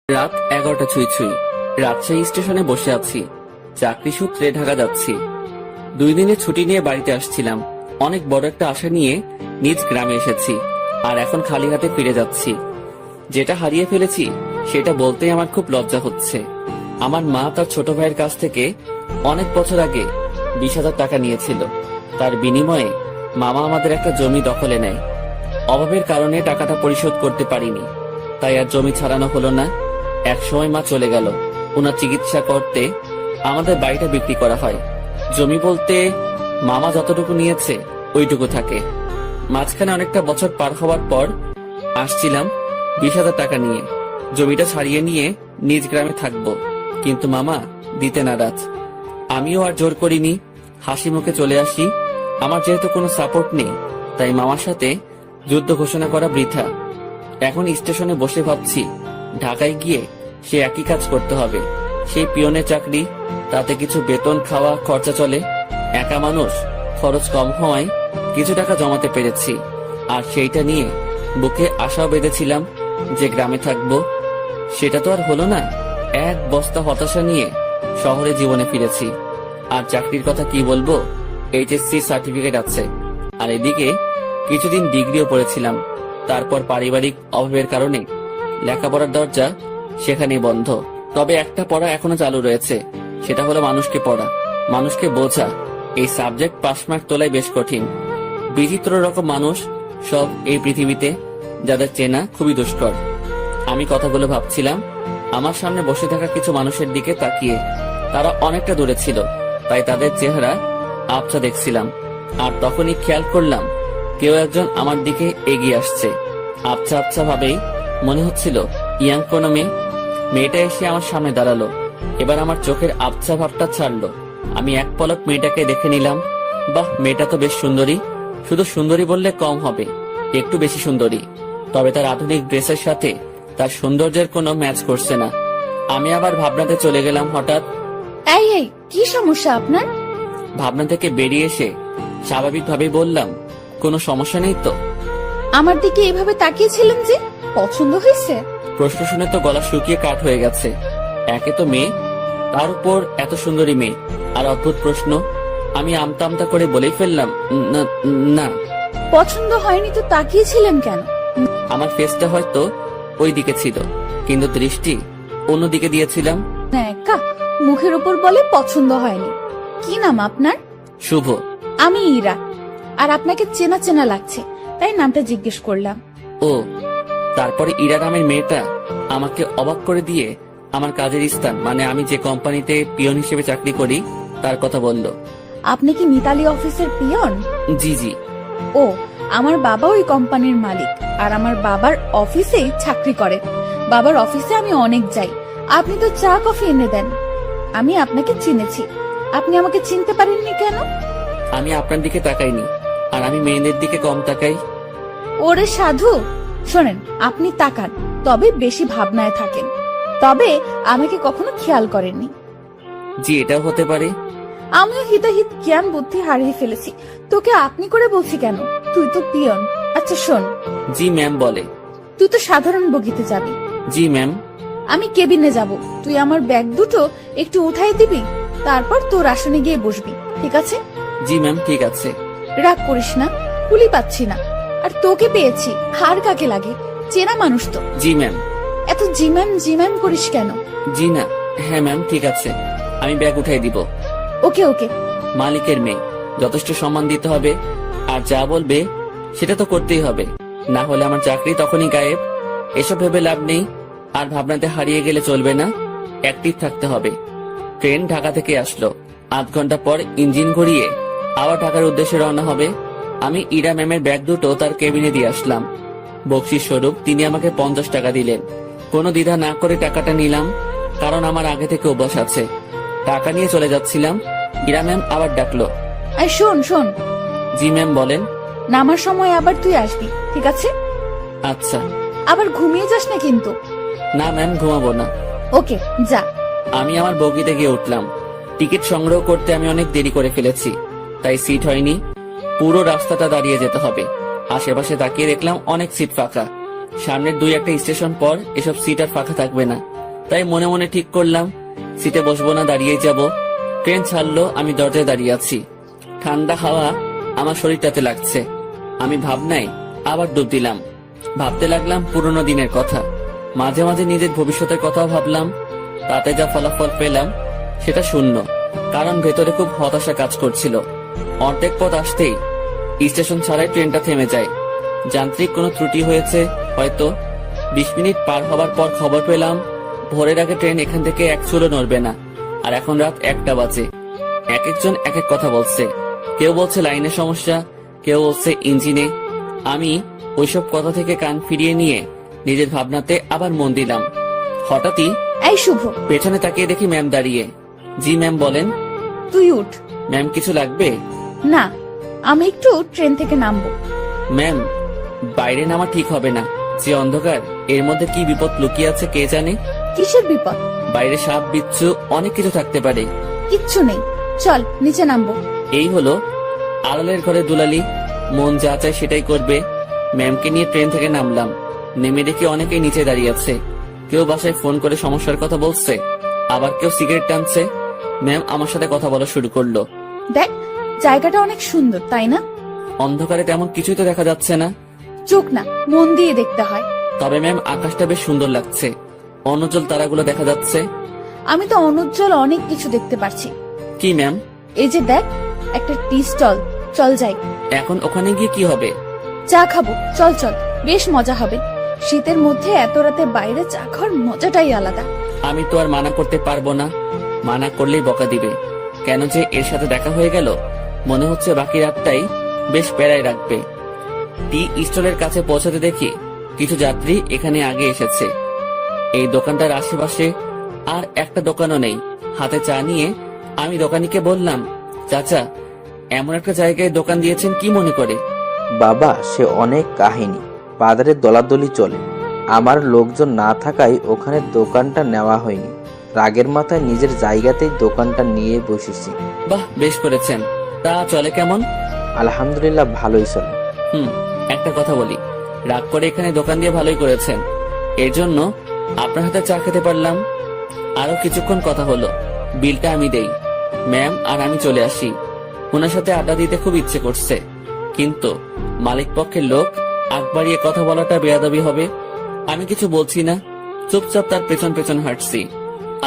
রাত 11টা ছুঁই ছুঁই। রাজশাহী স্টেশনে বসে আছি। চাকরি সূত্রে ঢাকা যাচ্ছি। 2 দিনের ছুটি নিয়ে বাড়িতে আসছিলাম। অনেক বড় একটা আশা নিয়ে নিজ গ্রামে এসেছি, আর এখন খালি হাতে ফিরে যাচ্ছি। যেটা হারিয়ে ফেলেছি সেটা বলতেই আমার খুব লজ্জা হচ্ছে। আমার মা তার ছোট ভাইয়ের কাছ থেকে অনেক বছর আগে 20,000 টাকা নিয়েছিল। তার বিনিময়ে মামা আমাদের একটা জমি দখলে নেয়। অভাবের কারণে টাকাটা পরিশোধ করতে পারিনি, তাই আর জমি ছাড়ানো হলো না। এক সময় মা চলে গেল। ওনার চিকিৎসা করতে আমাদের বাড়িটা বিক্রি করা হয়। জমি বলতে মামা যতটুকু নিয়েছে ওইটুকু থাকে। মাঝখানে অনেকটা বছর পার হওয়ার পর আসছিলাম 20,000 টাকা নিয়ে। জমিটা ছাড়িয়ে নিয়ে নিজ গ্রামে থাকবো, কিন্তু মামা দিতে নারাজ। আমিও আর জোর করিনি, হাসি মুখে চলে আসি। আমার যেহেতু কোনো সাপোর্ট নেই, তাই মামার সাথে যুদ্ধ ঘোষণা করা বৃথা। এখন স্টেশনে বসে ভাবছি, ঢাকায় গিয়ে সে একই কাজ করতে হবে। সেই পিয়নের চাকরি, তাতে কিছু বেতন, খাওয়া খরচা চলে। একা মানুষ, খরচ কম হওয়ায় কিছু টাকা জমাতে পেরেছি। আর সেইটা নিয়ে বুকে আশাও বেঁধেছিলাম যে গ্রামে থাকবো। সেটা তো আর হলো না। এক বস্তা হতাশা নিয়ে শহরে জীবনে ফিরেছি। আর চাকরির কথা কি বলবো, এইচএসসি সার্টিফিকেট আছে, আর এদিকে কিছুদিন ডিগ্রিও পড়েছিলাম। তারপর পারিবারিক অভাবের কারণে লেখাপড়ার দরজা সেখানেই বন্ধ। তবে একটা পড়া এখনো চালু রয়েছে, সেটা হলো মানুষকে পড়া, মানুষকে বোঝা। এই সাবজেক্ট পাস মার্ক তোলাই বেশ কঠিন। বিচিত্র রকম মানুষ সব এই পৃথিবীতে, যাদের চেনা খুবই দুষ্কর। আমি কথাগুলো ভাবছিলাম আমার সামনে বসে থাকা কিছু মানুষের দিকে তাকিয়ে। তারা অনেকটা দূরে ছিল, তাই তাদের চেহারা আবছা দেখছিলাম। আর তখনই খেয়াল করলাম কেউ একজন আমার দিকে এগিয়ে আসছে। আবছা আবছা ভাবেই মনে হচ্ছিল ইয়াং কোনো মেয়ে। মেয়েটা এসে আমার সামনে দাঁড়ালো। এবার আমার চোখের আবছা ভাবটা ছাড়লো। আমি এক পলক মেয়েটাকে দেখে নিলাম। বাহ, মেয়েটা তো বেশ সুন্দরী। শুধু সুন্দরী বললে কম হবে, একটু বেশি সুন্দরী। তবে তার আধুনিক ড্রেসের সাথে তার সৌন্দর্যের কোনো ম্যাচ করছে না। আমি আবার ভাবনাতে চলে গেলাম। হঠাৎ এই কি সমস্যা আপনার? ভাবনা থেকে বেরিয়ে এসে স্বাভাবিকভাবেই বললাম, কোনো সমস্যা নেই তো? আমার দিকে এইভাবে তাকিয়েছিলেন যে, পছন্দ হয়েছে? প্রশ্ন শুনে তো গলা শুকিয়ে কাঠ হয়ে গেছে। একে তো মেয়ে, তার উপর এত সুন্দরী মেয়ে, আর অদ্ভুত প্রশ্ন। আমি আমতা আমতা করে বলেই ফেললাম, না না। পছন্দ হয়নি তো তাকিয়েছিলেন কেন? আমার ফেসটা হয়তো ওই দিকে ছিল, কিন্তু দৃষ্টি অন্যদিকে দিয়েছিলাম। একা মুখের উপর বলে পছন্দ হয়নি। কি নাম আপনার? শুভ। আমি ইরা। আর আপনাকে চেনা চেনা লাগছে, তাই নামটা জিজ্ঞেস করলাম। ও, তারপরে ইরা নামের মেয়েটা আমাকে অবাক করে দিয়ে আমার কাজের স্থান, মানে আমি যে কোম্পানিতে পিয়ন হিসেবে চাকরি করি, তার কথা বলল। আপনি কি মিতালি অফিসের পিয়ন? জি জি। ও, আমার বাবা ওই কোম্পানির মালিক, আর আমার বাবার অফিসেই চাকরি করে। বাবার অফিসে আমি অনেক যাই। আপনি তো চা কফি এনে দেন। আমি আপনাকে চিনেছি, আপনি আমাকে চিনতে পারেননি কেন? আমি আপনার দিকে তাকাইনি, আর আমি মেয়েদের দিকে কম তাকাই। ওরে সাধু, শোনেন, আপনি তাকান, তবে বেশি ভাবনায় থাকেন। তবে আমাকে কখনো খেয়াল করেননি। জি, এটাও হতে পারে। আমিও হিতাহিত জ্ঞান বুদ্ধি হারিয়ে ফেলেছি। তোকে আপনি করে বলছি কেন? তুই তো পিয়ন। আচ্ছা শোন। জি ম্যাম বলে। তুই তো সাধারণ বগিতে যাবি। জি ম্যাম। আমি কেবিনে যাব। তুই আমার ব্যাগ দুটো একটু উঠাই দিবি, তারপর তোর আসনে গিয়ে বসবি, ঠিক আছে? জি ম্যাম, ঠিক আছে। রাগ করিস না, কুলি পাচ্ছি না। আর তোকে পেয়েছি, হার কাকে লাগে? চেনা মানুষ তো। জি ম্যাম। এত জিম্যাম করিস কেন? জি না, হ্যাঁ ম্যাম, ঠিক আছে। আমি ব্যাগ উঠাই দিব। ওকে ওকে। মালিকের মেয়ে, যথেষ্ট সম্মান দিতে হবে। আর যা বলবে সেটা তো করতেই হবে, না হলে আমার চাকরি তখনই গায়েব। এসব ভেবে লাভ নেই। আর ভাবনাতে হারিয়ে গেলে চলবে না, অ্যাক্টিভ থাকতে হবে। ট্রেন ঢাকা থেকে আসলো। 8 ঘন্টা পর ইঞ্জিন ঘুরিয়ে আবার ঢাকার উদ্দেশ্যে রওনা হবে। আমি ইরা ম্যামের ব্যাগ দুটো তার কেবিনে দিয়ে আসলাম। বকশিস স্বরূপ তিনি আমাকে 50 টাকা দিলেন। কোনো দ্বিধা না করে টাকাটা নিলাম, কারণ আমার আগে থেকে অভ্যাস আছে। টাকা নিয়ে চলে যাচ্ছিলাম, ইরা ম্যাম আবার ডাকলো। আর শোন শোন। জি ম্যাম বলেন। নামার সময় আবার তুই আসবি, ঠিক আছে? আচ্ছা। আবার ঘুমিয়ে যাস না কিন্তু। না ম্যাম, ঘুমাবো না। ওকে, যা। আমি আমার বগিতে গিয়ে উঠলাম। টিকিট সংগ্রহ করতে আমি অনেক দেরি করে ফেলেছি, তাই সিট হয়নি। পুরো রাস্তাটা দাঁড়িয়ে যেতে হবে। আশেপাশে তাকিয়ে দেখলাম অনেক সিট ফাঁকা। সামনের 2-1 স্টেশন পর এসব সিট আর ফাঁকা থাকবে না। তাই মনে মনে ঠিক করলাম সিটে বসবো না, দাঁড়িয়ে যাব। ট্রেন ছাড়লো, আমি দরজায় দাঁড়িয়ে আছি। ঠান্ডা হাওয়া আমার শরীরটাতে লাগছে। আমি ভাবনায় আবার ডুব দিলাম। ভাবতে লাগলাম পুরনো দিনের কথা। মাঝে মাঝে নিজের ভবিষ্যতের কথাও ভাবলাম। তাতে যা ফলাফল পেলাম সেটা শূন্য, কারণ ভেতরে খুব হতাশা কাজ করছিল। অর্ধেক পথ আসতেই স্টেশন ছাড়াই ট্রেনটা থেমে যায়। যান্ত্রিক কোনো ত্রুটি হয়েছে হয়তো। 20 মিনিট পার হবার পর খবর পেলাম ভোরের আগে ট্রেন এখান থেকে এক চুলো নড়বে না। আর এখন রাত 1টা বাজে। এক একজন এক এক কথা বলছে। কেউ বলছে লাইনের সমস্যা, কেউ বলছে ইঞ্জিনে। আমি ওইসব কথা থেকে কান ফিরিয়ে নিয়ে নিজের ভাবনাতে আবার মন দিলাম। হঠাৎই এই শুভ, পেছনে তাকিয়ে দেখি ম্যাম দাঁড়িয়ে। জি ম্যাম বলেন। তুই উঠ। ম্যাম কিছু লাগবে? না, আমি একটু ট্রেন থেকে নামবো। ম্যাম বাইরে নামা ঠিক হবে না। যে অন্ধকার, এর মধ্যে কি বিপদ লুকিয়ে আছে কে জানে। কিসের বিপদ? বাইরে সাপ বিচ্ছু অনেক কিছু থাকতে পারে। কিচ্ছু নেই, চল নিচে নামবো। এই হলো আড়ালের ঘরে দুলালি, মন যা চায় সেটাই করবে। ম্যামকে নিয়ে ট্রেন থেকে নামলাম। নেমে দেখি অনেকেই নিচে দাঁড়িয়ে আছে। কেউ বাসায় ফোন করে সমস্যার কথা বলছে, আবার কেউ সিগারেট টানছে। ম্যাম আমার সাথে কথা বলা শুরু করলো। দেখ, জায়গাটা অনেক সুন্দর, তাই না? অন্ধকারে তেমন কিছুই তো দেখা যাচ্ছে না। চোখ না, মন দিয়ে দেখতে হয়। তবে ম্যাম আকাশটা বেশ সুন্দর লাগছে। অনুজ্জ্বল তারাগুলো দেখা যাচ্ছে। আমি তো অনুজ্জ্বল অনেক কিছু দেখতে পারছি। কি ম্যাম? এই যে দেখ, একটা টি স্টল, চল যাই। এখন ওখানে গিয়ে কি হবে? চা খাবো, চল চল, বেশ মজা হবে। শীতের মধ্যে এত রাতে বাইরে চা খাওয়ার মজাটাই আলাদা। আমি তো আর মানা করতে পারবো না। মানা করলেই বকা দিবে। কেন যে এর সাথে দেখা হয়ে গেল, মনে হচ্ছে বাকি রাতটাই বেশ প্যারায় রাখবে। টি স্টলের কাছে পৌঁছাতে দেখি কিছু যাত্রী এখানে আগে এসেছে। এই দোকানটার আশেপাশে আর একটা দোকানও নেই। হাতে চা নিয়ে আমি দোকানিকে বললাম, চাচা এমন একটা জায়গায় দোকান দিয়েছেন কি মনে করে? বাবা, সে অনেক কাহিনী। বাজারে দলাদলি চলে। আমার লোকজন না থাকায় ওখানে দোকানটা নেওয়া হয়নি। রাগের মাথায় নিজের জায়গাতেই দোকানটা নিয়ে বসেছি। বাহ, বেশ করেছেন। তা চলে কেমন? আলহামদুলিল্লাহ, ভালোই চলে। একটা কথা বলি, রাগ করে এখানে দোকান দিয়ে ভালোই করেছেন। এর জন্য আপনার হাতে চা খেতে পারলাম। আরো কিছুক্ষণ কথা হলো, বিলটা আমি দেই। ম্যাম আর আমি চলে আসি। ওনার সাথে আড্ডা দিতে খুব ইচ্ছে করছে, কিন্তু মালিক পক্ষের লোক আগ বাড়িয়ে কথা বলাটা বেয়াদবি হবে। আমি কিছু বলছি না, চুপচাপ তার পেছন পেছন হাঁটছি।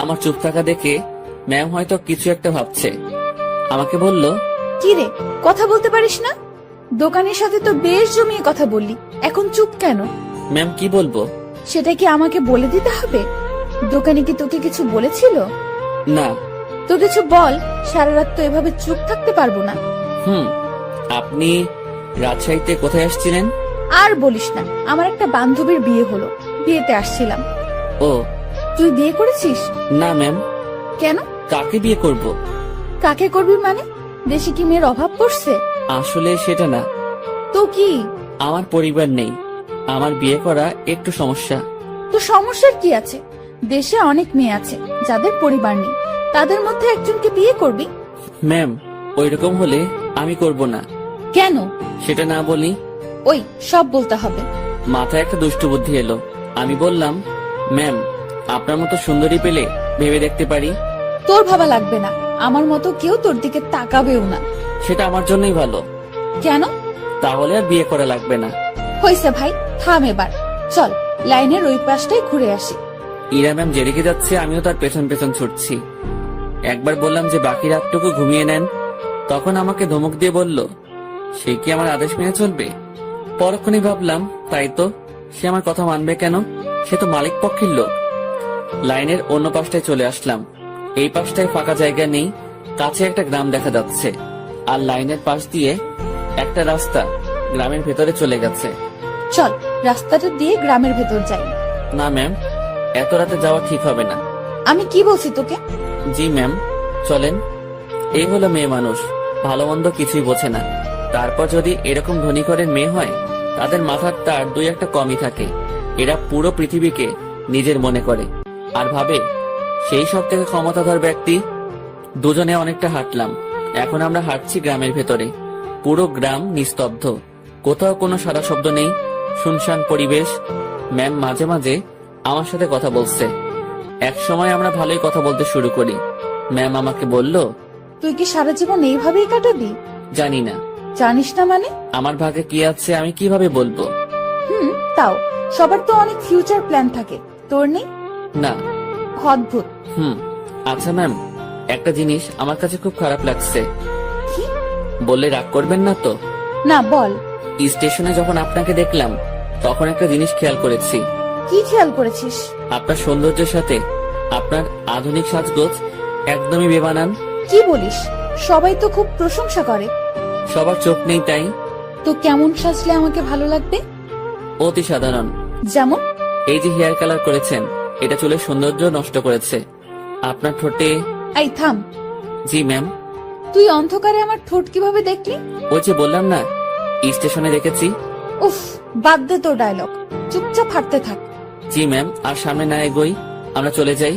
আমার চুপ থাকা দেখে ম্যাম হয়তো কিছু একটা ভাবছে। আমাকে বলল, কি রে, কথা বলতে পারিস না? দোকানের সাথে তো বেশ জমিয়ে কথা বললি, এখন চুপ কেন? ম্যাম কি বলবো? সেটা কি আমাকে বলে দিতে হবে? দোকানে কি তোকে কিছু বলেছিল? না। তো কিছু বল, সারা রাত তো এভাবে চুপ থাকতে পারবো না। আপনি রাজশাহীতে কোথায় আসছিলেন? আর বলিস না, আমার একটা বান্ধবীর বিয়ে হলো, বিয়েতে আসছিলাম। ও, তুই বিয়ে করেছিস? না ম্যাম। কেন? কাকে বিয়ে করব? কাকে করবি মানে? দেশে কি মেয়ের অভাব পড়ছে? আসলে সেটা না। তো কি? আমার পরিবার নেই, আমার বিয়ে করা একটু সমস্যা। তো সমস্যার কি আছে? দেশে অনেক মেয়ে আছে যাদের পরিবার নেই, তাদের মধ্যে একজনকে বিয়ে করবি। ম্যাম ওইরকম হলে আমি করব না। কেন? সেটা না বলি। ওই সব বলতে হবে। মাথায় একটা দুষ্ট বুদ্ধি এলো। আমি বললাম, ম্যাম আপনার মতো সুন্দরী পেলে ভেবে দেখতে পারি। তোর ভাবা লাগবে না, আমার মতো কেউ তোর দিকে তাকাবেও না। সেটা আমার জন্যই ভালো। কেন? তাহলে আর বিয়ে করা লাগবে না। হইছে ভাই, থাম এবার। চল লাইনের ওই পাশটাই ঘুরে আসি। ইরা ম্যাম যেদিকে যাচ্ছে আমিও তার পেছন পেছন ছুটছি। একবার বললাম যে বাকি রাতটুকু ঘুমিয়ে নেন, তখন আমাকে ধমক দিয়ে বলল, সে কি আমার আদেশ মেনে চলবে? পরক্ষণেই ভাবলাম, তাই তো, সে আমার কথা মানবে কেন? সে তো মালিক পক্ষের লোক। লাইনের অন্য পাশটায় চলে আসলাম। এই পাশটায় ফাঁকা জায়গা নেই, কাছে একটা গ্রাম দেখা যাচ্ছে। আর লাইনের পাশ দিয়ে একটা রাস্তা গ্রামের ভেতরে চলে গেছে। চল রাস্তাটা দিয়ে গ্রামের ভেতর যাই। না ম্যাম, এত রাতে যাওয়া ঠিক হবে না। আমি কি বলছি তোকে? জি ম্যাম, চলেন। এই হলো মেয়ে মানুষ, ভালো মন্দ কিছুই বোঝে না। তারপর যদি এরকম ধনী ঘরের মেয়ে হয়, তাদের মাথার তার দুই একটা কমই থাকে। এরা পুরো পৃথিবীকে নিজের মনে করে আর ভাবে সেই সব থেকে ক্ষমতাধর ব্যক্তি। দুজনে অনেকটা হাঁটলাম। এখন আমরা হাঁটছি গ্রামের ভেতরে। পুরো গ্রাম নিস্তব্ধ, কোথাও কোনো সারা শব্দ নেই, শুনশান পরিবেশ। ম্যাম মাঝে মাঝে আমার সাথে কথা বলছে। এক সময় আমরা ভালোই কথা বলতে শুরু করি। ম্যাম আমাকে বলল, তুই কি সারা জীবন এইভাবেই কাটাবি? জানি না জানিস না মানে? আমার ভাগ্যে কি আছে আমি কিভাবে বলবো। তাও সবার তো অনেক ফিউচার প্ল্যান থাকে, তোর নেই? না। অদ্ভুত। আচ্ছা ম্যাম, একটা জিনিস আমার কাছে খুব খারাপ লাগছে। কি? বললে রাগ করবেন না তো? না, বল। স্টেশনে যখন আপনাকে দেখলাম তখন একটা জিনিস খেয়াল করেছি। কি খেয়াল করেছিস? আপনার সৌন্দর্যের সাথে আপনার আধুনিক সাজগোজ একদমই বেমানান। কি বলিস? সবাই তো খুব প্রশংসা করে। সবার চোখ নেই তাই। তো কেমন সাজলে আমাকে ভালো লাগবে? অতি সাধারণ। যেমন? এই যে হেয়ার কালার করেছেন, এটা চুলের সৌন্দর্য নষ্ট করেছে। আপনার ঠোঁটে। এই থাম। জি ম্যাম। তুই অন্ধকারে আমার ঠোঁট কিভাবে দেখলি? ওই যে বললাম না, স্টেশনে দেখেছি। উফ, বাদ দে তোর ডায়লগ, চুপচাপ হাঁটতে থাক। জি ম্যাম, আর সামনে না এগোই, আমরা চলে যাই।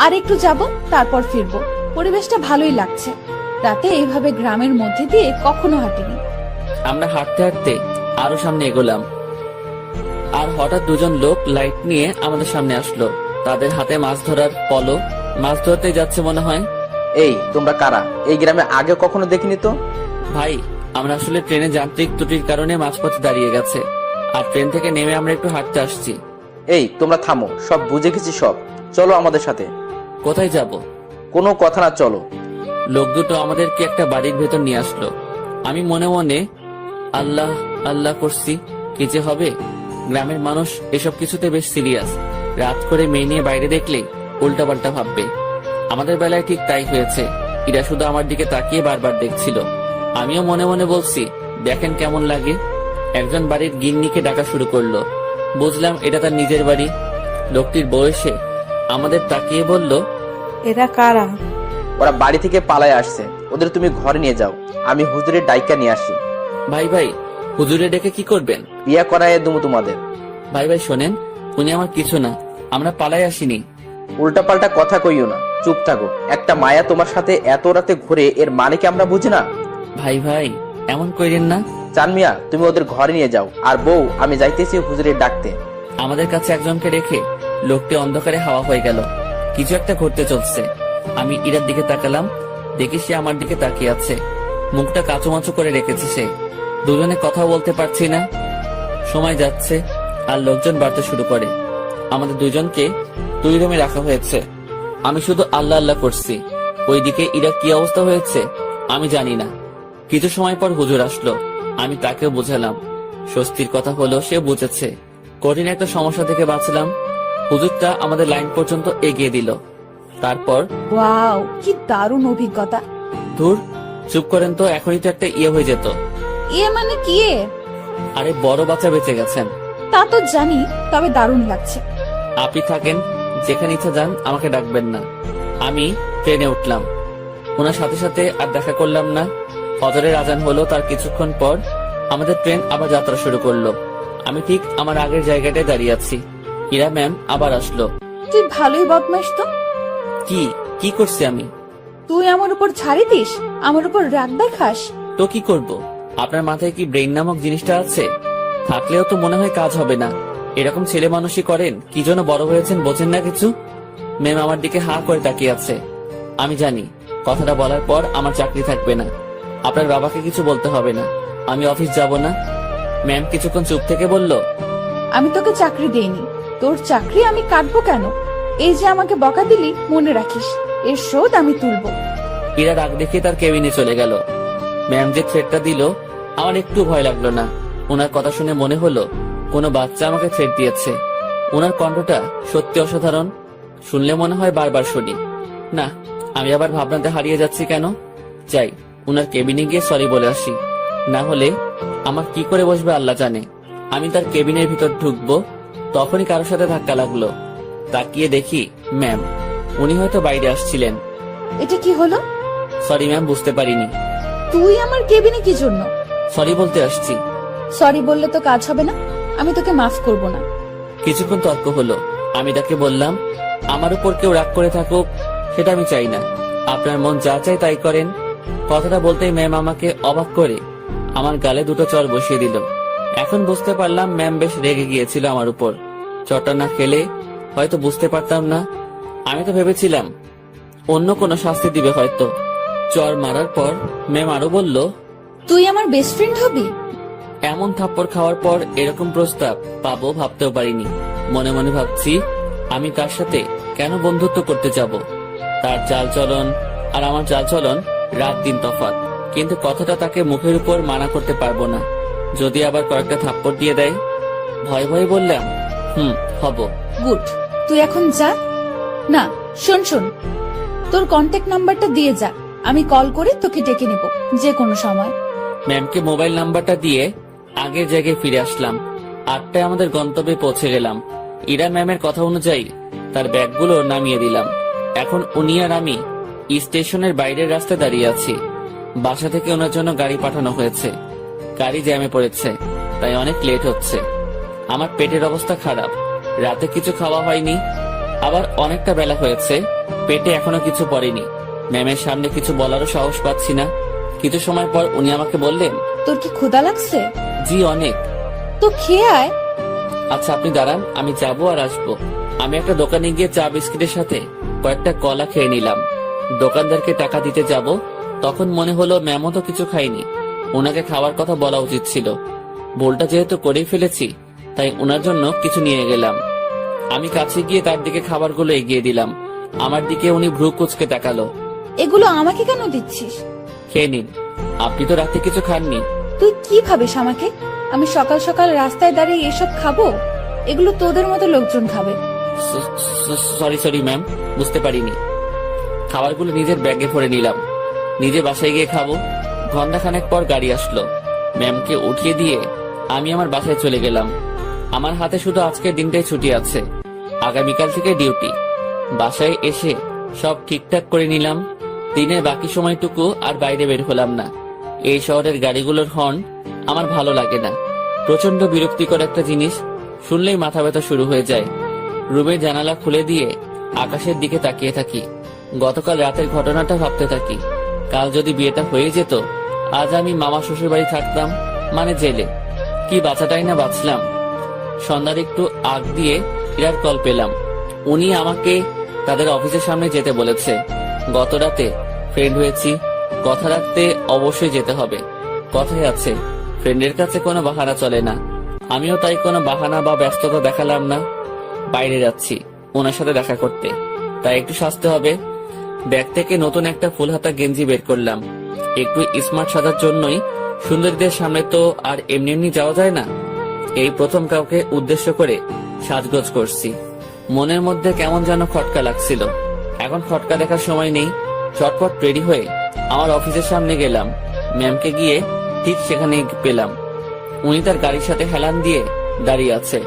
আর একটু যাব, তারপর ফিরবো। পরিবেশটা ভালোই লাগছে। রাতে এইভাবে গ্রামের মধ্যে দিয়ে কখনো হাঁটিনি। আমরা হাঁটতে হাঁটতে আরো সামনে এগোলাম, আর হঠাৎ দুজন লোক লাইট নিয়ে আমাদের সামনে আসলো। তাদের হাতে মাছ ধরার পলো। মাছ ধরতে যাচ্ছে মনে হয়। এই তোমরা কারা? এই গ্রামে আগে কখনো দেখিনি তো। ভাই, আমরা আসলে ট্রেনে যান্ত্রিক ত্রুটির কারণে মাঝপথে দাঁড়িয়ে গেছে, আর ট্রেন থেকে নেমে আমরা একটু হাঁটতে আসছি। এই তোমরা থামো, সব বুঝে গেছি সব। চলো আমাদের সাথে। কোথায় যাব? কোনো কথা না, চলো। লোক দুটো আমাদেরকে একটা বাড়ির ভেতর নিয়ে আসলো। আমি মনে মনে আল্লাহ আল্লাহ করছি, কি যে হবে। গ্রামের মানুষ এসব কিছুতে বেশ সিরিয়াস। রাত করে মেয়ে নিয়ে বাইরে দেখলে উল্টাপাল্টা ভাববে। আমাদের বেলায় ঠিক তাই হয়েছে। এরা শুধু আমার দিকে তাকিয়ে বারবার দেখছিল। আমিও মনে মনে বলছি, দেখেন কেমন লাগে। একজন বাড়ির গিন্নিকে ডাকা শুরু করলো। বুঝলাম এটা তার নিজের বাড়ি। লোকটির বয়সে আমাদের তাকিয়ে বলল, এরা কারা? ওরা বাড়ি থেকে পালায় আসছে, ওদের তুমি ঘরে নিয়ে যাও, আমি হুজুরের ডাইকা নিয়ে আসি। ভাই ভাই, হুজুরে ডেকে কি করবেন? বিয়া করায় দুমু তোমাদের। ভাই ভাই শোনেন, উনি আমার কিছু না, আমরা পালাই আসিনি। উল্টাপাল্টা কথা কইও না, চুপ থাকো। একটা মায়া তোমার সাথে এত রাতে ঘুরে, এর মানে কি আমরা বুঝি না? ভাই ভাই এমন কইরেন না। চান মিয়া, তুমি ওদের ঘরে নিয়ে যাও, আর বউ আমি যাইতেছি হুজুরের ডাকতে। আমাদের কাছে একজনকে রেখে লোকটি অন্ধকারে হাওয়া হয়ে গেল। কিছু একটা ঘটতে চলছে। আমি ইরার দিকে তাকালাম, দেখি সে আমার দিকে তাকিয়ে আছে। মুখটা কাঁচুমাচু করে রেখেছে সে। দুজনে কথা বলতে পারছি না। সময় যাচ্ছে আর লোকজন বাড়তে শুরু করে। আমাদের দুজনকে 2 রুমে রাখা হয়েছে। আমি শুধু আল্লাহ আল্লাহ করছি। ওইদিকে ইরার কি অবস্থা হয়েছে আমি জানি না। কিছু সময় পর হুজুর আসলো। আমি তাকেও বুঝালাম। স্বস্তির কথা হলো সে বুঝেছে। কঠিন একটা সমস্যা থেকে বাঁচলাম। হুজুরটা আমাদের লাইন পর্যন্ত এগিয়ে দিল। তারপর ওয়াও, কি দারুণ অভিজ্ঞতা। ধুর, চুপ করেন তো, এখনই তো একটা ইয়ে হয়ে যেত। মানে কি? আরে বড় বাচ্চা বেঁচে গেছেন। তা তো জানি, তবে দারুণ লাগছে। আপনি থাকেন, যেখানে ইচ্ছা যান, আমাকে ডাকবেন না। আমি ট্রেনে উঠলাম। ওনার সাথে সাথে আর দেখা করলাম না। ফজরের আজান হলো, তার কিছুক্ষণ পর আমাদের ট্রেন আবার যাত্রা শুরু করলো। আমি ঠিক আমার আগের জায়গাটায় দাঁড়িয়ে আছি। ইরা ম্যাম আবার আসলো। তুই ভালোই বদমাইশ তো। কি কি করছি আমি? তুই আমার উপর ছাড়ি দিস, আমার উপর রাগ দেখাস। তো কি করব? আপনার মাথায় কি ব্রেইন নামক জিনিসটা আছে? থাকলেও তো মনে হয় কাজ হবে না। এরকম ছেলে মানুষই করেন। কি জন্য বড় হয়েছেন বোঝেন না কিছু? ম্যাম আমার দিকে হাঁ করে তাকিয়ে আছে। আমি জানি কথাটা বলার পর আমার চাকরি থাকবে না। আপনার বাবাকে কিছু বলতে হবে না, আমি অফিস যাব না। ম্যাম কিছুক্ষণ চুপ থেকে বলল, আমি তোকে চাকরি দেইনি, তোর চাকরি আমি কাটবো কেন? এই যে আমাকে বকা দিলি, মনে রাখিস, এর শোধ আমি তুলবো। ইরা রাগ দেখিয়ে তার কেবিনে চলে গেল। ম্যাম যে থ্রেটটা দিল আমার একটু ভয় লাগলো না। ওনার কথা শুনে মনে হলো কোনো বাচ্চা আমাকে থ্রেট দিয়েছে। ওনার কণ্ঠটা সত্যি অসাধারণ। শুনলে মনে হয় বারবার শুনি। না, আমি আবার ভাবনাতে হারিয়ে যাচ্ছি কেন? যাই, ওনার কেবিনে গিয়ে সরি বলে আসি। না হলে আমার কি করে বসবে আল্লাহ জানে। আমি তার কেবিনের ভিতর ঢুকবো, তখনই কারোর সাথে ধাক্কা লাগলো। তাকিয়ে দেখি ম্যাম। উনি হয়তো বাইরে আসছিলেন। এটা কি হলো? সরি ম্যাম, বুঝতে পারিনি। তুই আমার কেবিনে কি জন্য? সরি বলতে আসছি। সরি বললে তো কাজ হবে না, আমি তোকে মাফ করব না। কিছুক্ষণ তর্ক হলো। আমি তাকে বললাম, আমার উপর কেউ রাগ করে থাকুক সেটা আমি চাই না। আপনার মন যা চাই তাই করেন। কথাটা বলতেই ম্যাম আমাকে অবাক করে আমার গালে 2টো চড় বসিয়ে দিল। এখন বুঝতে পারলাম ম্যাম বেশ রেগে গিয়েছিল আমার উপর। চটটা না খেলে হয়তো বুঝতে পারতাম না। আমি তো ভেবেছিলাম অন্য কোনো শাস্তি দিবে হয়তো। চর মারার পর ম্যাম আরো বলল, তুই আমার বেস্ট ফ্রেন্ড হবি? এমন থাপ্পড় খাওয়ার পর এরকম প্রস্তাব পাবো ভাবতেও পারিনি। মনে মনে ভাবছি, আমি তার সাথে কেন বন্ধুত্ব করতে যাব? তার চালচলন আর আমার চালচলন রাত দিন তফাৎ। কিন্তু কথাটা তাকে মুখের উপর মানা করতে পারবো না, যদি আবার কয়েকটা থাপ্পড় দিয়ে দেয়। ভয় ভয়ে বললাম, হব। গুড, তুই এখন যা। না, শোন শোন, তোর কন্ট্যাক্ট নাম্বারটা দিয়ে যা, আমি কল করে তোকে ডেকে নেব যে কোনো সময়। ম্যামকে মোবাইল নাম্বারটা দিয়ে আগের জায়গায় ফিরে আসলাম। 8টায় আমাদের গন্তব্যে পৌঁছে গেলাম। ইরা ম্যামের কথা অনুযায়ী তার ব্যাগগুলো নামিয়ে দিলাম। এখন উনি আর আমি স্টেশনের বাইরের রাস্তায় দাঁড়িয়ে আছি। বাসা থেকে ওনার জন্য গাড়ি পাঠানো হয়েছে। গাড়ি জ্যামে পড়েছে, তাই অনেক লেট হচ্ছে। আমার পেটের অবস্থা খারাপ, রাতে কিছু খাওয়া হয়নি, আবার অনেকটা বেলা হয়েছে, পেটে এখনো কিছু পড়েনি। ম্যামের সামনে কিছু বলারও সাহস পাচ্ছি না। কিছু সময় পর উনি আমাকে বললেন, তোর কি ক্ষুধা লাগছে? জি অনেক। তো খেয়ে আয়। আচ্ছা আপনি দাঁড়ান, আমি যাবো আর আসবো। আমি একটা দোকানে গিয়ে চা বিস্কিটের সাথে কয়েকটা কলা খেয়ে নিলাম। দোকানদারকে টাকা দিতে যাব, তখন মনে হলো ম্যামও তো কিছু খাইনি, ওনাকে খাওয়ার কথা বলা উচিত ছিল। ভুলটা যেহেতু করেই ফেলেছি, তাই ওনার জন্য কিছু নিয়ে গেলাম। আমি কাছে গিয়ে তার দিকে খাবারগুলো এগিয়ে দিলাম। আমার দিকে উনি ভ্রু কুঁচকে তাকালো। এগুলো আমাকে কেন দিচ্ছিস? খেয়ে নিন, আপনি তো রাতে কিছু খাননি। তুই কি ভাবিস আমাকে? আমি সকাল সকাল রাস্তায় দাঁড়িয়ে এসব খাবো? এগুলো তোদের মতো লোকজন খাবে। সরি ম্যাম, বুঝতে পারিনি। খাবারগুলো নিজের ব্যাগে ভরে নিলাম, নিজে বাসায় গিয়ে খাবো। ঘন্টাখানেক পর গাড়ি আসলো। ম্যামকে উঠিয়ে দিয়ে আমি আমার বাসায় চলে গেলাম। আমার হাতে শুধু আজকের দিনটাই ছুটি আছে, আগামীকাল থেকে ডিউটি। বাসায় এসে সব ঠিকঠাক করে নিলাম। দিনের বাকি সময়টুকু আর বাইরে বের হলাম না। এই শহরের গাড়িগুলোর হর্ন আমার ভালো লাগে না। প্রচন্ড বিরক্তিকর একটা জিনিস, শুনলেই মাথা ব্যথা শুরু হয়ে যায়। রুমের জানালা খুলে দিয়ে আকাশের দিকে তাকিয়ে থাকি। গতকাল রাতের ঘটনাটা ভাবতে থাকি। কাল যদি বিয়েটা হয়ে যেত, আজ আমি মামা শ্বশুর বাড়ি থাকতাম, মানে জেলে। কি বাঁচাটাই না বাঁচলাম। সন্ধ্যার একটু আগ দিয়ে ইরার কল পেলাম। উনি আমাকে তাদের অফিসের সামনে যেতে বলেছে। গত রাতে ফ্রেন্ড হয়েছি, কথা রাখতে অবশ্যই যেতে হবে। কথাই আছে, ফ্রেন্ডের কাছে কোনো বাহানা চলে না। আমিও তাই কোনো বাহানা বা ব্যস্ততা দেখালাম না। বাইরে যাচ্ছি ওনার সাথে দেখা করতে, তাই একটু সাজতে হবে। ব্যাগ থেকে নতুন একটা ফুল হাতা গেঞ্জি বের করলাম। একটু স্মার্ট সাজার জন্যই। সুন্দরীদের সামনে তো আর এমনি এমনি যাওয়া যায় না। এই প্রথম কাউকে উদ্দেশ্য করে সাজগোজ করছি। মনের মধ্যে কেমন যেন খটকা লাগছিল। এখন খটকা দেখার সময় নেই। চটপট রেডি হয়ে আমার অফিসের সামনে গেলাম। ম্যামকে গিয়ে ঠিক সেখানে পেলাম। উনি তার গাড়ির সাথে হেলান দিয়ে দাঁড়িয়ে আছে।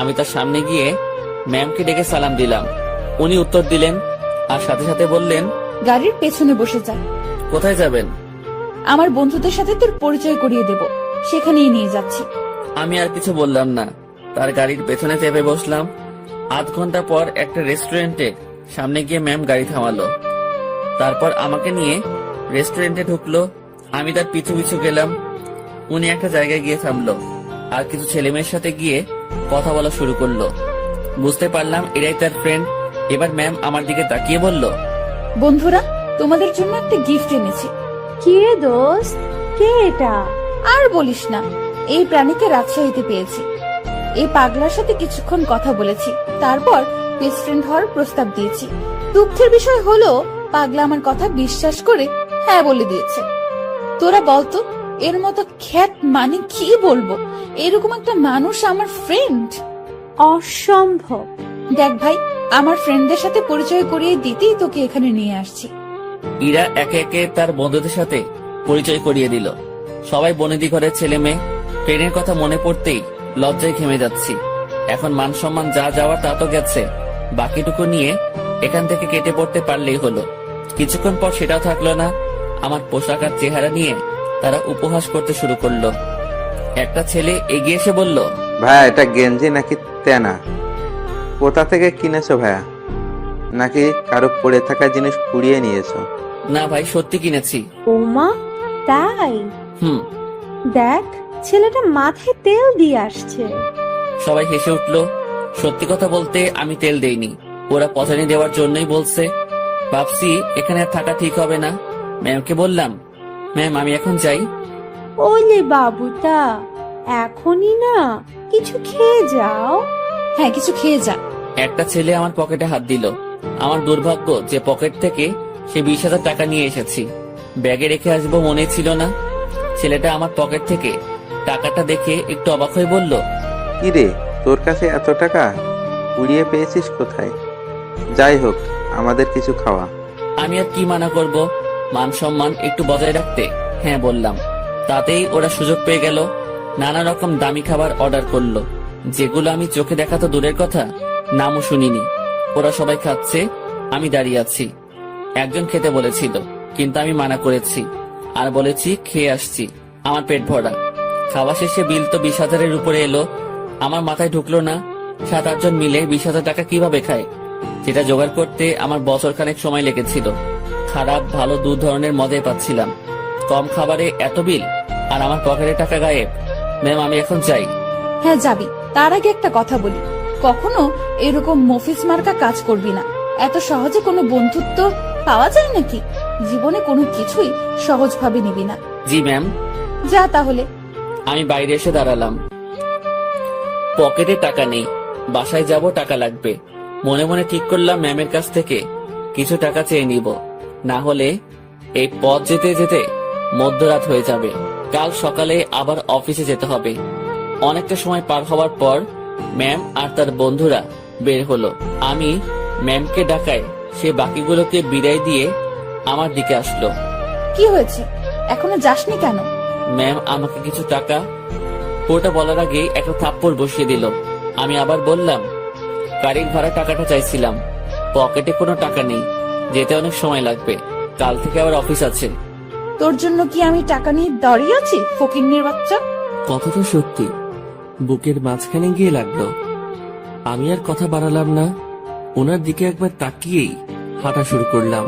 আমি তার সামনে গিয়ে ম্যামকে ডেকে সালাম দিলাম। উনি উত্তর দিলেন আর সাথে সাথে বললেন, গাড়ির পেছনে বসে যা। কোথায় যাবেন? আমার বন্ধুদের সাথে তোর পরিচয় করিয়ে দেব, সেখানেই নিয়ে যাচ্ছি। আমি আর কিছু বললাম না, তার গাড়ির পেছনে চেপে বসলাম। আধ ঘন্টা পর একটা রেস্টুরেন্টে সামনে গিয়ে ম্যাম গাড়ি থামালো। তারপর আমাকে নিয়ে রেস্টুরেন্টে ঢুকলো। আমি তার পিছু পিছু গেলাম। উনি একটা জায়গায় গিয়ে থামলো আর কিছু ছেলেমেয়ের সাথে গিয়ে কথা বলা শুরু করলো। বুঝতে পারলাম এরাই তার ফ্রেন্ড। এবার ম্যাম আমার দিকে তাকিয়ে বলল, বন্ধুরা, তোমাদের জন্য একটা গিফট এনেছি। কি রে দোস্ত, কে এটা? আর বলিস না, এই প্রাণীকে রাজশাহীতে পেয়েছি। এই পাগলার সাথে কিছুক্ষণ কথা বলেছি, তারপর বেস্ট ফ্রেন্ড হওয়ার প্রস্তাব দিয়েছি। দুঃখের বিষয় হলো পাগলা আমার কথা বিশ্বাস করে হ্যাঁ বলে দিয়েছে। তোরা বলতো, এর মতো খ্যাত মানে কি বলবো, এরকম একটা মানুষ আমার ফ্রেন্ড। অসম্ভব। দেখ ভাই, আমার ফ্রেন্ডদের সাথে পরিচয় করিয়ে দিতেই তোকে এখানে নিয়ে আসছি। ইরা একে একে তার বন্ধুদের সাথে পরিচয় করিয়ে দিল। সবাই বনেদি ঘরের ছেলে মেয়ে। ট্রেনের কথা মনে পড়তেই লজ্জায় ঘেমে যাচ্ছি। এখন মান সম্মান যা যাওয়ার তা তো গেছে, বাকিটুকু নিয়ে এখান থেকে কেটে পড়তে পারলেই হলো। কিছুক্ষণ পর সেটাও থাকলো না। আমার পোশাক আর চেহারা নিয়ে তারা উপহাস করতে শুরু করলো। একটা ছেলে এগিয়ে এসে বলল, ভাইয়া এটা গেঞ্জি নাকি তেনা? কোথা থেকে কিনেছো ভাইয়া? নাকি কারো পড়ে থাকা জিনিস কুড়িয়ে নিয়েছো? না ভাই, সত্যি কিনেছি। ওমা, তাই? হুম। দেখ, ছেলেটা মাথায় তেল দিয়ে আসছে। সবাই হেসে উঠলো। সত্যি কথা বলতে আমি তেল দেইনি, ওরা পচানি দেওয়ার জন্যই বলছে। ভাবছি এখানে আর থাকা ঠিক হবে না। ম্যামকে বললাম, ম্যাম আমি এখন যাই। ওলে বাবুটা, এখনই না, কিছু খেয়ে যাও। হ্যাঁ, কিছু খেয়ে যা। একটা ছেলে আমার পকেটে হাত দিল। আমার দুর্ভাগ্য যে পকেট থেকে সে 20,000 টাকা নিয়ে এসেছি। ব্যাগে রেখে আসবো মনে ছিল না। ছেলেটা আমার পকেট থেকে টাকাটা দেখে একটু অবাক হয়ে বলল, কি রে, তোর কাছে এত টাকা কুড়িয়ে পেয়েছিস কোথায়? যাই হোক, আমাদের কিছু খাওয়া। আমি আর কি মানা করব, মান সম্মান একটু বজায় রাখতে হ্যাঁ বললাম। তাতেই ওরা সুযোগ পেয়ে গেল। নানা রকম দামি খাবার অর্ডার করলো, যেগুলো আমি চোখে দেখা তো দূরের কথা, নামও শুনিনি। ওরা সবাই খাচ্ছে, আমি দাঁড়িয়ে আছি। একজন খেতে বলেছিল, কিন্তু আমি মানা করেছি আর বলেছি খেয়ে আসছি, আমার পেট ভরা। খাওয়া শেষে বিল তো 20,000-এর উপরে এলো। আমার মাথায় ঢুকলো না 7-8 জন মিলে 20,000 টাকা কিভাবে খায়। যেটা জোগাড় করতে আমার বছরখানেক সময় লেগেছিল। খারাপ ভালো দু ধরনের মজাই পাচ্ছিলাম। কম খাবারে এত বিল, আর আমার পকেটে টাকা গায়েব। ম্যাম আমি এখন চাই। হ্যাঁ যাবি, তার আগে একটা কথা বলি, কখনো এরকম মফিস মার্কা কাজ করবি না। এত সহজে কোনো বন্ধুত্ব পাওয়া যায় নাকি? জীবনে কোনো কিছুই সহজভাবে নিবি না। জি ম্যাম। যা তাহলে। আমি বাইরে এসে দাঁড়ালাম। পকেটে টাকা নেই, বাসায় যাব টাকা লাগবে। মনে মনে ঠিক করলাম ম্যামের কাছ থেকে কিছু টাকা চেয়ে নিব, না হলে এই পথ যেতে যেতে মধ্যরাত হয়ে যাবে। কাল সকালে আবার অফিসে যেতে হবে। অনেকটা সময় পার হওয়ার পর ম্যাম আর তার বন্ধুরা বের হলো। আমি ম্যামকে ডাকায় সে বাকিগুলোকে বিদায় দিয়ে আমার দিকে আসলো। কি হয়েছে, এখনো যাসনি কেন? ম্যাম আমাকে কিছু টাকা। পুরোটা বলার আগেই একটা থাপ্পড় বসিয়ে দিল। আমি আবার বললাম, গাড়ির ভাড়া টাকাটা চাইছিলাম, পকেটে কোনো টাকা নেই, যেতে অনেক সময় লাগবে, কাল থেকে আবার অফিস আছে। তোর জন্য কি আমি টাকা নিয়ে দাঁড়িয়ে আছি, ফকিন্নির বাচ্চা? কথাটা সত্যি বুকের মাঝখানে গিয়ে লাগলো। আমি আর কথা বাড়ালাম না, ওনার দিকে একবার তাকিয়েই হাঁটা শুরু করলাম।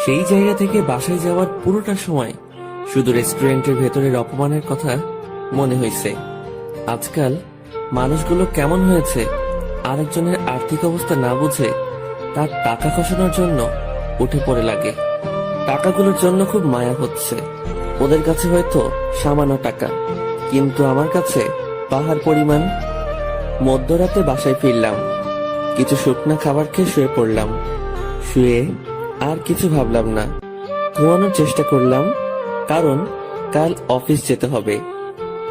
সেই জায়গা থেকে বাসায় যাওয়ার পুরোটা সময় শুধু রেস্টুরেন্টের ভেতরের অপমানের কথা মনে হয়েছে। আজকাল মানুষগুলো কেমন হয়েছে, আরেকজনের আর্থিক অবস্থা না বুঝে তার টাকা খসানোর জন্য উঠে পড়ে লাগে। টাকাগুলোর জন্য খুব মায়া হচ্ছে। ওদের কাছে হয়তো সামান্য টাকা, কিন্তু আমার কাছে পাহাড় পরিমাণ। মধ্যরাতে বাসায় ফিরলাম, কিছু শুকনা খাবার খেয়ে শুয়ে পড়লাম। শুয়ে আর কিছু ভাবলাম না, ঘুমানোর চেষ্টা করলাম, কারণ কাল অফিস যেতে হবে।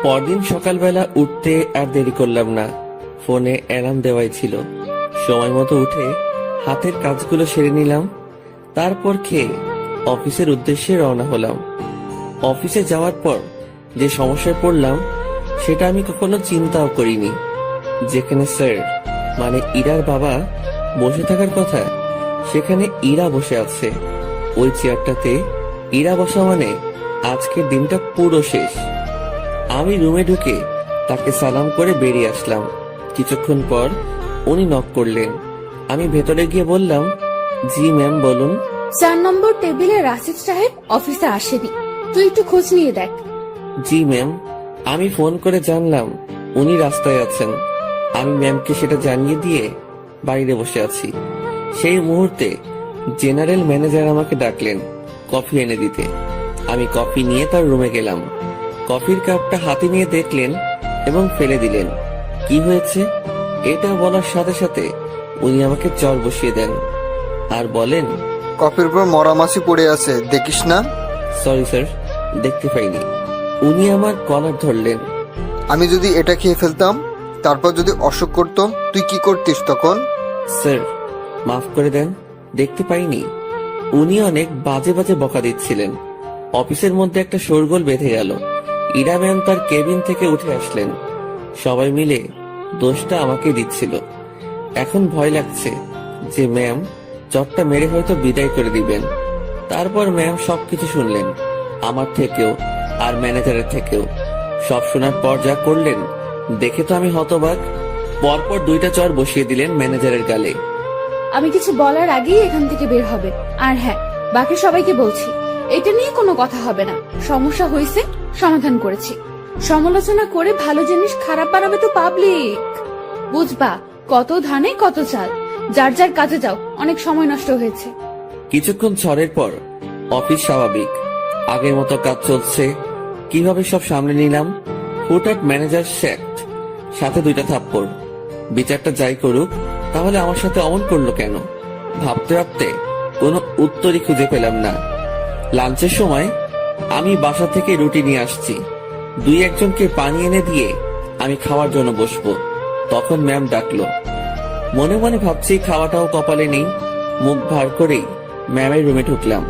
পরদিন সকালবেলা উঠতে আর দেরি করলাম না। ফোনে অ্যালার্ম দেওয়াই ছিল। সময় মতো উঠে হাতের কাজগুলো সেরে নিলাম, তারপর খেয়ে অফিসের উদ্দেশ্যে রওনা হলাম। অফিসে যাওয়ার পর যে সমস্যায় পড়লাম সেটা আমি কখনো চিন্তাও করিনি। যেখানে স্যার মানে ইরার বাবা বসে থাকার কথা, সেখানে ইরা বসে আছে। ওই চেয়ারটাতে ইরা বসা মানে আজকের দিনটা পুরো শেষ। আমি রুমে ঢুকে তাকে সালাম করে বেরিয়ে আসলাম। কিছুক্ষণ পর উনি নক করলেন। আমি ভেতরে গিয়ে বললাম, জি ম্যাম বলুন। 4 নম্বর টেবিলে রাশিদ সাহেব অফিসে আসেনি, তুই একটু খোঁজ নিয়ে দেখ। জি ম্যাম। আমি ফোন করে জানলাম উনি রাস্তায় আছেন। আমি ম্যামকে সেটা জানিয়ে দিয়ে বাইরে বসে আছি। সেই মুহূর্তে জেনারেল ম্যানেজার আমাকে ডাকলেন কফি এনে দিতে। আমি কফি নিয়ে তার রুমে গেলাম। কফির কাপটা হাতে নিয়ে দেখলেন এবং ফেলে দিলেন। কি হয়েছে এটা বলার সাথে সাথে উনি আমাকে চর বসিয়ে দেন আর বলেন, কফির উপর মরা মাছি পড়ে আছে, দেখিস না? সরি স্যার, দেখতে পাইনি। উনি আমার কলার ধরলেন। আমি যদি এটা খেয়ে ফেলতাম, তারপর যদি অসুখ করতো, তুই কি করতিস তখন? স্যার মাফ করে দেন, দেখতে পাইনি। উনি অনেক বাজে বাজে বকা দিচ্ছিলেন। অফিসের মধ্যে একটা শোরগোল বেঁধে গেল। ইরা ম্যাম তার কেবিন থেকে উঠে আসলেন। সবাই মিলে দোষটা আমাকে দিচ্ছিল। এখন ভয় লাগছে যে ম্যাম চটটা মেরে হয়তো বিদায় করে দিবেন। তারপর ম্যাম সবকিছু শুনলেন, আমার থেকেও আর ম্যানেজারের থেকেও। সব শোনার পর যা করলেন দেখে তো আমি হতবাক। পরপর 2টা চর বসিয়ে দিলেন ম্যানেজারের গালে। আমি কিছু বলার আগেই এখান থেকে বের হবে। আর হ্যাঁ, বাকি সবাইকে বলছি, এটা নিয়ে কোনো কথা হবে না। সমস্যা হয়েছে, সমাধান করেছি। সমালোচনা করে ভালো জিনিস খারাপ বানাবে তো পাবলিক। বুঝবা, কত ধানে কত চাল। যার যার কাজে যাও, অনেক সময় নষ্ট হয়েছে। কিছুক্ষণ ঝড়ের পর অফিস স্বাভাবিক, আগের মতো কাজ চলছে। কিভাবে সব সামলে নিলাম। হুটহাট ম্যানেজার শ্যাক্ট, সাথে 2টা থাপ্পড়। বিচারটা যাই করুক, তাহলে আমার সাথে অমন করলো কেন? ভাবতে ভাবতে কোনো উত্তরই খুঁজে পেলাম না। লাঞ্চের সময় আমি বাসা থেকে রুটি নিয়ে আসছি। 2-1জনকে পানি এনে দিয়ে আমি খাওয়ার জন্য বসবো, তখন ম্যাম ডাকলো। মনে মনে ভাবছি খাওয়াটাও কপালে নেই। মুখ ভার করেই ম্যামের রুমে ঢুকলাম।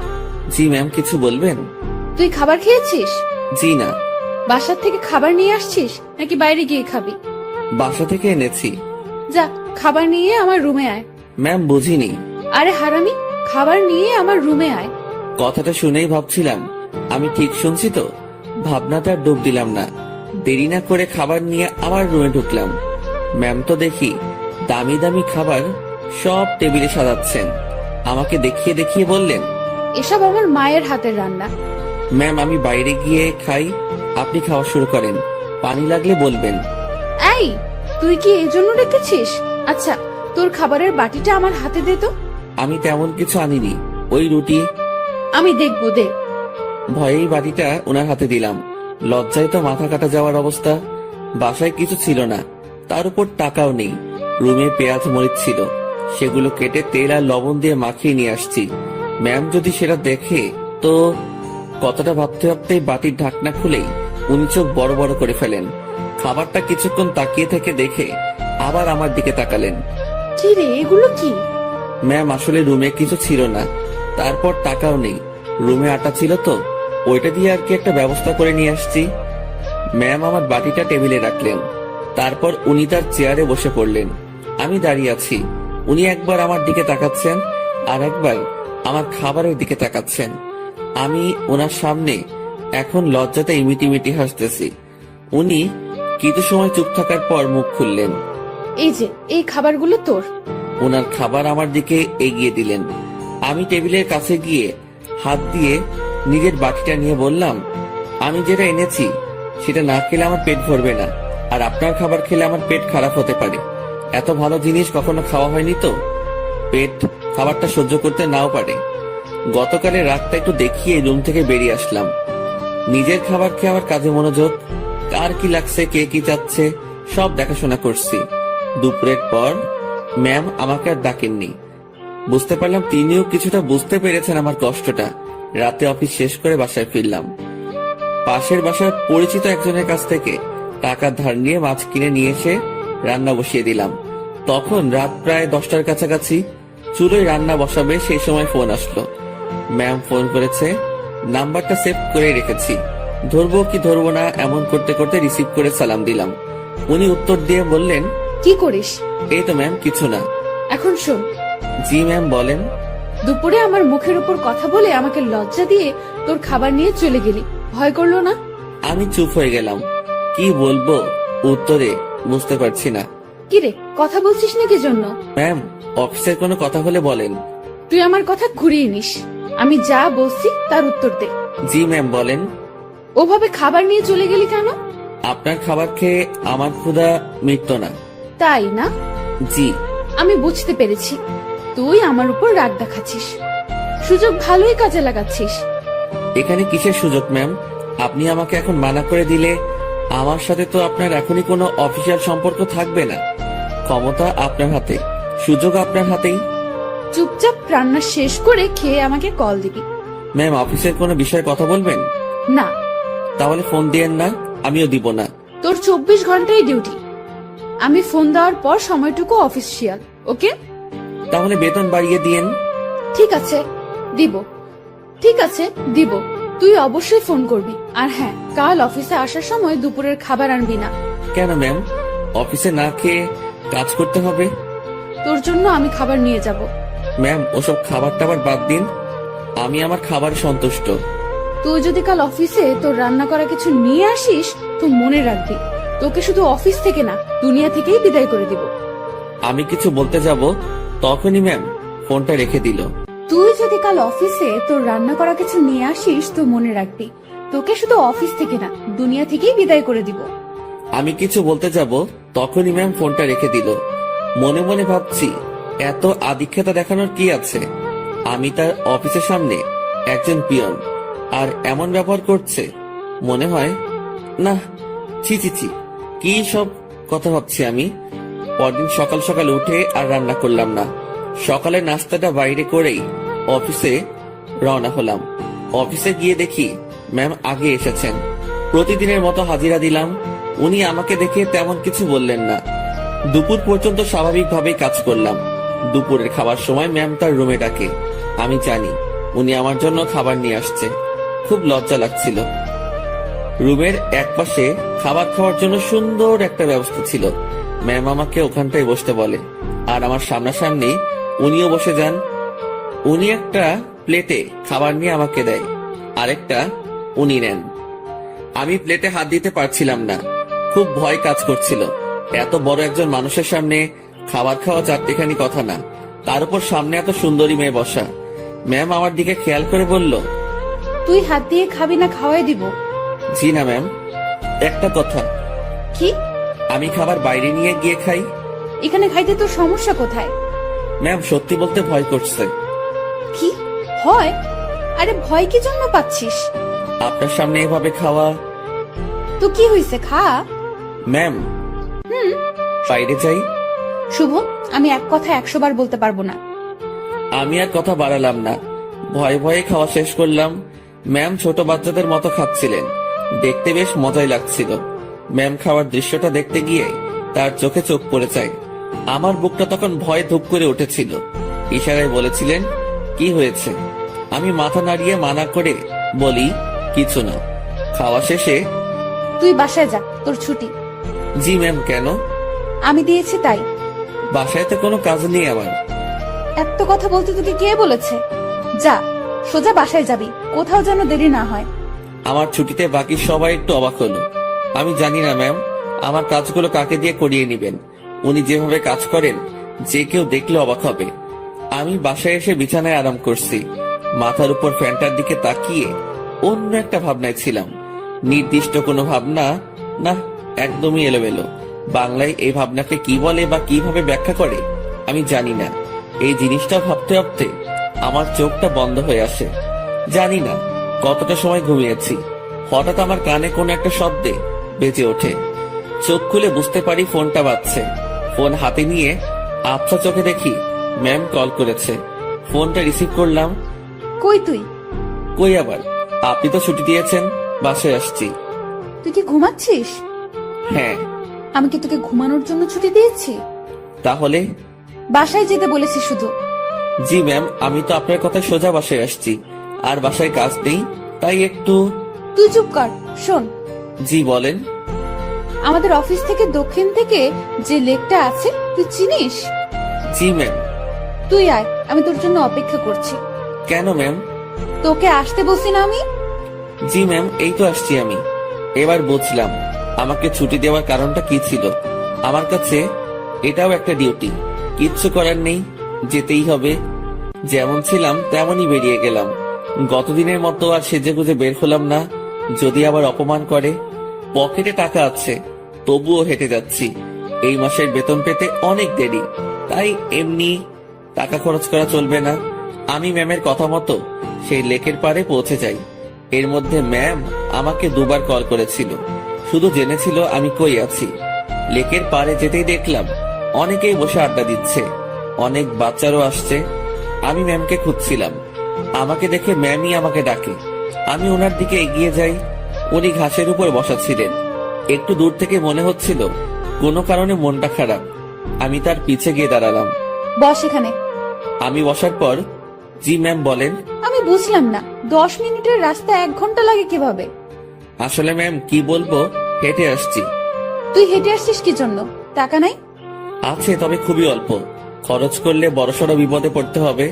জি ম্যাম, কিছু বলবেন? তুই খাবার খেয়েছিস? জি না। বাসার থেকে খাবার নিয়ে আসছিস নাকি বাইরে গিয়ে খাবি? বাসা থেকে এনেছি। যা, খাবার নিয়ে আমার রুমে আয়। ম্যাম, বুঝিনি। আরে হারামি, খাবার নিয়ে আমার রুমে আয়। কথাটা শুনেই ভাবছিলাম আমি ঠিক শুনছি তো। ভাবনাটা ডুব দিলাম না। দেরি না করে খাবার নিয়ে আমার রুমে ঢুকলাম। ম্যাম তো দেখি দামি দামি খাবার সব টেবিলে সাজাচ্ছেন। আমাকে দেখিয়ে দেখিয়ে বললেন, এসব আমার মায়ের হাতের রান্না। ম্যাম আমি বাইরে গিয়ে খাই, আপনি খাওয়া শুরু করেন। পানি লাগলে বলবেন। এই, তুই কি এই জন্য ডেকেছিস? আচ্ছা, তোর খাবারের বাটিটা আমার হাতে দে তো। আমি তেমন কিছু আনিনি, ওই রুটি। আমি দেখবো, দে। ভয়েই বাটিটা ওনার হাতে দিলাম। লজ্জায় তো মাথা কাটা যাওয়ার অবস্থা। বাসায় কিছু ছিল না, তার উপর টাকাও নেই। রুমে পেঁয়াজ মরিচ ছিল, সেগুলো কেটে তেল আর লবণ দিয়ে মাখিয়ে নিয়ে আসছি। ম্যাম যদি সেটা দেখে তো। কতটা ভাবতে ভাবতে বাটির ঢাকনা খুলেই উনি চোখ বড় বড় করে ফেলেন। খাবারটা কিছুক্ষণ তাকিয়ে থেকে দেখে আবার আমার দিকে তাকালেন। কি রে, এগুলো কি? ম্যাম আসলে রুমে কিছু ছিল না, তারপর টাকাও নেই। রুমে আটা ছিল তো, ওইটা দিয়ে আর কি একটা ব্যবস্থা করে নিয়ে আসছি। ম্যাম আমার বাটিটা টেবিলে রাখলেন, তারপর উনি তার চেয়ারে বসে পড়লেন। আমি দাঁড়িয়ে আছি। উনি একবার আমার দিকে তাকাচ্ছেন, আর একবার আমার খাবারের দিকে তাকাচ্ছেন। আমি ওনার সামনে এখন লজ্জাতে ইমিটিমিটি হাসতেছি। উনি কিছু সময় চুপ থাকার পর মুখ খুললেন। এই যে, এই খাবারগুলো তোর। ওনার খাবার আমার দিকে এগিয়ে দিলেন। আমি টেবিলের কাছে গিয়ে হাত দিয়ে নিজের বাটিটা নিয়ে বললাম, আমি যেটা এনেছি সেটা না খেলে আমার পেট ভরবে না, আর আপনার খাবার খেলে আমার পেট খারাপ হতে পারে। এত ভালো জিনিস কখনো খাওয়া হয়নি তো, পেট খাবারটা সহ্য করতে নাও পারে। গতকালের রাতটা একটু দেখিয়ে রুম থেকে বেরিয়ে আসলাম। নিজের খাবার খেয়ে আমার কাজে মনোযোগ। কার কি লাগছে, কে কি চাচ্ছে, সব দেখাশোনা করছি। দুপুরের পর ম্যাম আমাকে আর ডাকেননি। বুঝতে পারলাম তিনিও কিছুটা বুঝতে পেরেছেন আমার কষ্টটা। রাতে অফিস শেষ করে বাসায় ফিরলাম। পাশের বাসার পরিচিত একজনের কাছ থেকে টাকা ধার নিয়ে মাছ কিনে নিয়ে এসে রান্না বসিয়ে দিলাম। তখন রাত প্রায় 10টার কাছাকাছি। চুলোয় রান্না বসাবে সেই সময় ফোন আসলো। ম্যাম ফোন করেছে, নাম্বারটা সেভ করে রেখেছি। ধরবো কি ধরবো না এমন করতে করতে রিসিভ করে সালাম দিলাম। উনি উত্তর দিয়ে বললেন, কি করিস? এই তো ম্যাম, কিছু না। এখন শোন। জি ম্যাম, বলেন। দুপুরে আমার মুখের উপর কথা বলে আমাকে লজ্জা দিয়ে তোর খাবার নিয়ে চলে গেলি, ভয় করলো না? আমি চুপ হয়ে গেলাম। কি বলবো উত্তরে বুঝতে পারছি না। কি রে, কথা বলছিস না কি জন্য? ম্যাম, অফিসের কোনো কথা হলে বলেন। তুই আমার কথা ঘুরিয়ে নিস। আমি যা বলছি তার উত্তর দে। জি ম্যাম, বলেন। ওভাবে খাবার নিয়ে চলে গেলি কেন? আপনার খাবার খেয়ে আমার ক্ষুধা মিটতো না। তাই না? জি। আমি বুঝতে পেরেছি, তুই আমার উপর রাগ দেখাচ্ছিস। সুযোগ ভালোই কাজে লাগাচ্ছিস। এখানে কিসের সুযোগ ম্যাম? আপনি আমাকে এখন মানা করে দিলে আমার সাথে তো আপনার এখনই কোনো অফিসিয়াল সম্পর্ক থাকবে না। ক্ষমতা আপনার হাতে, সুযোগ আপনার হাতেই। চুপচাপ রান্না শেষ করে খেয়ে আমাকে কল দিবি। ম্যাম, অফিসের কোনো বিষয়ে কথা বলবেন? না। তাহলে ফোন দিয়েন না, আমিও দিব না। তোর 24 ঘন্টাই ডিউটি। আমি ফোন দেওয়ার পর সময়টুকু অফিসিয়াল, ওকে? তাহলে বেতন বাড়িয়ে দিয়েন। ঠিক আছে, দিব। ঠিক আছে, দিব। তুই অবশ্যই ফোন করবি। আর হ্যাঁ, কাল অফিসে আসার সময় দুপুরের খাবার আনবি না। কেন ম্যাম? অফিসে না খেয়ে কাজ করতে হবে? তোর জন্য আমি খাবার নিয়ে যাব। ম্যাম, ওসব খাবার টাবার বাদ দিন, আমি আমার খাবার সন্তুষ্ট। তুই যদি কাল অফিসে তোর রান্না করা কিছু নিয়ে আসিস তো মনে রাখবি, তোকে শুধু অফিস থেকে না, দুনিয়া থেকেই বিদায় করে দিব। আমি কিছু বলতে যাব, তখনই ম্যাম ফোনটা রেখে দিল। তুই যদি কাল অফিসে তোর রান্না করা কিছু নিয়ে আসিস তো মনে রাখবি, তোকে শুধু অফিস থেকে না, দুনিয়া থেকেই বিদায় করে দিব। আমি কিছু বলতে যাব, তখনই ম্যাম ফোনটা রেখে দিল। মনে মনে ভাবছি এত আদিক্ষেতা দেখানোর কি আছে? আমি তার অফিসের সামনে একজন পিয়ন, আর এমন ব্যবহার করছে। মনে হয় না, ছি ছি ছি, কি সব কথা ভাবছি আমি। পরদিন সকাল সকাল উঠে আর রান্না করলাম না। সকালে নাস্তাটা বাইরে করেই অফিসে রওনা হলাম। অফিসে গিয়ে দেখি ম্যাম আগে এসেছেন। প্রতিদিনের মতো হাজিরা দিলাম। উনি আমাকে দেখে তেমন কিছু বললেন না। দুপুর পর্যন্ত স্বাভাবিকভাবেই কাজ করলাম। দুপুরের খাবার সময় ম্যাম তার রুমে ডাকে। আমি জানি উনি আমার জন্য খাবার নিয়ে আসছে। খুব লজ্জা লাগছিল। রুমের একপাশে খাবার খাওয়ার জন্য সুন্দর একটা ব্যবস্থা ছিল। ম্যাম আমাকে ওখানটায় বসতে বলে, আর আমার সামনাসামনি উনিও বসে যান। উনি একটা প্লেটে খাবার নিয়ে আমাকে দেয়, আরেকটা উনি নেন। আমি প্লেটে হাত দিতে পারছিলাম না, খুব ভয় কাজ করছিল। এত বড় একজন মানুষের সামনে খাবার খাওয়া চারটিখানি কথা না, তার উপর সামনে এত সুন্দরী মেয়ে বসা। ম্যাম আমার দিকে খেয়াল করে বলল, তুই হাত দিয়ে খাবি না খাওয়াই দিব? জি না ম্যাম। একটা কথা, কি? আমি খাবার বাইরে নিয়ে গিয়ে খাই। এখানে খাইতে তোর সমস্যা কোথায়? ম্যাম সত্যি বলতে ভয় করছে। কি ভয়? আরে ভয় কি জন্য পাচ্ছিস? আপনার সামনে এভাবে খাওয়া। তো কি হইছে, খা। ম্যাম বাইরে যাই। শুভ, আমি এক কথা 100 বার বলতে পারবো না। আমি আর কথা বাড়ালাম না, ভয়ে ভয়ে খাওয়া শেষ করলাম। ম্যাম ছোট বাচ্চাদের মতো খাচ্ছিলেন, দেখতে বেশ মজাই লাগছিল। ম্যাম খাওয়ার দৃশ্যটা দেখতে গিয়ে তার চোখে চোখ পড়ে যায়। আমার বুকটা তখন ভয়ে ধুপ করে উঠেছিল। ইশারায় বলেছিলেন, কি হয়েছে? আমি মাথা নাড়িয়ে মানা করে বলি, কিছু না। খাওয়া শেষে, তুই বাসায় যা, তোর ছুটি। জি ম্যাম। কেন? আমি দিয়েছি তাই। বাসায় তো কোনো কাজ নেই আমার। এত কথা বলতে তোকে কে বলেছে? যা, সোজা বাসায় যাবি, কোথাও যেন দেরি না হয়। আমার ছুটিতে বাকি সবাই একটু অবাক হলো। আমি জানি না ম্যাম আমার কাজগুলো কাকে দিয়ে করিয়ে নিবেন। উনি যেভাবে কাজ করেন যে কেউ দেখলে অবাক হবে। আমি বাসায় এসে বিছানায় আরাম করছি। মাথার উপর ফ্যানটার দিকে তাকিয়ে অন্য একটা ভাবনায় ছিলাম। নির্দিষ্ট কোনো ভাবনা না, একদমই এলোমেলো। বাংলায় এই ভাবনাকে কি বলে বা কিভাবে ব্যাখ্যা করে আমি জানি না। এই জিনিসটা ভাবতে ভাবতে আমার চোখটা বন্ধ হয়ে আসে। জানি না কতটা সময় ঘুমিয়েছি। হঠাৎ আমার কানে কোনো একটা শব্দে বেজে ওঠে। চোখ খুলে বুঝতে পারি ফোনটা বাজছে। ফোন হাতে নিয়ে আবছা চোখে দেখি ম্যাম কল করেছে। ফোনটা রিসিভ করলাম। কই তুই? কই আবার, আপনি তো ছুটি দিয়েছেন, বাসায় আসছি। তুই কি ঘুমাচ্ছিস? হ্যাঁ। আমি কি তোকে ঘুমানোর জন্য ছুটি দিয়েছি? তাহলে? বাসায় যেতে বলেছি শুধু। জি ম্যাম, আমি তো আপনার কথা সোজা বাসায় আসছি, আর বাসায় কাজ নেই, তাই একটু। তুই চুপ কর, শোন। জি বলেন। আমাদের অফিস থেকে দক্ষিণ থেকে যে লেকটা আছে তুই চিনিস? জি ম্যাম। তুই আয়, আমি তোর জন্য অপেক্ষা করছি। কেন ম্যাম? তোকে আসতে বলছি না আমি? জি ম্যাম, এই তো আসছি আমি। এবার বুঝলাম আমাকে ছুটি দেওয়ার কারণটা কি ছিল। আমার কাছে এটাও একটা ডিউটি, কিচ্ছু করার নেই, যেতেই হবে। যেমন ছিলাম তেমনই বেরিয়ে গেলাম। গতদিনের মতো আর সেজেগুজে বের হলাম না, যদি আবার অপমান করে। পকেটে টাকা আছে, তবুও হেঁটে যাচ্ছি। এই মাসের বেতন পেতে অনেক দেরি, তাই এমনি টাকা খরচ করা চলবে না। আমি ম্যামের কথা মতো সেই লেকের পাড়ে পৌঁছে যাই। এর মধ্যে ম্যাম আমাকে 2 বার কল করেছিল, শুধু জেনেছিল আমি কই আছি। লেকের পাড়ে যেতেই দেখলাম অনেকেই বসে আড্ডা দিচ্ছে, অনেক বাচ্চারও আসছে। আমি ম্যামকে খুঁজছিলাম, আমাকে দেখে ম্যামই আমাকে ডাকে। আমি ওনার দিকে এগিয়ে যাই। উনি ঘাসের উপর বসা ছিলেন। একটু দূর থেকে মনে হচ্ছিল কোনো কারণে মনটা খারাপ। আমি তার পিছে গিয়ে দাঁড়ালাম। বস এখানে। আমি বসার পর, জি ম্যাম বলেন। আমি বুঝলাম না, 10 মিনিটের রাস্তা 1 ঘন্টা লাগে কিভাবে? আসলে ম্যাম কি বলবো, হেঁটে আসছি। তুই হেঁটে আসছিস কি জন্য? টাকা নাই? আছে, তবে খুবই অল্প। খরচ করলে বড়সড় বিপদে পড়তে হবে।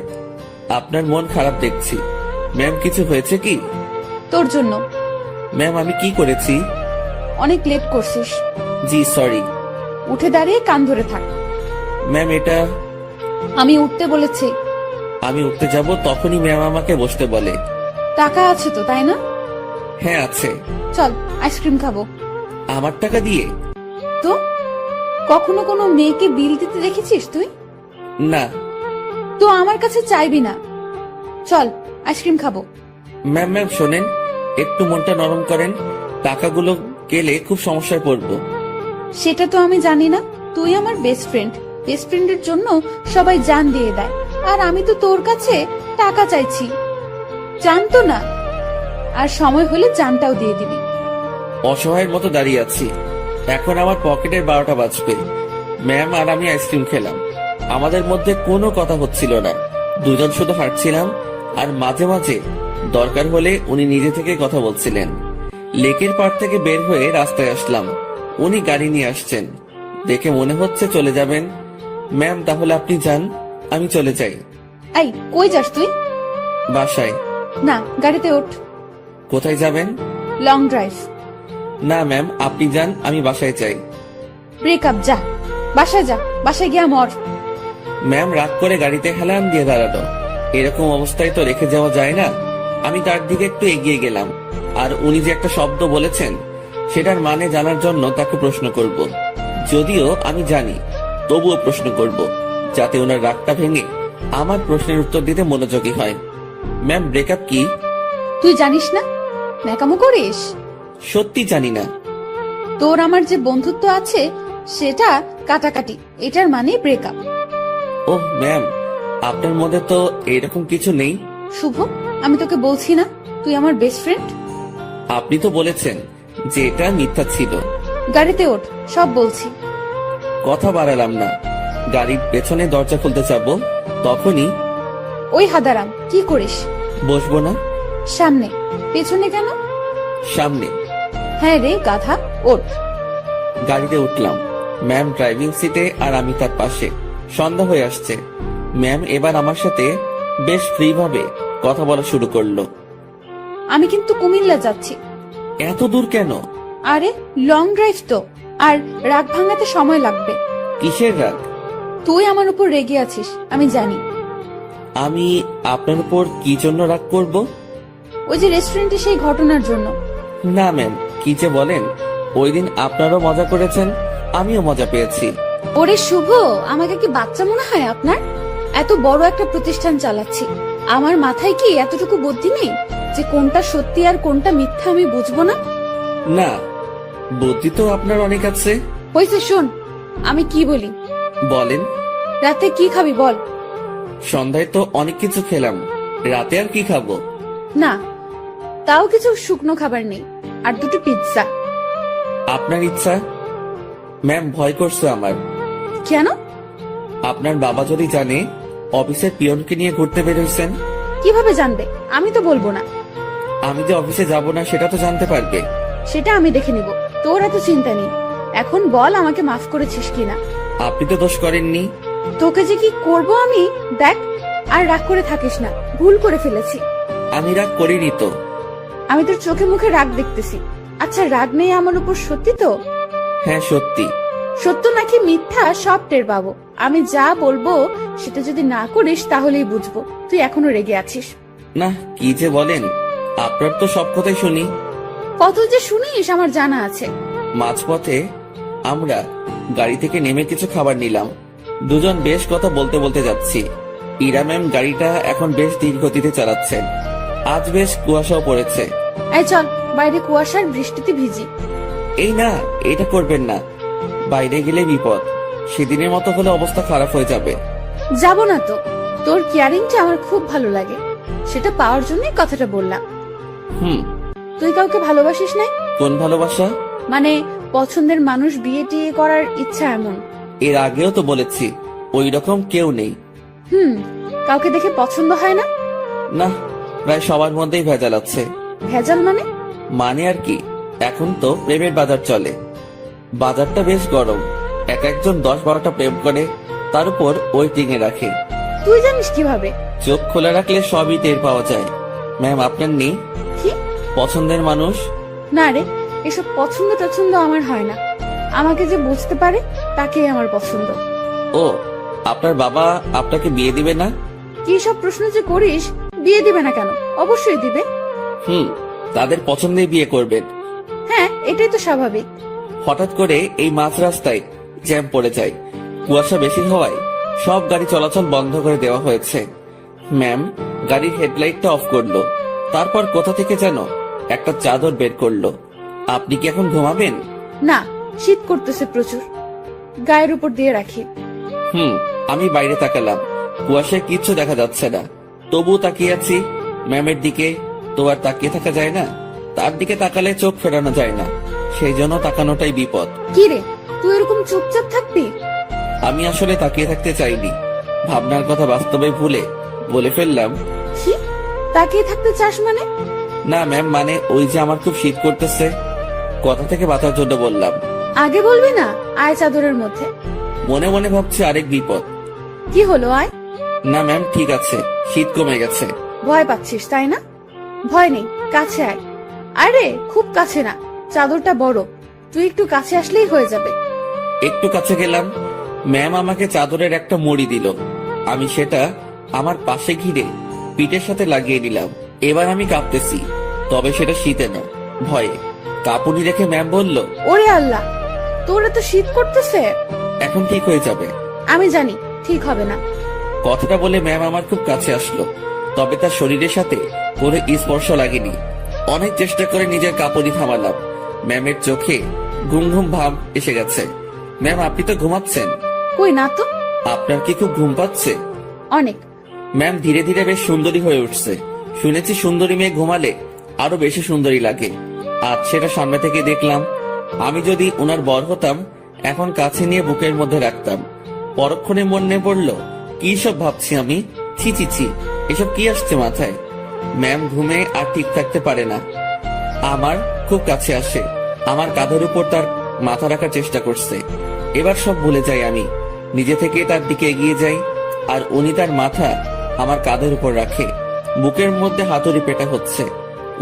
আপনার মন খারাপ দেখছি। ম্যাম কিছু হয়েছে কি? তোর জন্য। ম্যাম আমি কি করেছি? অনেক লেট করছিস। জি সরি। উঠে দাঁড়িয়ে কান ধরে থাক। ম্যাম এটা। আমি উঠতে বলেছি। আমি উঠতে যাব তখনই ম্যাম আমাকে বসতে বলে। টাকা আছে তো, তাই না? হ্যাঁ আছে। চল আইসক্রিম খাবো। আমার টাকা দিয়ে? তো কখনো কোনো মেয়েকে বিল দিতে দেখেছিস তুই? না। তো আমার কাছে চাইবি না। চল আইসক্রিম খাবো। ম্যাম ম্যাম শোনেন, একটু মনটা নরম করেন, টাকাগুলো গেলে খুব সমস্যায় পড়বো। সেটা তো আমি জানি না। তুই আমার বেস্ট ফ্রেন্ড, বেস্ট ফ্রেন্ডের জন্য সবাই জান দিয়ে দেয়, আর আমি তো তোর কাছে টাকা চাইছি, জানতো না। আর সময় হলে জানটাও দিয়ে দিবি। অসহায়ের মতো দাঁড়িয়ে আছি, এখন আমার পকেটের 12টা বাজবে। ম্যাম আর আমি আইসক্রিম খেলাম, আমাদের মধ্যে কোনো কথা হচ্ছিল না, দুজন শুধু হাঁটছিলাম, আর মাঝে মাঝে দরকার হলে উনি নিজে থেকে কথা বলছিলেন। লেকের পাড় থেকে বের হয়ে রাস্তায় আসলাম, উনি গাড়ি নিয়ে আসছেন, দেখে মনে হচ্ছে চলে যাবেন। ম্যাম তাহলে আপনি যান, আমি চলে যাই। এই কই যাস তুই? বাসায়। না, গাড়িতে ওঠ। কোথায় যাবেন? Long drive. না ম্যাম আপনি যান, আমি বাসায় চাই। ব্রেকআপ, যা বাসায় যা, বাসায় গিয়া মর। ম্যাম রাগ করে গাড়িতে হেলান দিয়ে দাঁড়ালো। এরকম অবস্থায় তো রেখে যাওয়া যায় না। আমি তার দিকে একটু এগিয়ে গেলাম, আর উনি যে একটা শব্দ বলেছেন সেটার মানে জানার জন্য তাকে প্রশ্ন করব। যদিও আমি জানি, তবুও প্রশ্ন করব, যাতে ওনার রাগটা ভেঙে আমার প্রশ্নের উত্তর দিতে মনোযোগী হয়। ম্যাম ব্রেকআপ কি? তুই জানিস না? ন্যাকামো করিস? সত্যি জানি না। তোর আমার যে বন্ধুত্ব আছে সেটা কাটাকাটি, এটার মানে ব্রেকআপ। ওহ ম্যাম, আপনার মধ্যে তো এরকম কিছু নেই। শুভ, আমি তোকে বলছি না তুই আমার বেস্ট ফ্রেন্ড? আপনি তো বলেছেন যে এটা মিথ্যা ছিল। গাড়িতে ওঠ, সব বলছি। কথা বাড়ালাম না, গাড়ির পেছনে দরজা খুলতে যাবো, তখনই ওই হাদারাম, কি করিস? বসবো না। সামনে। পেছনে কেন? সামনে। হ্যাঁ রে গাধা, ওঠ। গাড়িতে উঠলাম, ম্যাম ড্রাইভিং সিটে আর আমি তার পাশে। সন্ধ্যা হয়ে আসছে, ম্যাম এবার আমার সাথে বেশ ফ্রি ভাবে কথা বলা শুরু করলো। আমি কিন্তু কুমিল্লা যাচ্ছি। এত দূর কেন? আরে লং ড্রাইভ তো, আর রাগ ভাঙাতে সময় লাগবে। কিসের রাগ? তুই আমার উপর রেগে আছিস, আমি জানি। আমি আপনার উপর কি জন্য রাগ করব? ওই যে রেস্টুরেন্টে সেই ঘটনার জন্য। না ম্যাম, কি যে বলেন, ওই দিন আপনারও মজা করেছেন, আমিও মজা পেয়েছি। ওরে শুভ, আমাকে কি বাচ্চা মনে হয় আপনার? এত বড় একটা প্রতিষ্ঠান চালাচ্ছি, আমার মাথায় কি এতটুকু বুদ্ধি নেই যে কোনটা সত্যি আর কোনটা মিথ্যা আমি বুঝবো না? না, বুদ্ধি তো আপনার অনেক আছে। হয়েছে, শোন আমি কি বলি। বলেন। রাতে কি খাবি বল? সন্ধ্যায় তো অনেক কিছু খেলাম, রাতে আর কি খাবো? না, তাও কিছু শুকনো খাবার নেই, আর দুটো পিৎজা। আপনার ইচ্ছা। ম্যাম ভয় করছে আমার। কেন? আপনার বাবা যদি জানে অফিসের পিয়নকে নিয়ে ঘুরতে বেরোইছেন। কিভাবে জানবে? আমি তো বলবো না। আমি যে অফিসে যাব না সেটা তো জানতে পারবে। সেটা আমি দেখে নিব, তোর এত চিন্তা নেই। এখন বল আমাকে মাফ করেছিস কিনা। আপনি তো দোষ করেননি। তোকে যে কি করব আমি, দেখ। আর রাগ করে থাকিস না, ভুল করে ফেলেছি। আমি রাগ করিনি তো। আমি তোর চোখে মুখে রাগ দেখতেছি। আচ্ছা, রাগ নেই আমার উপর, সত্যি তো? হ্যাঁ সত্যি। সত্য নাকি মিথ্যা সব টের পাবো। আমি যা বলবো সেটা যদি না করিস তাহলেই বুঝবো তুই এখনো রেগে আছিস। না, কি যে বলেন, আপনার তো সব কথাই শুনি। কত যে শুনিস আমার জানা আছে। মাঝপথে আমরা গাড়ি থেকে নেমে কিছু খাবার নিলাম, দুজন বেশ কথা বলতে বলতে যাচ্ছি। ইরা ম্যাম গাড়িটা এখন বেশ ধীর গতিতে চালাচ্ছেন। আজ বেশ কুয়াশাও পড়েছে। এই চল, বাইরে কুয়াশার বৃষ্টিতে ভিজি। এই না, এটা করবেন না, বাইরে গেলে বিপদ। সেদিনের মতো হলে অবস্থা খারাপ হয়ে যাবে। যাব না তো, তোর কেয়ারিংটা আমার খুব ভালো লাগে, সেটা পাওয়ার জন্যই কথাটা বললাম। তুই কাউকে ভালোবাসিস নাই? কোন ভালোবাসা? মানে পছন্দের মানুষ বিয়ে টিয়ে করার ইচ্ছা এমন? এর আগেও তো বলেছি ওই রকম কেউ নেই। কাউকে দেখে পছন্দ হয় না? না, প্রায় সবার মধ্যেই ভেজাল আছে। ভেজাল মানে? মানে আর কি, এখন তো প্রেমের বাজার চলে। বাজারটা বেশ গরম, এক একজন 10-12টা প্রেম করে, তার উপর ওয়েটিং এ রাখে। তুই জানিস কিভাবে? চোখ খোলা রাখলে সবই টের পাওয়া যায়। ম্যাম আপনার নেই কি পছন্দের মানুষ? না রে, এসব পছন্দ টছন্দ আমার হয় না। আমাকে যে বুঝতে পারে তাকেই আমার পছন্দ। ও, আপনার বাবা আপনাকে বিয়ে দিবে না? কি সব প্রশ্ন যে করিস, বিয়ে দিবে না কেন? অবশ্যই দিবে। তাদের পছন্দেই বিয়ে করবেন। হ্যাঁ, এটাই তো স্বাভাবিক। হঠাৎ করে এই মাঝ রাস্তায় জ্যাম পড়ে যায়, কুয়াশা বেশি হওয়ায় সব গাড়ি চলাচল বন্ধ করে দেওয়া হয়েছে। ম্যাম গাড়ির হেডলাইটটা অফ করলো, তারপর কোথা থেকে যেন একটা চাদর বের করলো। আপনি কি এখন ঘুমাবেন? না, শীত করতেছে প্রচুর, গায়ের উপর দিয়ে রাখি। আমি বাইরে তাকালাম, কুয়াশায় কিচ্ছু দেখা যাচ্ছে না, তবুও তাকিয়ে আছি ম্যামের দিকে। তো আর তাকিয়ে থাকা যায় না, তার দিকে তাকালে চোখ ফেরানো যায় না, সেই জন্য তাকানোটাই বিপদ। কি রে, তুই এরকম চুপচাপ থাকবি? আমি আসলে তাকিয়ে থাকতে চাইনি, ভাবনার কথা বাস্তবে ভুলে বলে ফেললাম। কি তাকিয়ে থাকতে চাস মানে? না ম্যাম, মানে ওই যে আমার খুব শীত করতেছে, কথা থেকে বাঁচার জন্য বললাম। আগে বলবি না? আয় চাদরের মধ্যে। মনে মনে ভাবছি আরেক বিপদ। কি হলো, আয়। না ম্যাম, ঠিক আছে, শীত কমে গেছে। ভয় পাচ্ছিস তাই না? ভয় নেই, কাছে আয়। আরে খুব কাছে না, চাদরটা বড়, তুই একটু কাছে আসলেই হয়ে যাবে। একটু কাছে গেলাম, ম্যাম আমাকে চাদরের একটা মুড়ি দিল। আমি সেটা আমার পাশে ঘিরে পিঠের সাথে লাগিয়ে নিলাম। এবার আমি কাঁপতেছি, তবে সেটা শীতে না, ভয়ে। কাঁপুনি রেখে ম্যাম বলল, ওরে আল্লাহ, তোর এত শীত করতেছে? এখন ঠিক হয়ে যাবে। আমি জানি ঠিক হবে না। কথাটা বলে ম্যাম আমার খুব কাছে আসলো, তবে তার শরীরের সাথে কোনো স্পর্শ লাগেনি। অনেক চেষ্টা করে নিজের কাঁপুনি থামালাম। ম্যামের চোখে ঘুম ঘুম ভাব এসে গেছে। ম্যাম, আপনি তো ঘুমাচ্ছেন। কই না তো। আপনার কি খুব ঘুম পাচ্ছে? অনেক। ম্যাম ধীরে ধীরে বেশ সুন্দরী হয়ে উঠছে। শুনেছি সুন্দরী মেয়ে ঘুমালে আরো বেশি সুন্দরী লাগে। আজ সেটা সামনে থেকে দেখলাম। আমি যদি ওনার বর হতাম, এখন কাছে নিয়ে বুকের মধ্যে রাখতাম। পরক্ষণে মনে পড়লো, কি সব ভাবছি আমি। ছি ছি ছি, এসব কি আসছে মাথায়। ম্যাম ঘুমে আর ঠিক থাকতে পারে না, আমার খুব কাছে আসে, আমার কাঁধের উপর তার মাথা রাখার চেষ্টা করছে। এবার সব ভুলে যাই আমি, নিজে থেকে তার দিকে এগিয়ে যাই, আর উনি তার মাথা আমার কাঁধের উপর রাখে। বুকের মধ্যে হাতুড়ি পেটা হচ্ছে।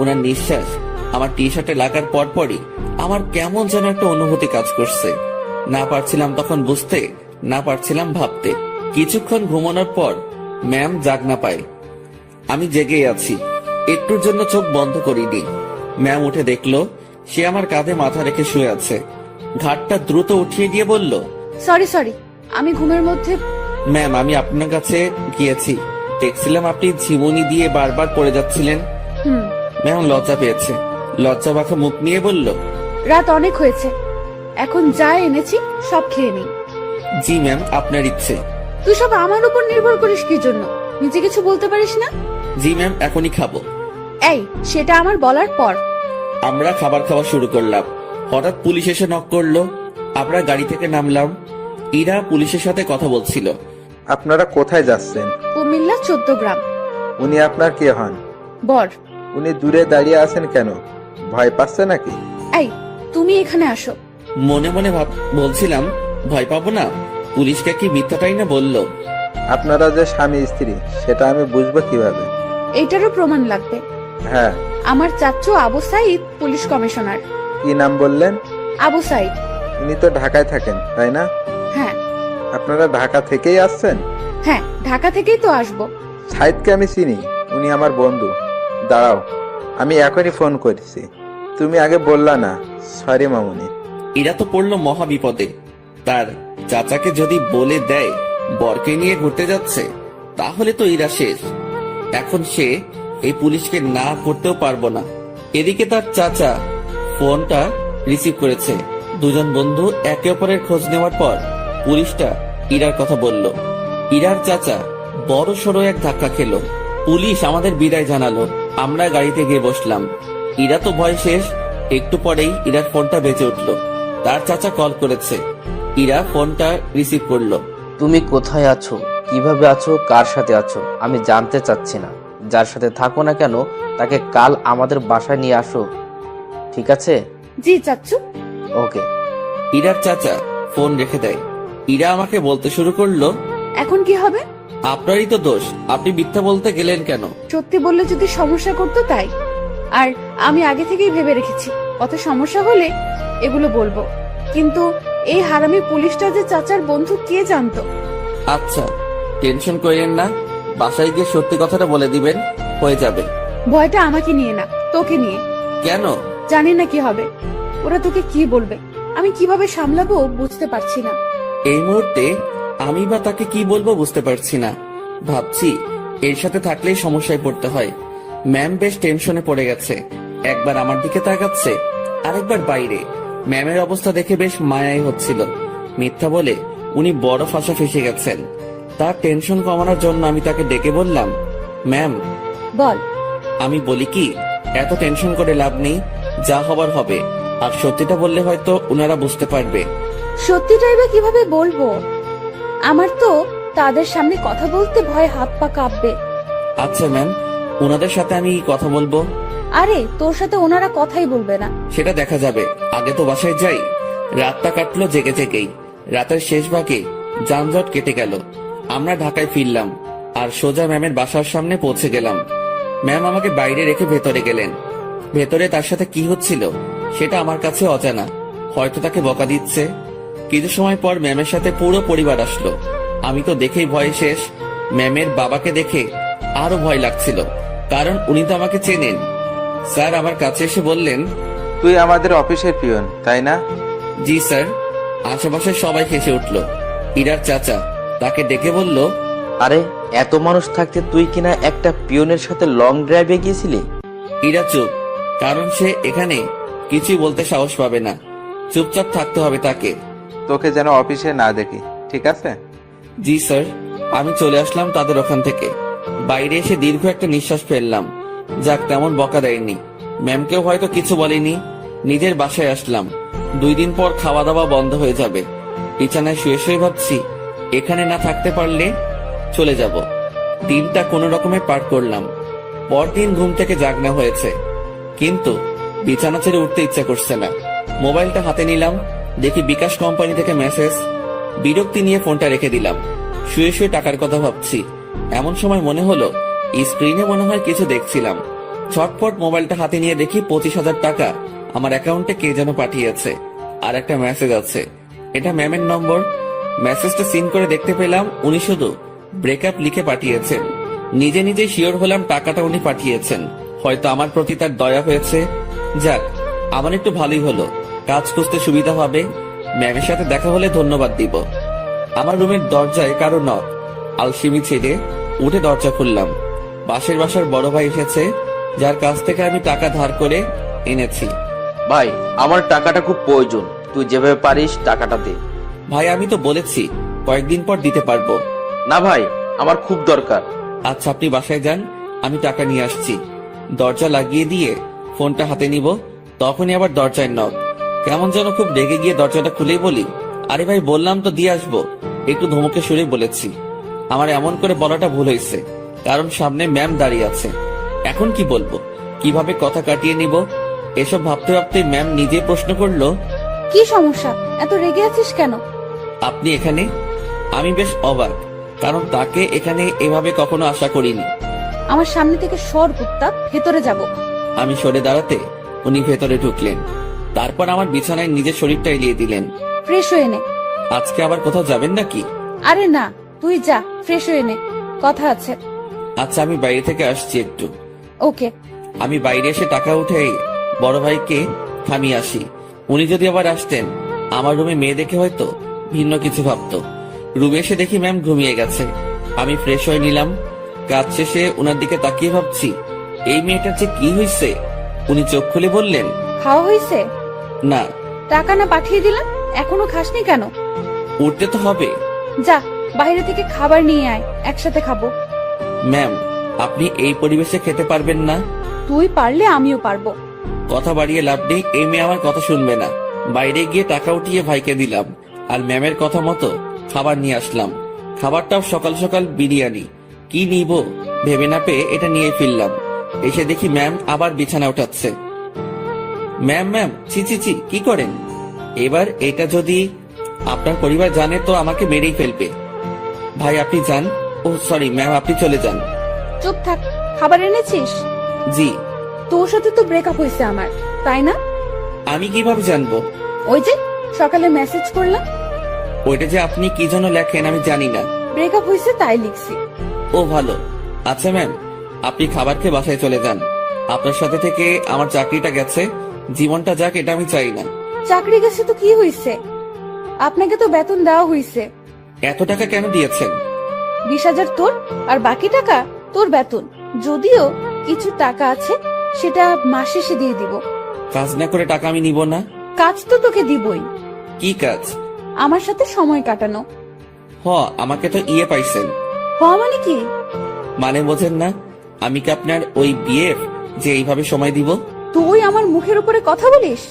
ওনার নিঃশ্বাস আমার টি শার্টে লাগার পরপরই আমার কেমন যেন একটা অনুভূতি কাজ করছে। না পারছিলাম তখন বুঝতে, না পারছিলাম ভাবতে। কিছুক্ষণ ঘুমানোর পর ম্যাম জাগ না পায়, আমি জেগেই আছি। একটুর জন্য চোখ বন্ধ করিনি। ম্যাম উঠে দেখলো সে আমার কাঁধে মাথা রেখে শুয়ে আছে। ঘাটটা দ্রুত উঠিয়ে দিয়ে বলল, সরি, আমি ঘুমের মধ্যে। ম্যাম, আমি আপনার কাছে গিয়েছি, দেখছিলাম আপনি ঝিমুনি দিয়ে বারবার পড়ে যাচ্ছিলেন। ম্যাম লজ্জা পেয়েছে, লজ্জা মাখা মুখ নিয়ে বলল, রাত অনেক হয়েছে, এখন যা এনেছি সব খেয়ে নিই। জি ম্যাম, আপনার ইচ্ছে। তুই সব আমার উপর নির্ভর করিস কি জন্য? নিজে কিছু বলতে পারিস না? জি ম্যাম, এখনই খাবো। এই, সেটা আমার বলার পর। আমরা খাবার খাওয়া শুরু করলাম। হঠাৎ পুলিশ এসে নক করলো। আমরা গাড়ি থেকে নামলাম। ইরা পুলিশের সাথে কথা বলছিল। আপনারা কোথায় যাচ্ছেন? কুমিল্লা 14 গ্রাম। উনি আপনার কে হন? বর। উনি দূরে দাঁড়িয়ে আছেন কেন? ভয় পাচ্ছে নাকি? এই, তুমি এখানে আসো। মনে মনে বলছিলাম, ভয় পাবো না, পুলিশকে কি মিথ্যাটাই না বললো। আপনারা যে স্বামী স্ত্রী সেটা আমি বুঝবো কিভাবে? এইটারও প্রমাণ লাগবে। হ্যাঁ। আমার চাচ্চু আবু সাইদ পুলিশ কমিশনার। কি নাম বললেন? আবু সাইদ। উনি তো ঢাকায় থাকেন, তাই না? হ্যাঁ। আপনারা ঢাকা থেকেই আসছেন? হ্যাঁ, ঢাকা থেকেই তো আসবো। সাইদকে আমি চিনি, উনি আমার বন্ধু। দাঁড়াও, আমি এখনই ফোন করেছি। তুমি আগে বললা না। সরি মামুনি। এরা তো পড়লো মহা বিপদে। তার চাচাকে যদি বলে দেয় বরকে নিয়ে ঘুরতে যাচ্ছে, তাহলে তো এরা শেষ। এখন সে এই পুলিশকে না করতেও পারবো না। এদিকে তার চাচা ফোনটা রিসিভ করেছে। দুজন বন্ধু একে অপরের খোঁজ নেওয়ার পর পুলিশটা ইরার কথা বলল। ইরার চাচা বড় সড়ো এক ধাক্কা খেলো। পুলিশ আমাদের বিদায় জানালো। আমরা গাড়িতে গিয়ে বসলাম। ইরা তো ভয় শেষ। একটু পরেই ইরার ফোনটা বেজে উঠলো। তার চাচা কল করেছে। ইরা ফোনটা রিসিভ করলো। তুমি কোথায় আছো, কিভাবে আছো, কার সাথে আছো আমি জানতে চাচ্ছি না। যার সাথে থাকো না কেন তাকে কাল আমাদের বাসায় নিয়ে আসো, ঠিক আছে? জি চাচ্চু। ওকে। ইরার চাচা ফোন রেখে দেয়। ইরা আমাকে বলতে শুরু করলো, এখন কি হবে? আপনারই তো দোষ, আপনি মিথ্যা বলতে গেলেন কেন? সত্যি বললে যদি সমস্যা করতো তাই। আর আমি আগে থেকেই ভেবে রেখেছি কত সমস্যা হলে এগুলো বলবো। কিন্তু এই হারামি পুলিশটা যে চাচার বন্ধু কে জানতো? আচ্ছা, টেনশন করেন না, বাসায় গিয়ে সত্যি কথাটা বলে দিবেন, হয়ে যাবে। ভয়টা আমাকে নিয়ে না, তোকে নিয়ে। কেন? জানি না কি হবে, ওরা তোকে কি বলবে, আমি কিভাবে সামলাবো বুঝতে পারছি না। এই মুহূর্তে আমি বা তাকে কি বলবো বুঝতে পারছি না। ভাবছি এর সাথে থাকলেই সমস্যায় পড়তে হয়। ম্যাম বেশ টেনশনে পড়ে গেছে, একবার আমার দিকে তাকাচ্ছে, আরেকবার বাইরে। ম্যামের অবস্থা দেখে বেশ মায়াই হচ্ছিল। মিথ্যা বলে উনি বড় ফাঁসা ফেসে গেছেন। তার টেনশন কমানোর জন্য আমি তাকে ডেকে বললাম, ম্যাম। বল। আমি বলি কি, এত টেনশন করে লাভ নেই, যা হবার হবে। আর সত্যিটা বললে হয়তো উনারা বুঝতে পারবে। সত্যিটাই বা কিভাবে বলবো? আমার তো তাদের সামনে কথা বলতে ভয় হাত পা কাঁপবে। আচ্ছা ম্যাম, ওনাদের সাথে আমি কথা বলবো। আরে তোর সাথে ওনারা কথাই বলবে না। সেটা দেখা যাবে, আগে তো বাসায় যাই। রাতটা কাটলো জেগে জেগেই। রাতের শেষ ভাগে যানজট কেটে গেল। আমরা ঢাকায় ফিরলাম আর সোজা ম্যামের বাসার সামনে পৌঁছে গেলাম। ম্যাম আমাকে বাইরে রেখে ভেতরে গেলেন। ভেতরে তার সাথে কি হচ্ছিল সেটা আমার কাছে অজানা। হয়তো তাকে বকা দিচ্ছে। কিছু সময় পর ম্যামের সাথে পুরো পরিবার আসলো। আমি তো দেখেই ভয়ে শেষ। ম্যামের বাবাকে দেখে আরো ভয় লাগছিল, কারণ উনি তো আমাকে চেনেন। স্যার আমার কাছে এসে বললেন, তুই আমাদের অফিসের পিয়ন তাই না? জি স্যার। আশেপাশে সবাই হেসে উঠল। ইরার চাচা তাকে ডেকে বলল, আরে এত মানুষ থাকতে তুই কিনা একটা পিয়নের সাথে লং ড্রাইভে গিয়েছিলি? ইরা চুপ, কারণ সে এখানে কিছুই বলতে সাহস পাবে না। চুপচাপ থাকতে হবে তাকে। তোকে যেন অফিসে না দেখি, ঠিক আছে? জি স্যার। আমি চলে আসলাম তাদের ওখান থেকে। বাইরে এসে দীর্ঘ একটা নিঃশ্বাস ফেললাম। যাক, তেমন বকা দেয়নি। ম্যামকেও হয়তো কিছু বলেনি। নিজের বাসায় আসলাম। 2 দিন পর খাওয়া দাওয়া বন্ধ হয়ে যাবে। বিছানায় শুয়ে শুয়ে ভাবছি, এখানে না থাকতে পারলে চলে যাব। দিনটা কোনো রকমে পার করলাম। পরদিন ঘুম থেকে জাগনা হয়েছে, কিন্তু বিছানা ছেড়ে উঠতে ইচ্ছা করছে না। মোবাইলটা হাতে নিলাম, দেখি বিকাশ কোম্পানি থেকে মেসেজ। বিরক্তি নিয়ে ফোনটা রেখে দিলাম। শুয়ে শুয়ে টাকার কথা ভাবছি। এমন সময় মনে হলো স্ক্রিনে মনে হয় কিছু দেখছিলাম। ছটফট মোবাইলটা হাতে নিয়ে দেখি 25,000 টাকা আমার অ্যাকাউন্টে কে যেন পাঠিয়েছে। আর একটা মেসেজ আছে, এটা ম্যামের নম্বর। মেসেজটা সিন করে দেখতে পেলাম উনি শুধু ব্রেকআপ লিখে পাঠিয়েছেন। নিজে নিজে শিওর হলাম টাকাটা উনি পাঠিয়েছেন। হয়তো আমার প্রতি তার দয়া হয়েছে। যাক, আমার একটু ভালোই হলো, কাজ খুঁজতে সুবিধা হবে। ম্যামের সাথে দেখা হলে ধন্যবাদ দিব। আমার রুমের দরজায় কারো নক। আলসিমি ছেড়ে উঠে দরজা খুললাম। পাশের বাসার বড় ভাই এসেছে, যার কাছ থেকে আমি টাকা ধার করে এনেছি। ভাই আমার টাকাটা খুব প্রয়োজন, তুই যেভাবে পারিস টাকাটা দে। ভাই আমি তো বলেছি কয়েকদিন পর দিতে পারবো। না ভাই, আমার খুব দরকার। আচ্ছা আপনি বাসায় যান, আমি টাকা নিয়ে আসছি। দরজা লাগিয়ে দিয়ে ফোনটা হাতে নিব, তখনই আবার দরজায় নক। কেমন যেন খুব রেগে গিয়ে দরজাটা খুলেই বলি, আরে ভাই বললাম তো দিয়ে আসবো। একটু ধমকে সুরে বলেছি। আমার এমন করে বলাটা ভুল হয়েছে, কারণ সামনে ম্যাম দাঁড়িয়ে আছে। এখন কি বলবো, কিভাবে কথা কাটিয়ে নিব, এসব ভাবতে ভাবতে ম্যাম নিজে প্রশ্ন করলো, কি সমস্যা? এত রেগে আছিস কেন? আপনি এখানে? আমি বেশ অবাক, কারণ তাকে এখানে এভাবে কখনো আশা করিনি। আমার সামনে থেকে সর কুত্তা, ভেতরে যাব। আমি সরে দাঁড়াতে উনি ভেতরে ঢুকলেন। তারপর আমার বিছানায় নিজের শরীরটা এলিয়ে দিলেন। ফ্রেশ হয়ে নে। আজকে আবার কোথাও যাবেন নাকি? আরে না, তুই যা, ফ্রেশ হয়ে নে, কথা আছে। আচ্ছা আমি বাইরে থেকে আসছি একটু। ওকে। আমি বাইরে এসে টাকা উঠে বড় ভাইকে থামিয়ে আসি। উনি যদি আবার আসতেন, আমার রুমে মেয়ে দেখে হয়তো ভিন্ন কিছু ভাবতো। রুমে এসে দেখি ম্যাম ঘুমিয়ে গেছে। আমি ফ্রেশ হয়ে নিলাম। কাজ শেষে উনার দিকে তাকিয়ে ভাবছি, এই মেয়েটার যে কি হয়েছে। উনি চোখ খুলে বললেন, খাওয়া হয়েছে? না। টাকা না পাঠিয়ে দিলাম, এখনো খাসনি কেন? উঠতে তো হবে। যা, বাইরে থেকে খাবার নিয়ে আয়, একসাথে খাবো। ম্যাম আপনি এই পরিবেশে খেতে পারবেন না। তুই পারলে আমিও পারবো। কথা বাড়িয়ে লাভ নেই, এই মেয়ে আমার কথা শুনবে না। বাইরে গিয়ে টাকা উঠিয়ে ভাইকে দিলাম, আর ম্যামের কথা মতো খাবার নিয়ে আসলাম। খাবারটাও সকাল সকাল বিরিয়ানি। কি নিব ভেবে না পেয়ে এটা নিয়ে ফিরলাম। এসে দেখি ম্যাম আবার বিছানা উঠাচ্ছে। ম্যাম ম্যাম ছি ছি ছি, কি করেন? এবার এটা যদি আপনার পরিবার জানে তো আমাকে মেরেই ফেলবে। ভাই আপনি যান। ও সরি ম্যাম, আপনি চলে যান। চুপ থাক। খাবার এনেছিস? জি। তোর সাথে তো ব্রেকআপ হয়েছে আমার, তাই না? আমি কিভাবে জানবো? ওই যে সকালে মেসেজ করলাম। ওইটা যে আপনি কি জন্য লেখেন আমি জানি না। ব্রেকআপ হয়েছে তাই লিখছি। ও ভালো। আচ্ছা ম্যাম, আপনি খাবার খেয়ে বাসায় চলে যান। আপনার সাথে থেকে আমার চাকরিটা গেছে, জীবনটা যাক এটা আমি চাই না। চাকরি গেছে তো কি হয়েছে? আপনাকে তো বেতন দেওয়া হয়েছে। এত টাকা কেন দিয়েছেন? 20,000 তোর, আর বাকি টাকা তোর বেতন। যদিও কিছু টাকা আছে, সেটা মাস শেষে দিয়ে দিব। কাজ না করে টাকা আমি নিব না। কাজ তো তোকে দিবই। কি কাজ? আমার সাথে সময় কাটানো। আমাকে তো ইয়ে পাইছেন। মানে কি? মানে বোঝেন না? আমি কি আপনার ওই বিএফ যে এইভাবে সময় দিব? তুই আমার মুখের উপরে কথা বলিস?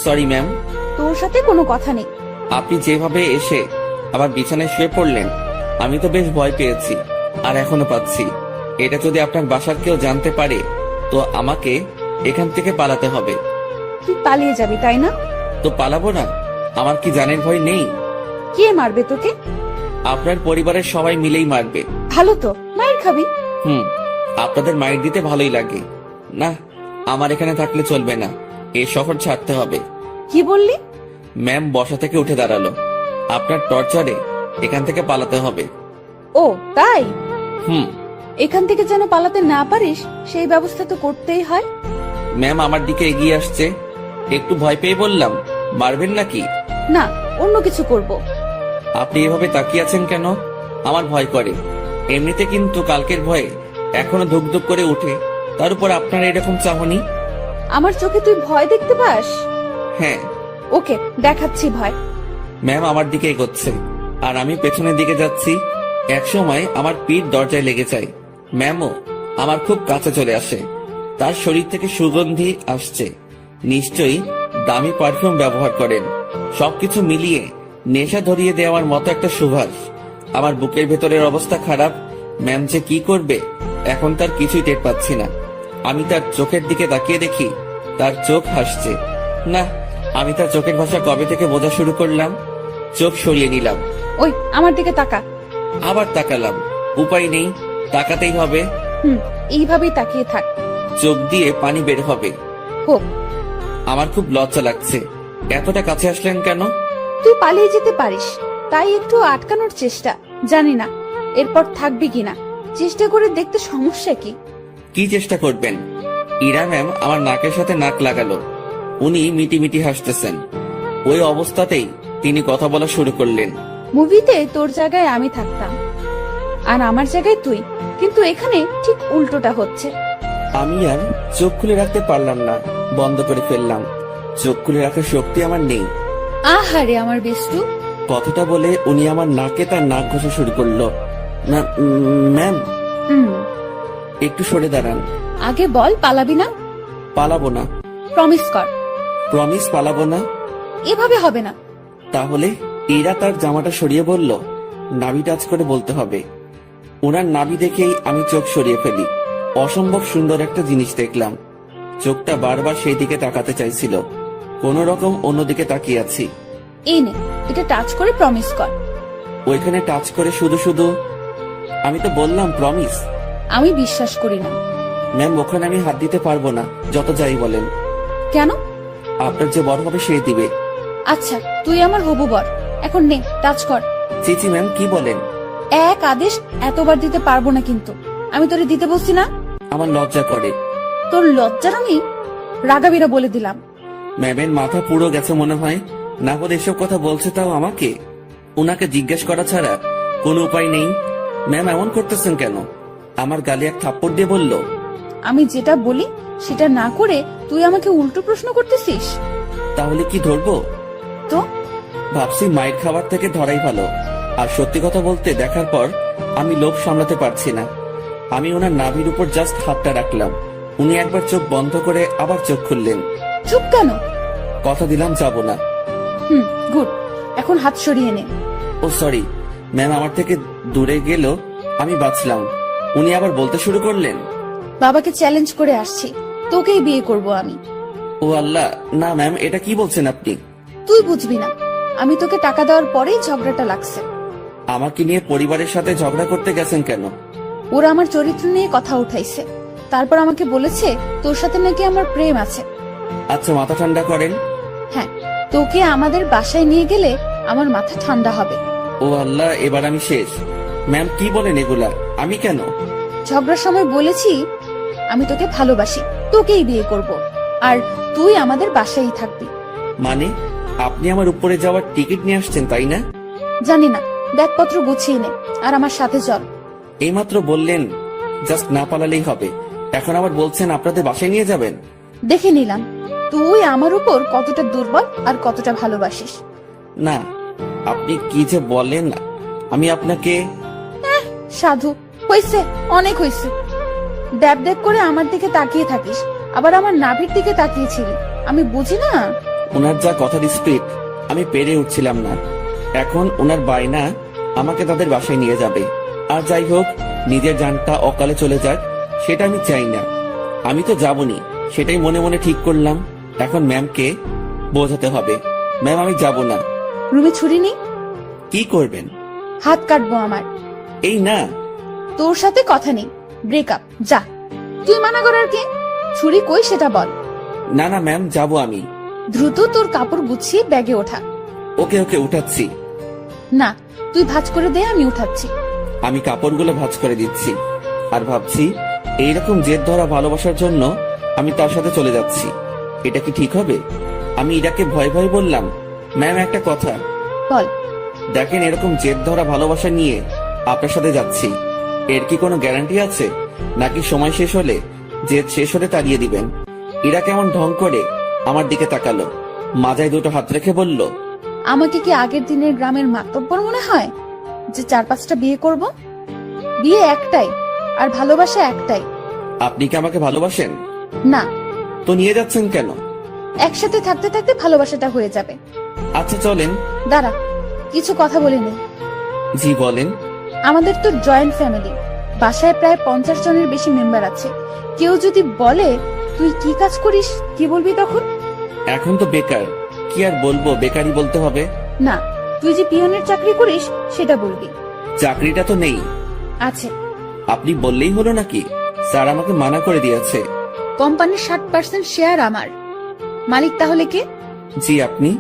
Sorry ma'am. তোর সাথে কোনো কথা নেই। আপনি যেভাবে এসে আবার বিছানায় শুয়ে পড়লেন, আমি তো বেশ ভয় পেয়েছি, আর এখনো পাচ্ছি। এটা যদি আপনার বাসার কেউ জানতে পারে, তো আমাকে এখান থেকে পালাতে হবে। তুই পালিয়ে যাবি তাই না? তো পালাবো না? আমার কি জানের ভয় নেই? কে মারবে তোকে? আপনার পরিবারের সবাই মিলেই মারবে। ভালো তো, মায়ের খাবি। আপনাদের মাইর দিতে ভালোই লাগে না। আমার এখানে থাকলে চলবে না, এই শহর ছাড়তে হবে। কি বললি? ম্যাম বসা থেকে উঠে দাঁড়ালো। আপনার টর্চারে এখান থেকে পালাতে হবে। ও তাই? হুম। এখান থেকে যেন পালাতে না পারিস, সেই ব্যবস্থা তো করতেই হয়। ম্যাম আমার দিকে এগিয়ে আসছে। একটু ভয় পেয়ে বললাম, মারবেন নাকি? না, অন্য কিছু করব। আপনি এভাবে তাকিয়ে আছেন কেন? আমার ভয় করে। এমনিতে কিন্তু কালকের ভয়ে এখনো ধুক ধুক করে উঠে, তার উপর আপনার এরকম চাহনি। আমার চোখে তুই ভয় দেখতে পাস? হ্যাঁ। ওকে, দেখাচ্ছি ভয়। ম্যাম আমার দিকে এগোচ্ছে, আর আমি পেছনের দিকে যাচ্ছি। এক সময় আমার পিঠ দরজায় লেগে যায়। ম্যামও আমার খুব কাছে চলে আসে। তার শরীর থেকে সুগন্ধি আসছে। নিশ্চয়ই দামি পারফিউম ব্যবহার করেন। সবকিছু মিলিয়ে নেশা ধরিয়ে দেওয়ার মতো একটা সুবাস। আমার বুকের ভেতরের অবস্থা খারাপ। ম্যাম যে কি করবে এখন তার কিছুই টের পাচ্ছি না। আমি তার চোখের দিকে তাকিয়ে দেখি তার চোখ হাসছে। না, আমি তার চোখের ভাষা কবে থেকে বোঝা শুরু করলাম। চোখ সরিয়ে নিলাম। ওই আমার দিকে তাকা। আবার তাকালাম। উপায় নেই, তাকাতেই হবে। এইভাবেই তাকিয়ে থাক। চোখ দিয়ে পানি বের হবে। হোক। আমার খুব লজ্জা লাগছে। এতটা কাছে আসলেন কেন? তুই পালিয়ে যেতে পারিস, তাই একটু আটকানোর চেষ্টা। জানি না এরপর থাকবি কিনা, চেষ্টা করে দেখতে সমস্যা কি? কি চেষ্টা করবেন? ইরা ম্যাম আমার নাকের সাথে নাক লাগালো। উনি মিটি মিটি হাসতেছেন। ওই অবস্থাতেই তিনি কথা বলা শুরু করলেন। মুভিতে তোর জায়গায় আমি থাকতাম, আর আমার জায়গায় তুই, কিন্তু এখানে ঠিক উল্টোটা হচ্ছে। আমি আর চোখ খুলে রাখতে পারলাম না, বন্ধ করে ফেললাম। চোখ খুলে রাখার শক্তি আমার নেই। আহারে আমার বেষ্টু। কথাটা বলে উনি আমার নাকে তার নাক ঘষা শুরু করলো। না ম্যাম, একটু সরে দাঁড়ান। আগে বল পালাবি না? পালাবো না। প্রমিস কর। প্রমিস, পালাবো না। এভাবে হবে না। তাহলে এরা তার জামাটা সরিয়ে বলল, নাভি টাচ করে বলতে হবে। ওনার নাভি দেখেই আমি চোখ সরিয়ে ফেলি। অসম্ভব সুন্দর একটা জিনিস দেখলাম। চোখটা বারবার সেই দিকে তাকাতে চাইছিল। কোন রকম অন্যদিকে তাকিয়ে আছি। এই নে, এটা টাচ করে প্রমিস কর। ওইখানে টাচ করে শুধু শুধু? আমি তো বললাম প্রমিস। আমি বিশ্বাস করি না। ম্যাম ওখানে আমি হাত দিতে পারবো না, যত যাই বলেন। কেন? আপনার যে বড় হবে সে দিবে। আচ্ছা, তুই আমার হবু বর, এখন নে টাচ কর। চিচি ম্যাম কি বলেন? এক আদেশ এতবার দিতে পারবো না, কিন্তু আমি তোরে দিতে বলছি না। আমার লজ্জা করে। তোর লজ্জার আমি রাগাবিরা বলে দিলাম। ম্যামের মাথা পুরো গেছে মনে হয়। না বলে এসব কথা বলছে, তাও আমাকে। উনাকে জিজ্ঞেস করা ছাড়া কোনো উপায় নেই। ম্যাম এমন করতেছেন কেন? আমার গালে এক থাপ্পড় দিয়ে বলল, আমি যেটা বলি সেটা না করে তুই আমাকে উল্টো প্রশ্ন করতেছিস। তাহলে কি ধরবো? তো ভাবছি মাইর খাবার থেকে ধরাই ভালো। আর সত্যি কথা বলতে, দেখার পর আমি লোভ সামলাতে পারছি না। আমি ওনার নাভির উপর জাস্ট হাতটা রাখলাম। উনি একবার চোখ বন্ধ করে আবার চোখ খুললেন। চুপ কেন? কথা দিলাম যাব না। গুড, এখন হাত সরিয়ে নে। ও সরি ম্যাম, আমার থেকে দূরে গেল, আমি বাঁচলাম। উনি আবার বলতে শুরু করলেন, বাবাকে চ্যালেঞ্জ করে আসছি, তোকেই বিয়ে করব আমি। ও আল্লাহ, না ম্যাম, এটা কি বলছেন আপনি? তুই বুঝবি না, আমি তোকে টাকা দেওয়ার পরেই ঝগড়াটা লাগছে। আমাকে নিয়ে পরিবারের সাথে ঝগড়া করতে গেছেন কেন? ওরা আমার চরিত্র নিয়ে কথা উঠাইছে, তারপর আমাকে বলেছে তোর সাথে নাকি আমার প্রেম আছে। আচ্ছা, মাথা ঠান্ডা করেন। হ্যাঁ, তোকে আমাদের বাসায় নিয়ে গেলে আমার মাথা ঠান্ডা হবে। ও আল্লাহ, এবার আমি শেষ। ম্যাম কি বলেন এগুলা? আমি কেন? ঝগড়ার সময় বলেছি আমি তোকে ভালোবাসি, তোকেই বিয়ে করব, আর তুই আমাদের বাসায় থাকবি। মানে আপনি আমার উপরে যাওয়ার টিকিট নিয়ে আসছেন, তাই না? জানি না, ব্যাগপত্র গুছিয়ে নে আর আমার সাথে চল। এইমাত্র বললেন জাস্ট না পালালেই হবে, এখন আবার বলছেন আপনাদের বাসায় নিয়ে যাবেন। দেখে নিলাম তুই আমার উপর কতটা দুর্বল আর কতটা ভালোবাসিস। না, আপনি কি যে বলেন, আমি আপনাকে সাধু, হইছে, অনেক হইছে। ড্যাব ড্যাব করে আমার দিকে তাকিয়ে থাকিস, আবার আমার নাভির দিকে তাকিয়েছিলি, আমি বুঝি না। ওনার যা কথার স্পিড আমি পেরে উঠছিলাম না। এখন ওনার বায়না আমাকে তাদের বাসায় নিয়ে যাবে। আর যাই হোক, নিজের জানটা অকালে চলে যাক সেটা আমি চাই না। আমি তো যাবনি, সেটাই মনে মনে ঠিক করলাম। এখন ম্যামকে বোঝাতে হবে, ম্যাম আমি যাব না। রুমে ছুরি নেই? কি করবেন? হাত কাটবো আমার। এই না, তোর সাথে কথা নেই, ব্রেকআপ, যা। তুই মানা করার কে? ছুরি কই সেটা বল। না না ম্যাম, যাব আমি। দ্রুত তোর কাপড় গুছিয়ে ব্যাগে ওঠা। ওকে ওকে, উঠাচ্ছি। না, তুই ভাঁজ করে দে, আমি উঠাচ্ছি। আমি কাপড়গুলো ভাঁজ করে দিচ্ছি আর ভাবছি এইরকম জেদ ধরা ভালোবাসার জন্য আমি তার সাথে চলে যাচ্ছি। এটা কি ঠিক হবে? আমি ইরাকে ভয় ভয় বললাম, ম্যাম একটা কথা। বল। দেখেন, এরকম জেদ ধরা ভালোবাসা নিয়ে আপনার সাথে যাচ্ছি, এর কি কোনো গ্যারান্টি আছে? নাকি সময় শেষ হলে, জেদ শেষ হলে তাড়িয়ে দিবেন? ইরা কেমন ঢং করে আমার দিকে তাকালো, মাথায় দুটো হাত রেখে বলল, আমাকে কি আগের দিনের গ্রামের মাতব্বর মনে হয় যে 4-5টা বিয়ে করব? বিয়ে একটাই, আর ভালোবাসা একটাই। আপনি কি আমাকে ভালোবাসেন? না। তো নিয়ে যাচ্ছেন কেন? একসাথে থাকতে থাকতে ভালোবাসাটা হয়ে যাবে। আচ্ছা চলেন। দাঁড়া, কিছু কথা বলে নে। জি বলেন। আমাদের তো জয়েন্ট ফ্যামিলি, বাসায় প্রায় 50 জনের বেশি মেম্বার আছে। কেউ যদি বলে তুই কি কাজ করিস, কি বলবি তখন? এখন তো বেকার, কি আর বলবো, বেকারই বলতে হবে। না, তুই যে পিয়নের চাকরি করিস সেটা বলবি। চাকরিটা তো নেই। আছে। আপনি বললেই হলো নাকি? স্যার আমাকে মানা করে দিয়েছে। কোম্পানির 60% শেয়ার আমার। মালিক তাহলে কে? জি আপনি।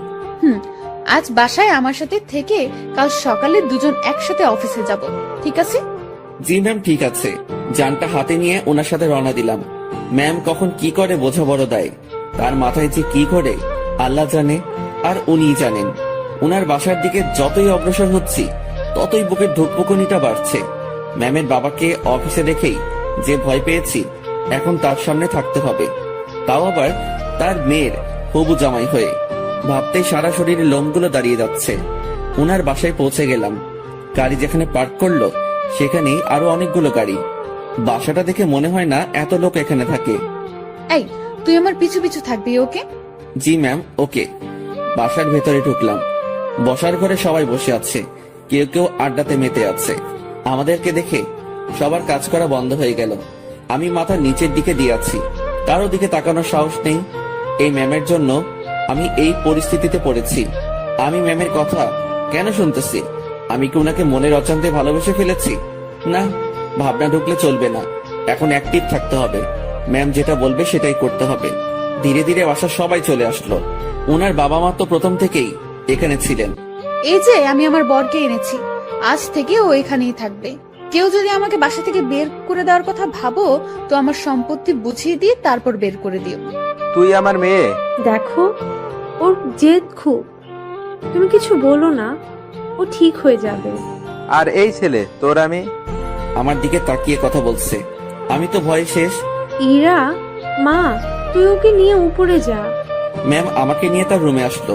আজ বাসায় আমার সাথে থেকে কাল সকালে দুজন একসাথে অফিসে যাব, ঠিক আছে? জি ম্যাম, ঠিক আছে। যানটা হাতে নিয়ে ওনার সাথে রওনা দিলাম। ম্যাম কখন কি করে বোঝা বড় দায়, তার মাথায় যে কি করে আল্লাহ জানে, আর উনিই জানেন। ওনার বাসার দিকে যতই অগ্রসর হচ্ছি ততই বুকের ধুকপুকুনিটা বাড়ছে। ম্যামের বাবাকে অফিসে দেখেই যে ভয় পেয়েছি, এখন তার সামনে থাকতে হবে, তাও আবার তার মেয়ের হবু জামাই হয়ে। ভাবতেই সারা শরীরে লোমগুলো দাঁড়িয়ে যাচ্ছে। ওনার বাসায় পৌঁছে গেলাম। গাড়ি যেখানে পার্ক করলো সেখানেই আরো অনেকগুলো গাড়ি। বাসাটা দেখে মনে হয় না এত লোক এখানে থাকে। এই, তুই আমার পিছু পিছু থাকবি, ওকে? জি ম্যাম, ওকে। বাসার ভেতরে ঢুকলাম। বসার ঘরে সবাই বসে আছে, কেউ কেউ আড্ডাতে মেতে আছে। আমাদেরকে দেখে সবার কাজ করা বন্ধ হয়ে গেল। আমি মাথা নিচের দিকে দিয়ে আছি, কারো দিকে তাকানোর সাহস নেই। এই ম্যামের জন্য আমি এই পরিস্থিতিতে পড়েছি। আমি ম্যামের কথা কেন শুনতেছি? আমি কি ওনাকে মনের অজান্তে ভালোবেসে ফেলেছি? না, ভাবনা ঢুকলে চলবে না, এখন অ্যাক্টিভ থাকতে হবে। ম্যাম যেটা বলবে সেটাই করতে হবে। ধীরে ধীরে বাসার সবাই চলে আসলো। ওনার বাবা মা তো প্রথম থেকেই এখানে ছিলেন। এই যে আমি আমার বরকে এনেছি, আজ থেকে ও এখানেই থাকবে। কেউ যদি আমাকে বাসা থেকে বের করে দেওয়ার কথা ভাবো তো আমার সম্পত্তি বুঝিয়ে দিয়ে তারপর বের করে দিও। তুই আমার মেয়ে। দেখো, ওর জেদ খুব, তুমি কিছু বলো না, ও ঠিক হয়ে যাবে। আর এই ছেলে তোর আমি। আমার দিকে তাকিয়ে কথা বলছে। আমি তো ভয়ে শেষ। ইরা, মা, তুই ওকে নিয়ে উপরে যা। ম্যাম আমাকে নিয়ে তার রুমে আসলো।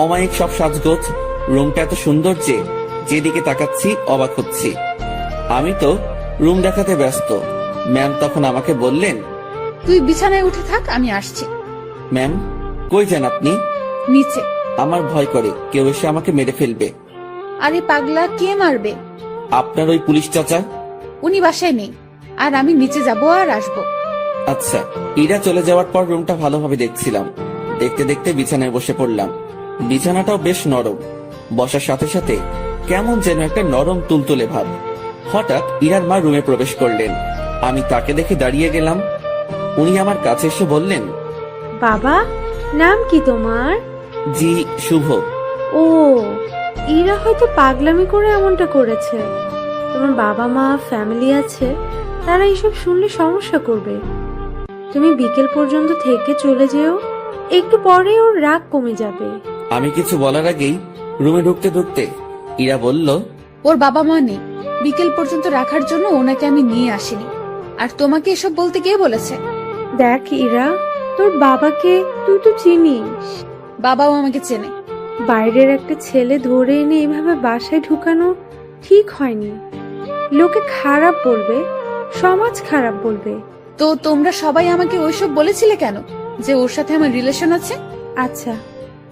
অমায়িক সব সাজগোজ, রুমটা এত সুন্দর যে যেদিকে তাকাচ্ছি অবাক হচ্ছি। আমি তো রুম দেখাতে ব্যস্ত। ম্যাম তখন আমাকে বললেন, তুই বিছানায় উঠে থাক, আমি আসছি। ম্যাম কই যান আপনি? নিচে। আমার ভয় করে কেউ এসে আমাকে মেরে ফেলবে। আরে পাগলা, কে মারবে? আপনার ওই পুলিশ চাচা। উনি বাসায় নেই, আর আমি নিচে যাব আর আসবো। আচ্ছা। ইরা চলে যাওয়ার পর রুমটা ভালোভাবে দেখছিলাম। দেখতে দেখতে বিছানায় বসে পড়লাম। বিছানাটাও বেশ নরম, বসার সাথে সাথে কেমন যেন একটা নরম তুলতুলে ভাব। হঠাৎ ইরার মা রুমে প্রবেশ করলেন। আমি তাকে দেখে দাঁড়িয়ে গেলাম। উনি আমার কাছে এসে বললেন, বাবা, নাম কি তোমার? জি শুভ। ও, ইরা হয়তো পাগলামি করে এমনটা করেছে। তোমার বাবা মা, ফ্যামিলি আছে, তারা এইসব শুনলে সমস্যা করবে। তুমি বিকেল পর্যন্ত থেকে চলে যেও, একটু পরে ওর রাগ কমে যাবে। আমি কিছু বলার আগেই রুমে ঢুকতে ঢুকতে ইরা বলল, ওর বাবা মা নেই, বিকেল পর্যন্ত রাখার জন্য ওনাকে আমি নিয়ে আসিনি। আর তোমাকে এসব বলতে কে বলেছে? দেখ ইরা, তোর বাবাকে তুই তো চিনিস। বাবাও আমাকে চেনে। বাইরের একটা ছেলে ধরে এনে এভাবে বাসায় ঢুকানো ঠিক হয়নি। লোকে খারাপ বলবে, সমাজ খারাপ বলবে। তো তোমরা সবাই আমাকে ওইসব বলেছিলে কেন, যে ওর সাথে আমার রিলেশন আছে? আচ্ছা,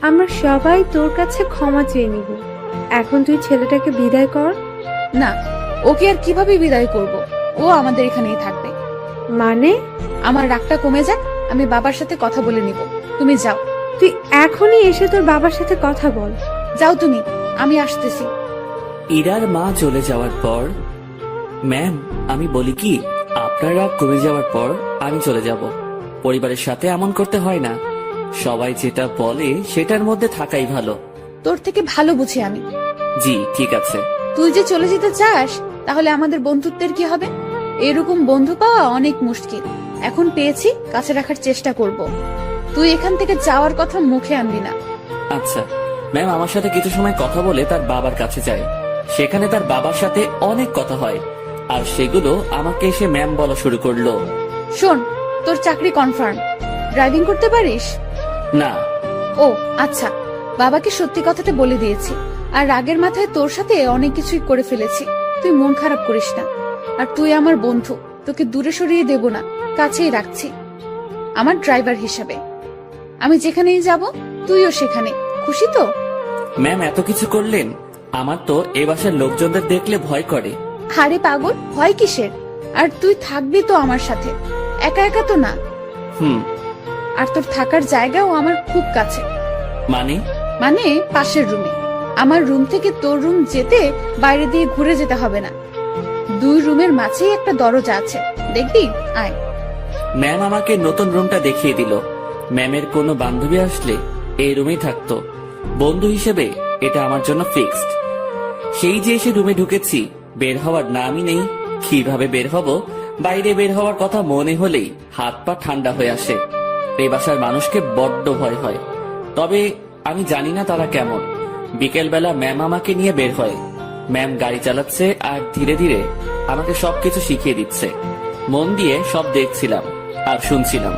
আমরা সবাই তোর কাছে ক্ষমা চেয়ে নিব। এখন তুই ছেলেটাকে বিদায় কর। না, ওকে আর কিভাবে বিদায় করব? ও আমাদের এখানেই থাকবে। মানে? আমার রাগটা কমে যাক, আমি বাবার সাথে কথা বলে নিব। তুমি যাও। তুই এখনই এসে তোর বাবার সাথে কথা বল। যাও তুমি, আমি আসতেছি। ইরার মা চলে যাওয়ার পর ম্যাম, আমি বলি কি, আপনার রাগ কমে যাওয়ার পর আমি চলে যাব। পরিবারের সাথে এমন করতে হয় না। সবাই যেটা বলে সেটার মধ্যে থাকাই ভালো। তোর থেকে ভালো বুঝি আমি। জি ঠিক আছে। তুই যে চলে যেতে চাস, তাহলে আমাদের বন্ধুত্বের কি হবে? এরকম বন্ধু পাওয়া অনেক মুশকিল। এখন পেয়েছি, কাছে রাখার চেষ্টা করব। তুই এখান থেকে যাওয়ার কথা মুখে আনবি না। আচ্ছা ম্যাম, আমার সাথে কিছু সময় কথা বলে তার বাবার কাছে যায়। সেখানে তার বাবার সাথে অনেক কথা হয়, আর সেগুলো আমাকে এসে ম্যাম বলা শুরু করলো। শোন, তোর চাকরি কনফার্ম। ড্রাইভিং করতে পারিস? না। ও আচ্ছা, বাবাকে সত্যি কথাটা বলে দিয়েছি। আর রাগের মাথায় তোর সাথে অনেক কিছুই করে ফেলেছি। তুই মন খারাপ করিস না। আর তুই আমার বন্ধু, তোকে দূরে সরিয়ে দেব না, কাছেই রাখছি আমার ড্রাইভার হিসাবে। আমি যেখানেই যাব তুইও সেখানে। খুশি তো? ম্যাম এত কিছু করলেন, আমার তো এ বাসার লোকজনদের দেখলে ভয় করে। আরে পাগল, ভয় কিসের? আর তুই থাকবি তো আমার সাথে, একা একা তো না। হুম। আর তোর থাকার জায়গাও আমার খুব কাছে। মানে? মানে পাশের রুমে। আমার রুম থেকে তোর রুম যেতে বাইরে দিয়ে ঘুরে যেতে হবে না। 2 রুমের মাঝেই একটা দরজা আছে, দেখবি? আয়। ম্যাম আমাকে নতুন রুমটা দেখিয়ে দিল। ম্যামের কোনো বান্ধবী আসলে এই রুমেই থাকতো। বন্ধু হিসেবে এটা আমার জন্য ফিক্সড। সেই যে এসে রুমে ঢুকেছি, বের হওয়ার নামই নেই। কিভাবে বের হব? বাইরে বের হওয়ার কথা মনে হলেই হাত পা ঠান্ডা হয়ে আসে। এই বাসার মানুষকে বড্ড ভয় হয়, তবে আমি জানি না তারা কেমন। বিকেল বেলা ম্যাম আমাকে নিয়ে বের হয়। ম্যাম গাড়ি চালাচ্ছে আর ধীরে ধীরে আমাকে সবকিছু শিখিয়ে দিচ্ছে। মন দিয়ে সব দেখছিলাম আর শুনছিলাম।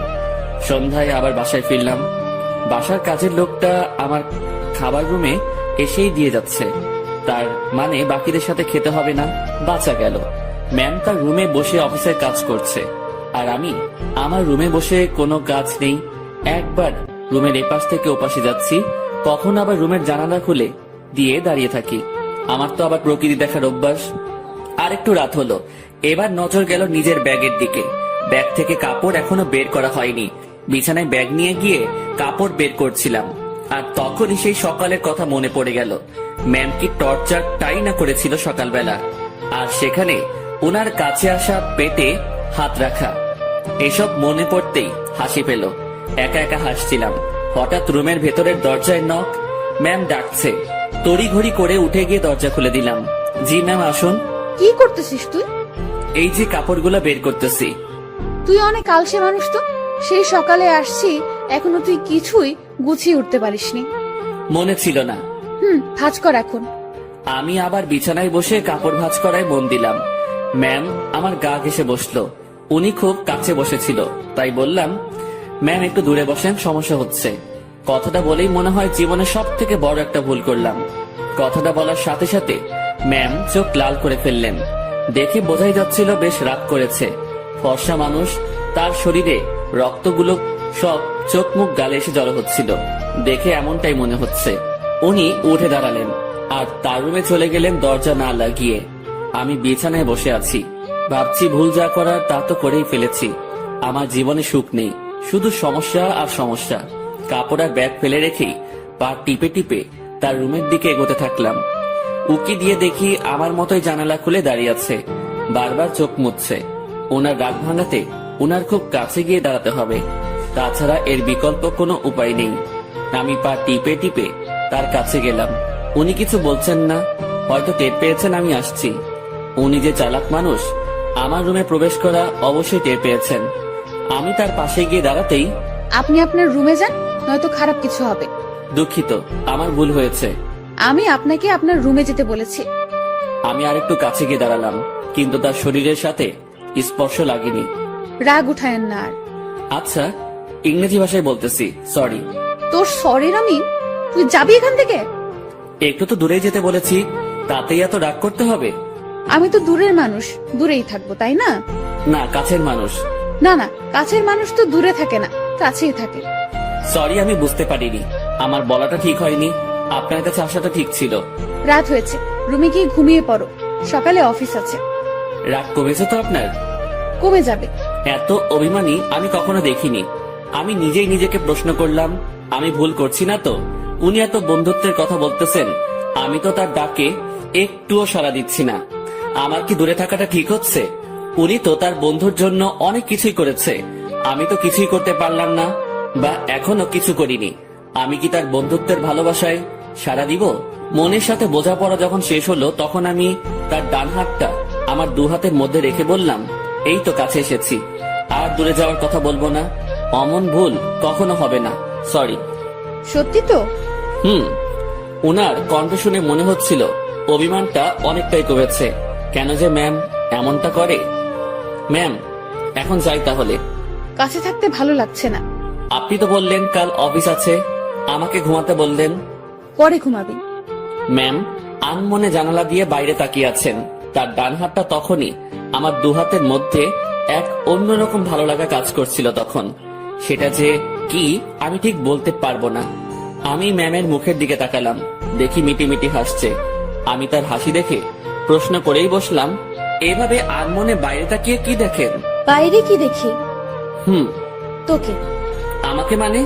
সন্ধ্যায় আবার বাসায় ফিরলাম। বাসার কাজের লোকটা আমার খাবার রুমে এসেই দিয়ে যাচ্ছে। তার মানে বাকিদের সাথে খেতে হবে না। বাঁচা গেল। ম্যাম তার রুমে বসে অফিসের কাজ করছে, আর আমি আমার রুমে বসে কোনো কাজ নেই। একবার রুমের এপাশ থেকে ওপাশে যাচ্ছি, কখন আবার রুমের জানালা খুলে দিয়ে দাঁড়িয়ে থাকি। আমার তো আবার প্রকৃতি দেখার অভ্যাস। আর একটু রাত হলো, এবার নজর গেল নিজের ব্যাগের দিকে। ব্যাগ থেকে কাপড় এখনো বের করা হয়নি। বিছানায় ব্যাগ নিয়ে গিয়ে কাপড় বের করছিলাম, আর তখনই সেই সকালের কথা মনে পড়ে গেল। ম্যাম কি টর্চারটাই না করেছিল সকালবেলা, আর সেখানে ওনার কাছে আসা পেটে হাত রাখা। এসব মনে পড়তেই হাসি পেল। একা একা হাসছিলাম। হঠাৎ রুমের ভেতরের দরজায় নক। ম্যাম ডাকছে। তড়িঘড়ি করে উঠে গিয়ে দরজা খুলে দিলাম। জি ম্যাম, আসুন। কি করতেছিস তুই? এই যে কাপড়গুলো বের করতেছি। তুই অনেক আলসে মানুষ তো। সেই সকালে আসছি, এখনো তুই কিছুই গুছিয়ে উঠতে পারিসনি। মনে ছিল না। ভাঁজ কর এখন। আমি আবার বিছানায় বসে কাপড় ভাঁজ করায় মন দিলাম। ম্যাম আমার গা ঘেঁষে বসলো। উনি খুব কাছে বসেছিল, তাই বললাম, ম্যাম একটু দূরে বসেন, সমস্যা হচ্ছে। কথাটা বলেই মনে হয় জীবনে সব থেকে বড় একটা ভুল করলাম। কথাটা বলার সাথে সাথে ম্যাম চোখ লাল করে ফেললেন। দেখে বোঝাই যাচ্ছিল বেশ রাগ করেছে। ফর্সা মানুষ, তার শরীরে রক্তগুলো সব চোখ মুখ গালে এসে জড়ো হচ্ছিল। দেখে এমনটাই মনে হচ্ছে। উনি উঠে দাঁড়ালেন আর তার রুমে চলে গেলেন দরজা না লাগিয়ে। আমি বিছানায় বসে আছি, ভাবছি ভুল যা করার তা তো করেই ফেলেছি। আমার জীবনে সুখ নেই, শুধু সমস্যা আর সমস্যা। কাপড় আর ব্যাগ ফেলে রেখেই পা টিপে টিপে তার রুমের দিকে এগোতে থাকলাম। উকি দিয়ে দেখি আমার মতোই জানালা খুলে দাঁড়িয়ে আছে, বারবার চোখ মুছছে। ওনার রাগ ভাঙাতে ওনার খুব কাছে গিয়ে দাঁড়াতে হবে, তাছাড়া এর বিকল্প কোনো উপায় নেই। আমি পা টিপে টিপে তার কাছে গেলাম। উনি কিছু বলছেন না, হয়তো টের পেয়েছেন আমি আসছি। উনি যে চালাক মানুষ, আমার রুমে প্রবেশ করা অবশ্যই টের পেয়েছেন। আমি তার পাশে গিয়ে দাঁড়াতেই, আপনি আপনার রুমে যান, নয়তো খারাপ কিছু হবে। দুঃখিত, আমার ভুল হয়েছে। আমি আপনাকে আপনার রুমে যেতে বলেছি। আমি আর একটু কাছে গিয়ে দাঁড়ালাম, কিন্তু তার শরীরের সাথে স্পর্শ লাগেনি। রাগ উঠায়েন না আর। আচ্ছা, ইংরেজি ভাষায় বলতেছি, সরি। তোর সরির আমি, তুই যাবি এখান থেকে? একটু তো দূরে যেতে বলেছি, তাতেই এত রাগ করতে হবে? আমি তো দূরের মানুষ, দূরেই থাকবো, তাই না? না, কাছের মানুষ। না না, কাছের মানুষ তো দূরে থাকে না, কাছেই থাকে। সরি, আমি বুঝতে পারিনি। আমার বলাটা ঠিক হয়নি, আপনার কাছে আসাটা ঠিক ছিল। রাত হয়েছে, রুমে গিয়ে ঘুমিয়ে পড়ো, সকালে অফিস আছে। রাগ কমেছে তো আপনার? কমে যাবে। এত অভিমানী আমি কখনো দেখিনি। আমি নিজেই নিজেকে প্রশ্ন করলাম, আমি ভুল করছি না তো? উনি এত বন্ধুত্বের কথা বলতেছেন, আমি তো তার ডাকে একটুও সাড়া দিচ্ছি না। আমার কি দূরে থাকাটা ঠিক হচ্ছে? উনি তো তার বন্ধুর জন্য অনেক কিছুই করেছে, আমি তো কিছুই করতে পারলাম না, বা এখনো কিছু করিনি। আমি কি তার বন্ধুত্বের ভালোবাসায় সাড়া দিব? মনের সাথে বোঝাপড়া যখন শেষ হলো, তখন আমি তার ডান হাতটা আমার দু হাতের মধ্যে রেখে বললাম, এই তো কাছে এসেছি, আর দূরে যাওয়ার কথা বলবো না। অমন ভুল কখনো হবে না, সরি। সত্যি তো? উনার কণ্ঠ শুনে মনে হচ্ছিল অভিমানটা অনেকটাই কমেছে। কেন যে ম্যাম এমনটা করে? ম্যাম, এখন যাই তাহলে। কাছে থাকতে ভালো লাগছে না। আপনি তো বললেন কাল অফিস আছে, আমাকে ঘুমাতে বললেন। পরে ঘুমাবি। ম্যাম আনমনে জানালা দিয়ে বাইরে তাকিয়ে আছেন। তার ডান হাতটা তখনই আমার দু হাতের মধ্যে এক অন্যরকম ভালো লাগা কাজ করছিল তখন। সেটা যে কি আমি ঠিক বলতে পারবো না। আমি ম্যামের মুখের দিকে তাকালাম, দেখি মিটিমিটি হাসছে। আমি তার হাসি দেখে প্রশ্ন করেই বসলাম, এভাবে আনমনে বাইরে তাকিয়ে কি দেখেন? বাইরে কি দেখি? তোকে। আমাকে মানে?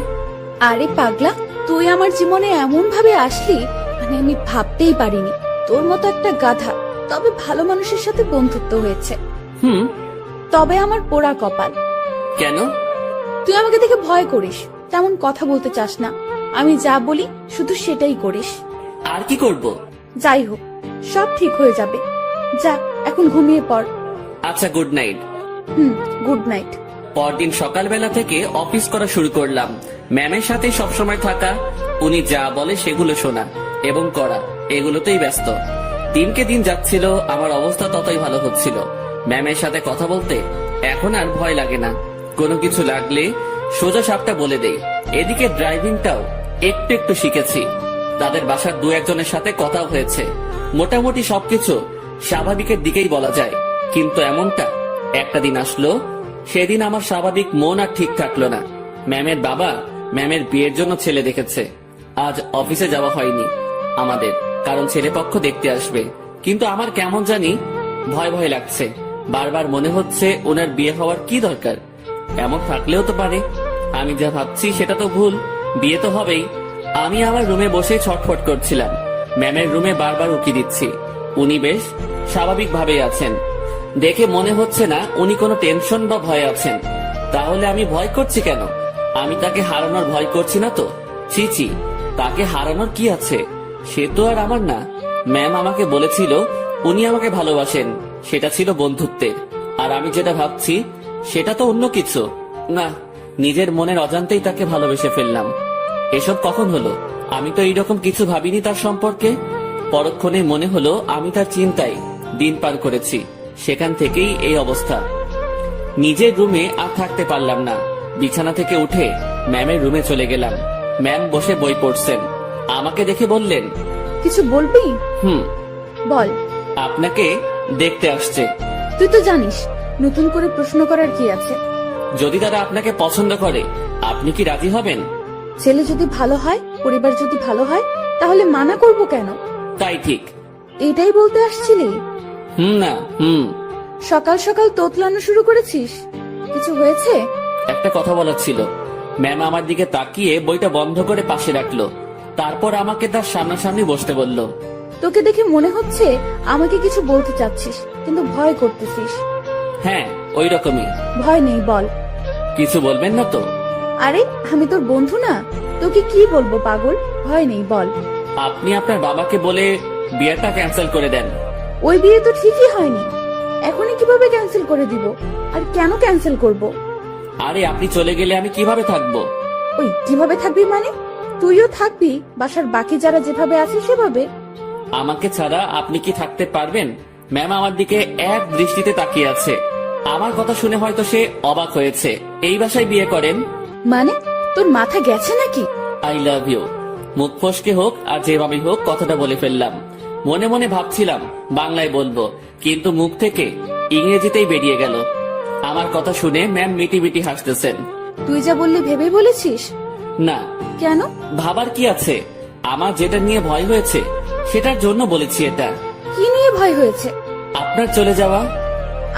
আরে পাগলা, তুই আমার জীবনে এমন ভাবে আসলি, মানে আমি ভাবতেই পারিনি। তোর মতো একটা গাধা, তবে ভালো মানুষের সাথে বন্ধুত্ব হয়েছে। তবে আমার পোড়া কপাল। কেন? তুই আমাকে দেখে ভয় করিস, তেমন কথা বলতে চাস না। আমি যা বলি শুধু সেটাই করিস। আর কি করব? যাই হোক, সব ঠিক হয়ে যাবে। যা এখন ঘুমিয়ে পড়। আচ্ছা, গুড নাইট। Good night. পরদিন সকালবেলা থেকে অফিস করা শুরু করলাম। ম্যামের সাথে সবসময় থাকা, উনি যা বলে সেগুলো শোনা এবং করা, এগুলোতেই ব্যস্ত। দিনকে দিন যাচ্ছিল, আমার অবস্থা ততই ভালো হচ্ছিল। ম্যামের সাথে কথা বলতে এখন আর ভয় লাগে না। কোনো কিছু লাগলে সোজা সাপটা বলে দেই। এদিকে ড্রাইভিংটাও একটু একটু শিখেছি। তাদের বাসার দু একজনের সাথে কথাও হয়েছে। মোটামুটি সবকিছু স্বাভাবিকের দিকেই বলা যায়। কিন্তু এমনটা একটা দিন আসলো, সেদিন আমার স্বাভাবিক মন আর ঠিক থাকলো না। ম্যামের বাবা ম্যামের বিয়ের জন্য ছেলে দেখেছে। আজ অফিসে যাওয়া হয়নি আমাদের, কারণ ছেলেপক্ষ দেখতে আসবে। কিন্তু আমার কেমন জানি ভয় ভয় লাগছে। বারবার মনে হচ্ছে ওনার বিয়ে হওয়ার কি দরকার? এমন থাকলেও তো পারে। আমি যা ভাবছি সেটা তো ভুল, বিয়ে তো হবেই। আমি আমার রুমে বসে ছটফট করছিলাম। ম্যামের রুমে বারবার উকি দিচ্ছি। উনি বেশ স্বাভাবিক ভাবেই আছেন। দেখে মনে হচ্ছে না উনি কোনো টেনশন বা ভয় আছেন। তাহলে আমি ভয় করছি কেন? আমি তাকে হারানোর ভয় করছি না তো। ছি ছি, তাকে হারানোর কি আছে? সে তো আর আমার না। ম্যাম আমাকে বলেছিল উনি আমাকে ভালোবাসেন, সেটা ছিল বন্ধুত্বের। আর আমি যেটা ভাবছি সেটা তো অন্য কিছু। না, নিজের মনের অজান্তেই তাকে ভালোবেসে ফেললাম। এসব কখন হলো? আমি তো এইরকম কিছু ভাবিনি তার সম্পর্কে। পরক্ষণে মনে হলো আমি তার চিন্তায় দিন পার করেছি। সেখান থেকেই এই অবস্থা। নিজের রুমে আর থাকতে পারলাম না। বিছানা থেকে উঠে ম্যামের রুমে চলে গেলাম। ম্যাম বসে বই পড়ছেন। আমাকে দেখে বললেন, কিছু বলবি? বল। আপনাকে দেখতে আসছে। তুই তো জানিস, নতুন করে প্রশ্ন করার কি আছে? যদি তারা আপনাকে পছন্দ করে, আপনি কি রাজি হবেন? ছেলে যদি ভালো হয়, পরিবার যদি ভালো হয়, তাহলে মানা করব কেন? তাই ঠিক। এটাই বলতে আসছিলি? না। সকাল সকাল তোতলানো শুরু করেছিস? কিছু হয়েছে? একটা কথা বলার ছিল। ম্যাম আমার দিকে তাকিয়ে বইটা বন্ধ করে পাশে রাখলো। তারপর আমাকে তার সামনাসামনি বসতে বলল। তোকে দেখে মনে হচ্ছে আমাকে কিছু বলতে চাচ্ছিস, কিন্তু ভয় করতেছিস। হ্যাঁ, ওই রকমই। ভয় নেই, বল। কিছু বলবেন না তো? আরে আমি তোর বন্ধু না, তোকে কি বলবো পাগল? ভয় নেই, বল। আপনি আপনার বাবাকে বলে বিয়েটা ক্যান্সেল করে দেন। ওই বিয়ে তো ঠিকই হয়নি, এখনই কিভাবে ক্যান্সেল করে দিব? আর কেন ক্যান্সেল করব? আরে আপনি চলে গেলে আমি কিভাবে থাকবো? ওই কিভাবে থাকবি মানে? তুইও থাকবি বাসার বাকি যারা যেভাবে আছে সেভাবে। আমাকে ছাড়া আপনি কি থাকতে পারবেন? ম্যাম আমার দিকে এক দৃষ্টিতে তাকিয়ে আছে। আমার কথা শুনে হয়তো সে অবাক হয়েছে। এই বাসায় বিয়ে করেন? মানে তোর মাথা গেছে নাকি? I love you. মুখ ফসকে হোক আর যেভাবে হোক কথাটা বলে ফেললাম। মনে মনে ভাবছিলাম বাংলায় বলবো, কিন্তু মুখ থেকে ইংরেজিতেই বেরিয়ে গেল। আমার কথা শুনে ম্যাম মিটি মিটি হাসতেছেন। তুই যা বললি ভেবে বলেছিস? না, কেন? ভাবার কি আছে? আমার যেটা নিয়ে ভয় হয়েছে সেটার জন্য বলেছি এটা। কি নিয়ে ভয় হয়েছে? আপনার চলে যাওয়া।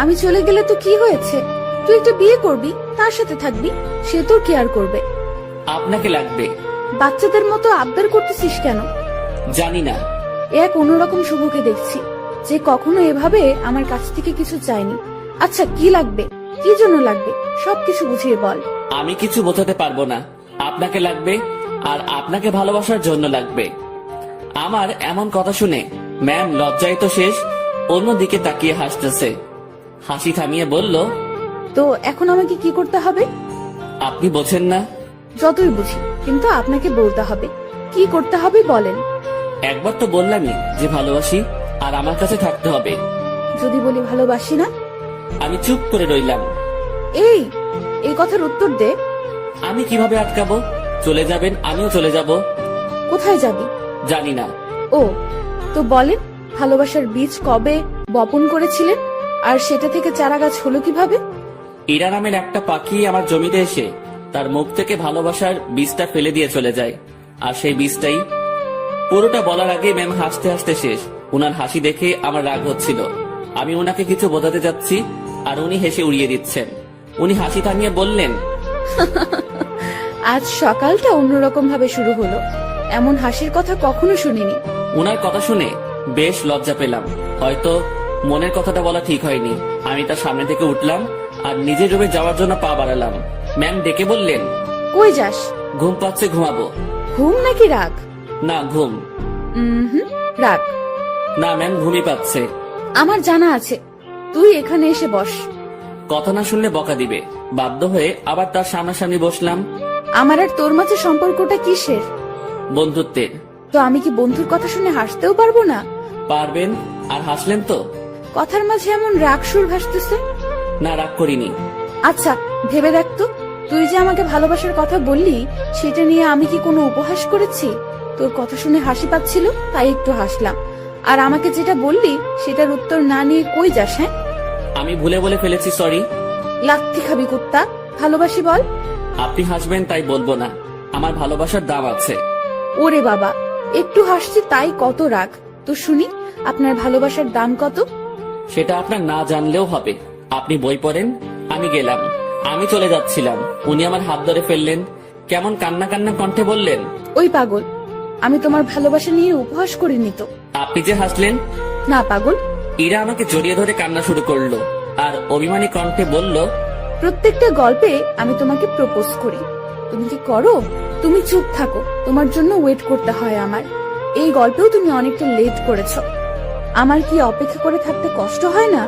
আমি চলে গেলে তো কি হয়েছে? তুই একটা বিয়ে করবি, তার সাথে থাকবি, সে তোর কেয়ার করবে। আপনাকে লাগবে। বাচ্চাদের মতো আবদার করতেছিস কেন? জানি না। এক অন্যরকম শুভকে দেখছি, যে কখনো এভাবে আমার কাছ থেকে কিছু চায়নি। আচ্ছা কি লাগবে, কি জন্য লাগবে, সবকিছু বুঝিয়ে বল। আমি কিছু বোঝাতে পারবো না। আপনাকে লাগবে, আর আপনাকে ভালোবাসার জন্য লাগবে। আমার এমন কথা শুনে ম্যাম লজ্জায় তো শেষ, অন্যদিকে তাকিয়ে হাসতেছে। হাসি থামিয়ে বলল, তো এখন আমাকে কি করতে হবে? আপনি বোঝেন না? যতই বুঝি, কিন্তু আপনাকে বলতে হবে। কি করতে হবে বলেন। একবার তো বললামই যে ভালোবাসি, আর আমার কাছে থাকতে হবে। যদি বলি ভালোবাসি না? আমি চুপ করে রইলাম। এই কথার উত্তর দে। আমি কিভাবে আটকাবো? চলে যাবেন, আমিও চলে যাব। কোথায় যাবি? জানি না। ও, তো বলেন, ভালোবাসার বীজ কবে বপন করেছিলেন, আর সেটা থেকে চারা গাছ হলো কিভাবে? ইরা নামের একটা পাখি আমার জমিতে এসে তার মুখ থেকে ভালোবাসার বীজটা ফেলে দিয়ে চলে যায়, আর সেই বীজটাই। পুরোটা বলার আগে ম্যাম হাসতে হাসতে শেষ। উনার হাসি দেখে আমার রাগ হচ্ছিল। আমি ওনাকে কিছু বোঝাতে যাচ্ছি, আর উনি হেসে উড়িয়ে দিচ্ছেন। উনি হাসি থামিয়ে বললেন, আজ সকালটা অন্যরকম ভাবে শুরু হলো। এমন হাসির কথা কখনো শুনিনি। উনার কথা শুনে বেশ লজ্জা পেলাম। হয়তো মনের কথাটা বলা ঠিক হয়নি। আমি তার সামনে থেকে উঠলাম আর নিজের রুমে যাওয়ার জন্য পা বাড়ালাম। ম্যাম ডেকে বললেন, কই যাস? ঘুম পাচ্ছে, ঘুমাবো। ঘুম নাকি রাগ? না, ঘুম। রাগ। না ম্যাম, ঘুমই পাচ্ছে। আমার জানা আছে, তুই এখানে এসে বস। কথা না শুনলে বকা দিবে। বাধ্য হয়ে আবার তার সামনাসামনি বসলাম। আমার আর তোর মাঝে সম্পর্কটা কিসের? বন্ধুত্বের। তো আমি কি বন্ধুর কথা শুনে হাসতেও পারবো না? পারবেন। আর হাসলেন তো? কথার মাঝে এমন রাগ সুর ভাসতেছে। না, রাগ করিনি। আচ্ছা ভেবে দেখ তো, তুই যে আমাকে ভালোবাসার কথা বললি, সেটা নিয়ে আমি কি কোনো উপহাস করেছি? তোর কথা শুনে হাসি পাচ্ছিল, তাই একটু হাসলাম। আর আমাকে যেটা বললি সেটার উত্তর না নিয়ে কই যাস? হ্যাঁ, আমি ভুলে বলে ফেলেছি, সরি। লাথি খাবি কুত্তা। ভালোবাসি বল। আপনি হাসবেন তাই বলবো না। আমার ভালোবাসার দাম আছে। ওরে বাবা, একটু হাসছি তাই কত রাগ। তো শুনি, আপনার ভালোবাসার দাম কত? সেটা আপনার না জানলেও হবে। আপনি বই পড়েন। আমি গেলাম। আমি চলে যাচ্ছিলাম, উনি আমার হাত ধরে ফেললেন। কেমন কান্না কান্না কণ্ঠে বললেন, ওই পাগল, আমি তোমার ভালোবাসা নিয়ে উপহাস করিনি তো। আপনি যে হাসলেন। না পাগল। ইরা আমাকে জড়িয়ে ধরে কান্না শুরু করলো, আর অভিমানী কণ্ঠে বলল, প্রত্যেকটা গল্পে আমি তোমাকে প্রপোজ করি, তুমি কি করো? তুমি চুপ থাকো, তোমার জন্য ওয়েট করতে হয় আমার। এই গল্পেও তুমি অনেকটা লেট করেছো। আমার কি অপেক্ষা করে থাকতে কষ্ট হয় না?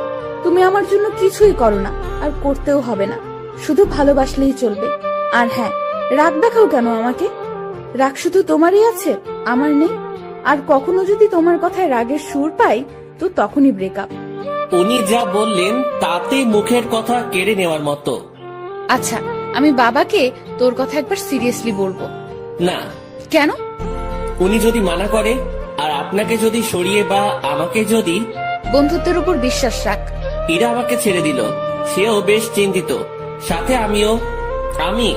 তুমি আমার জন্য কিছুই করো না, আর করতেও হবে না। শুধু ভালোবাসলেই চলবে। আর হ্যাঁ, রাগ দেখাও কেন আমাকে? রাগ শুধু তোমারই আছে, আমার নেই। আর কখনো যদি তোমার কথায় রাগের সুর পাই, তো তখনই ব্রেকআপ। উনি যা বললেন তাতে মুখের কথা কেড়ে নেওয়ার মতো। আচ্ছা, আমি বাবাকে তোর কথা একবার সিরিয়াসলি বলবো। না। কেন? উনি যদি মানা করে, আর আপনাকে যদি সরিয়ে বা আমাকে যদি। বন্ধুত্বের উপর বিশ্বাস রাখ। ইরা আমাকে ছেড়ে দিল, সেও বেশ চিন্তিত, সাথে আমিও। আমি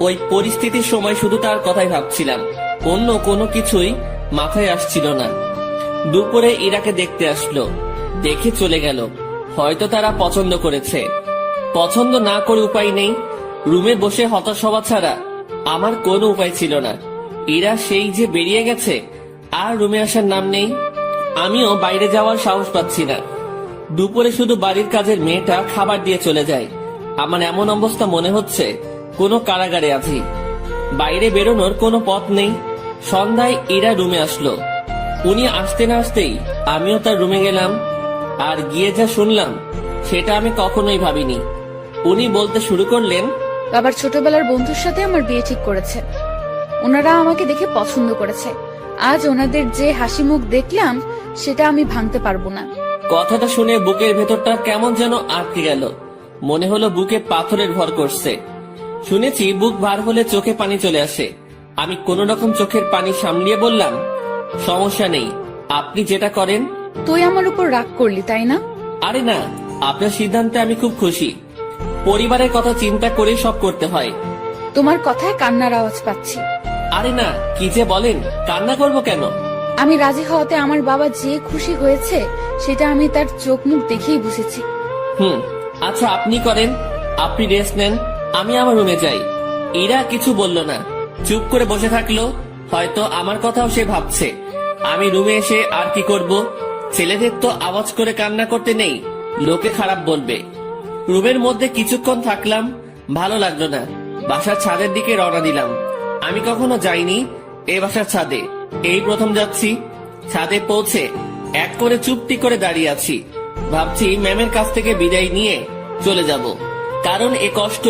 ওই পরিস্থিতির সময় শুধু তার কথাই ভাবছিলাম, অন্য কোনো কিছুই মাথায় আসছিল না। দুপুরে ইরাকে দেখতে আসলো, দেখে চলে গেল। হয়তো তারা পছন্দ করেছে। পছন্দ না করে উপায় নেই। রুমে বসে হতাশ হওয়া ছাড়া আমার কোনো উপায় ছিল না। ইরা সেই যে বেরিয়ে গেছে, আর রুমে আসার নাম নেই। আমিও বাইরে যাওয়ার সাহস পাচ্ছি না। দুপুরে শুধু বাড়ির কাজের মেয়েটা খাবার দিয়ে চলে যায়। আমার এমন অবস্থা মনে হচ্ছে কোনো কারাগারে আছি। বাইরে বেরোনোর কোনো পথ নেই। সন্ধ্যায় ইরা রুমে আসলো। উনি আসতে না আসতেই আমিও তার রুমে গেলাম। আর গিয়ে যা শুনলাম সেটা আমি কখনোই ভাবিনি। উনি বলতে শুরু করলেন, বাবার ছোটবেলার বন্ধুর সাথে আমার বিয়ে ঠিক করেছে। ওনারা আমাকে দেখে পছন্দ করেছে। আজ ওনাদের যে হাসি মুখ দেখলাম, সেটা আমি ভাঙতে পারবো না। কথাটা শুনে বুকের ভেতরটা কেমন যেন আটকে গেল। মনে হলো বুকে পাথরের ভর করছে। শুনেছি বুক ভার হলে চোখে পানি চলে আসে। আমি কোন রকম চোখের পানি সামলিয়ে বললাম, সমস্যা নেই, আপনি যেটা করেন। তুই আমার উপর রাগ করলি তাই না? আরে না, আপনার সিদ্ধান্তে আমি খুব খুশি। পরিবারের কথা চিন্তা করে সব করতে হয়। তোমার কথায় কান্নার আওয়াজ পাচ্ছি। আরে না, কি যে বলেন, কান্না করবো কেন? আমি রাজি হওয়াতে আমার বাবা যে খুশি হয়েছে সেটা আমি তার চোখ মুখ দেখেই বুঝেছি। আচ্ছা আপনি করেন, আপনি রেস্ট নেন, আমি আমার রুমে যাই। এরা কিছু বলল না, চুপ করে বসে থাকলো। হয়তো আমার কথাও সে ভাবছে। আমি রুমে এসে আর কি করব? ছেলেদের তো আওয়াজ করে কান্না করতে নেই, লোকে খারাপ বলবে। রুমের মধ্যে কিছুক্ষণ থাকলাম, ভালো লাগলো না। বাসার ছাদের দিকে রওনা দিলাম। আমি কখনো যাইনি এই বাসার ছাদে, এই প্রথম যাচ্ছি। ছাদে পৌঁছে এক করে চুপটি করে দাঁড়িয়ে আছি। ভাবছি ম্যামের কাছ থেকে বিদায় নিয়ে চলে যাব, কারণ এ কষ্ট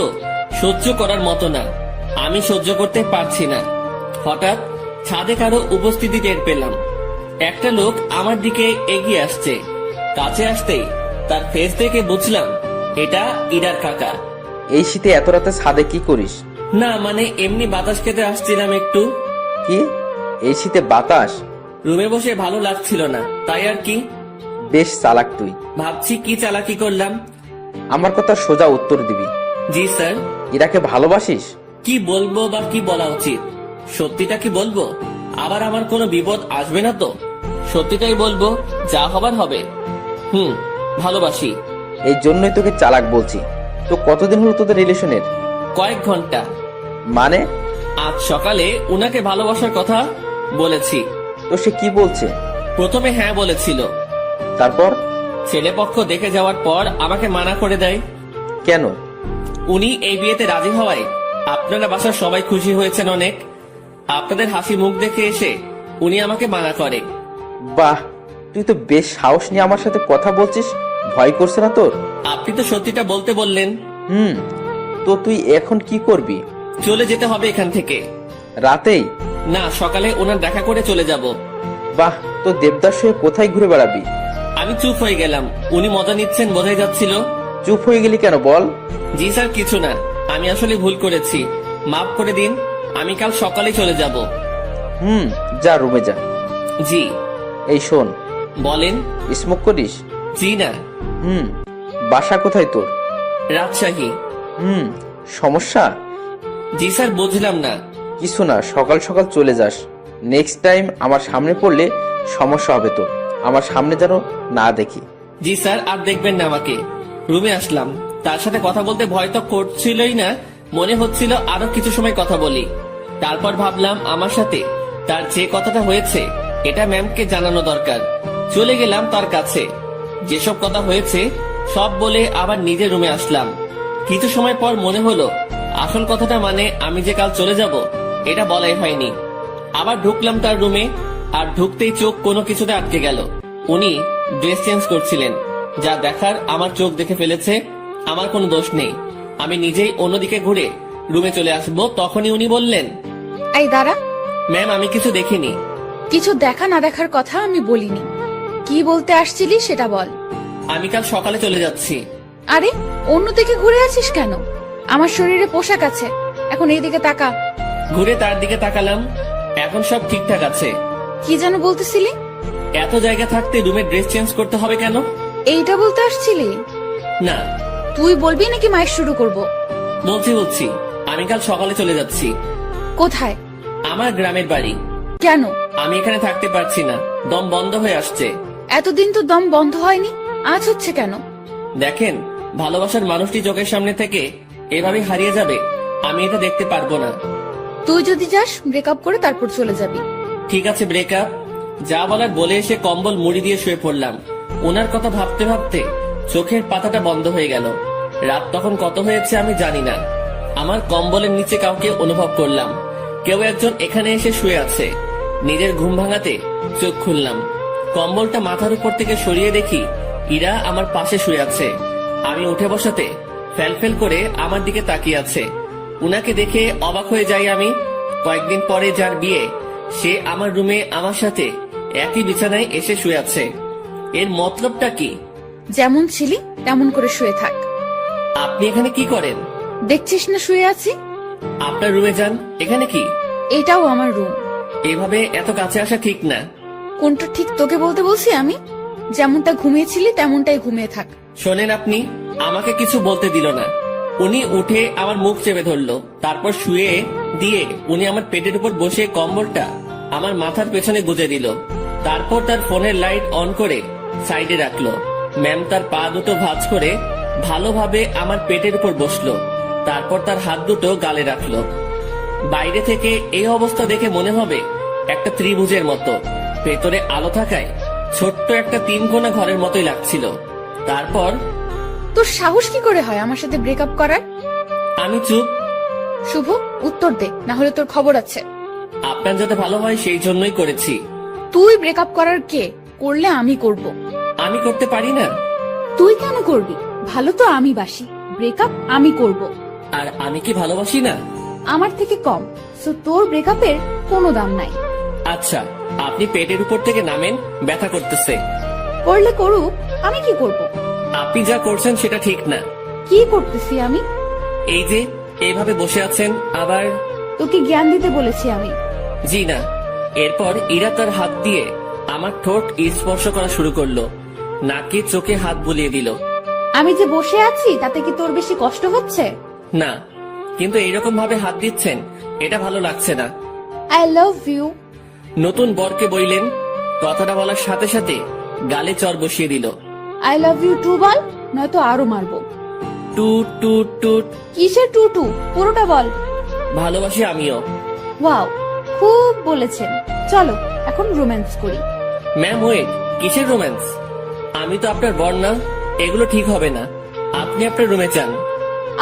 সহ্য করার মতো না, আমি সহ্য করতে পারছি না। হঠাৎ ছাদে কারো উপস্থিতি টের পেলাম। একটা লোক আমার দিকে এগিয়ে আসছে। কাছে আসতেই তার ফেস দেখে বুঝলাম এটা ইরার কাকা। এই শীতে এত রাতে ছাদে কি করিস? না মানে এমনি বাতাস খেতে আসছিলাম একটু। কি, এই শীতে বাতাস? রুমে বসে ভালো লাগছিল না, তাই আর কি। বেশ চালাক তুই। ভাবছি কি চালাকি করলাম। আমার কথা সোজা উত্তর দিবি। জি স্যার। ইরাকে ভালোবাসিস? কি বলবো বা কি বলা উচিত? সত্যিটা কি বলবো? আবার আমার কোনো বিপদ আসবে না তো? সত্যিটাই বলবো, যা হবার হবে। ভালোবাসি। এই জন্যই তোকে চালাক বলছি। তো কতদিন হলো তোদের রিলেশনের? কয়েক ঘন্টা। মানে? আজ সকালে উনাকে ভালোবাসার কথা বলেছি। তো সে কি বলছে? প্রথমে হ্যাঁ বলেছিল, তারপর? ছেলেপক্ষ দেখে যাওয়ার পর আমাকে মানা করে দেয়। কেন? উনি এই বিয়েতে রাজি হওয়ায় আপনারা বাসার সবাই খুশি হয়েছেন অনেক। আপনাদের হাসি মুখ দেখে এসে উনি আমাকে মানা করে। বাহ, তুই তো বেশ সাহস নিয়ে আমার সাথে কথা বলছিস। ভয় করছে না তোর? আপনি তো সত্যিটা বলতে বললেন। তো তুই এখন কি করবি? চলে যেতে হবে এখান থেকে। রাতেই? না, সকালে ওনার দেখা করে চলে যাব। বাহ, তো দেবদাস হয়ে কোথায় ঘুরে বেড়াবি? আমি চুপ হয়ে গেলাম। উনি মজা নিচ্ছেন বোঝাই যাচ্ছিল। চুপ হয়ে গেলি কেন বল? জি স্যার, কিছু না, আমি আসলে ভুল করেছি, মাফ করে দিন। আমি কাল সকালে চলে যাব। যা রুমে যা। জি। এই শোন। বলেন। স্মোক করিস? জি না। বাসা কোথায় তোর? রাজশাহী। সমস্যা? জি স্যার, বুঝলাম না। কিছু না, সকাল সকাল চলে যাস। নেক্সট টাইম আমার সামনে পড়লে সমস্যা হবে তোর। আমার সামনে যেন না দেখি। জি স্যার, আর দেখবেন না আমাকে। রুমে আসলাম, তার সাথে কথা বলতে ভয় তো করছিলই না, মনে হচ্ছিল আরো কিছু সময় কথা বলি। তারপর ভাবলাম আমার সাথে তার যে কথাটা হয়েছে এটা ম্যামকে জানানো দরকার। চলে গেলাম তার কাছে, যেসব কথা হয়েছে সব বলে আবার নিজের রুমে আসলাম। কিছু সময় পর মনে হলো আসল কথাটা মানে আমি যে কাল চলে যাব এটা বলাই হয়নি। আবার ঢুকলাম তার রুমে, আর ঢুকতেই চোখ কোনো কিছুতে আটকে গেল। উনি ড্রেস চেঞ্জ করছিলেন। যা দেখার আমার চোখ দেখে ফেলেছে, আমার কোনো দোষ নেই। আমি নিজেই অন্যদিকে ঘুরে রুমে চলে আসবো, তখনই উনি বললেন, এই দাঁড়া। ম্যাম আমি কিছু দেখিনি। কিছু দেখা না দেখার কথা আমি বলিনি। কি বলতে আসছিলি সেটা বল। আমি কাল সকালে চলে যাচ্ছি। আরে, অন্যদিকে ঘুরে আছিস কেন? আমার শরীরে পোশাক আছে, এখন এইদিকে তাকা। ঘুরে তার দিকে তাকালাম, এখন সব ঠিকঠাক আছে। কি যেন বলতেছিলি? এত জায়গা থাকতে রুমে ড্রেস চেঞ্জ করতে হবে কেন? এইটা বলতে আসছিলি? না। তুই বলবি নাকি মায়ের শুরু করব? বলছি, আমি কাল সকালে চলে যাচ্ছি। কোথায়? আমার গ্রামের বাড়ি। কেন? আমি এখানে থাকতে পারছি না, দম বন্ধ হয়ে আসছে। এতদিন তো দম বন্ধ হয়নি, আজ হচ্ছে কেন? দেখেন, ভালোবাসার মানুষটি চোখের সামনে থেকে এভাবে হারিয়ে যাবে, আমি এটা দেখতে পারবো না। তুই যদি যাস ব্রেকআপ করে তারপর চলে যাবি। ঠিক আছে, ব্রেকআপ। যা বলার বলে এসে কম্বল মুড়ি দিয়ে শুয়ে পড়লাম। ওনার কথা ভাবতে ভাবতে চোখের পাতাটা বন্ধ হয়ে গেল। রাত তখন কত হয়েছে আমি জানি না। আমার কম্বলের নিচে কাউকে অনুভব করলাম। কেউ একজন এখানে এসে শুয়ে আছে। নিজের ঘুম ভাঙাতে চোখ খুললাম। কম্বলটা মাথার উপর থেকে সরিয়ে দেখি ইরা আমার পাশে শুয়ে আছে। আমি উঠে বসাতে ফেলফেল করে আমার দিকে তাকিয়ে আছে। উনাকে দেখে অবাক হয়ে যাই আমি। কয়েকদিন পরে যার বিয়ে, সে আমার রুমে আমার সাথে একই বিছানায় এসে শুয়ে আছে। এর মতলবটা কি? যেমন ছিলি তেমন করে শুয়ে থাক। আপনি এখানে কি করেন? দেখছিস না শুয়ে আছি? আপনার রুমে যান। এখানে কি? এটাও আমার রুম। এভাবে এত কাছে আসা ঠিক না। কোনটা ঠিক তোকে বলতে বলছি আমি? যেমনটা ঘুমিয়েছিলি তেমনটাই ঘুমিয়ে থাক। শোনেন, আপনি আমাকে কিছু বলতে দিল না। উনি উঠে আমার মুখ চেপে ধরলো, তারপর শুয়ে দিয়ে উনি আমার পেটের উপর বসে কম্বলটা আমার মাথার পেছনে গুজে দিল। তারপর তার ফোনের লাইট অন করে সাইডে রাখলো। ম্যাম তার পা দুটো ভাঁজ করে ভালোভাবে আমার পেটের উপর বসলো, তারপর তার হাত দুটো গালে রাখলো। বাইরে থেকে এই অবস্থা দেখে মনে হবে একটা ত্রিভুজের মতো, ভেতরে আলো থাকায় ছোট্ট একটা 3 কোণা ঘরের মতোই লাগছিল। তারপর তোর সাহস কি করে হয় আমার সাথে ব্রেকআপ করার? আমি চুপ। শুভ, উত্তর দে, না হলে তোর খবর আছে। আপনার যাতে ভালো হয় সেই জন্যই করেছি। তুই ব্রেকআপ করার কে? করলে আমি করব। আমি করতে পারি না। তুই কেন করবি? ভালো তো আমি বাসি, ব্রেকআপ আমি করব। আর আমি কি ভালোবাসি না? আমার থেকে কম, সো তোর ব্রেকআপের কোনো দাম নাই। আচ্ছা, আপনি পেটের উপর থেকে নামেন, ব্যথা করতেছে। করলে করুক, আমি কি করব? আপনি যা করছেন সেটা ঠিক না। কি করতেছি আমি? এই যে এইভাবে বসে আছেন, আবার তোকে জ্ঞান দিতে বলেছি আমি। জি না। এরপর ইরা তার হাত দিয়ে আমার ঠোঁট স্পর্শ করা শুরু করলো, নাকে চোখে হাত বুলিয়ে দিল। আমি যে বসে আছি তাতে কি তোর বেশি কষ্ট হচ্ছে? না, কিন্তু এইরকম ভাবে হাত দিচ্ছেন এটা ভালো লাগছে না। I love you. নতুন বরকে বইলেন, কথাটা বলার সাথে সাথে গালে চর বসিয়ে দিল। আই লাভ ইউ টু বল, নয়তো আরো মারবো। টুট টুট টুট। কিসের টু টু? পুরোটা বল। ভালোবাসি আমিও। ওয়াও, খুব বলেছেন। চলো এখন রোম্যান্স করি। ম্যাম ওয়েট, কিসের রোম্যান্স? আমি তো আপনার বর না, এগুলো ঠিক হবে না। আপনি আপনার রুমে যান।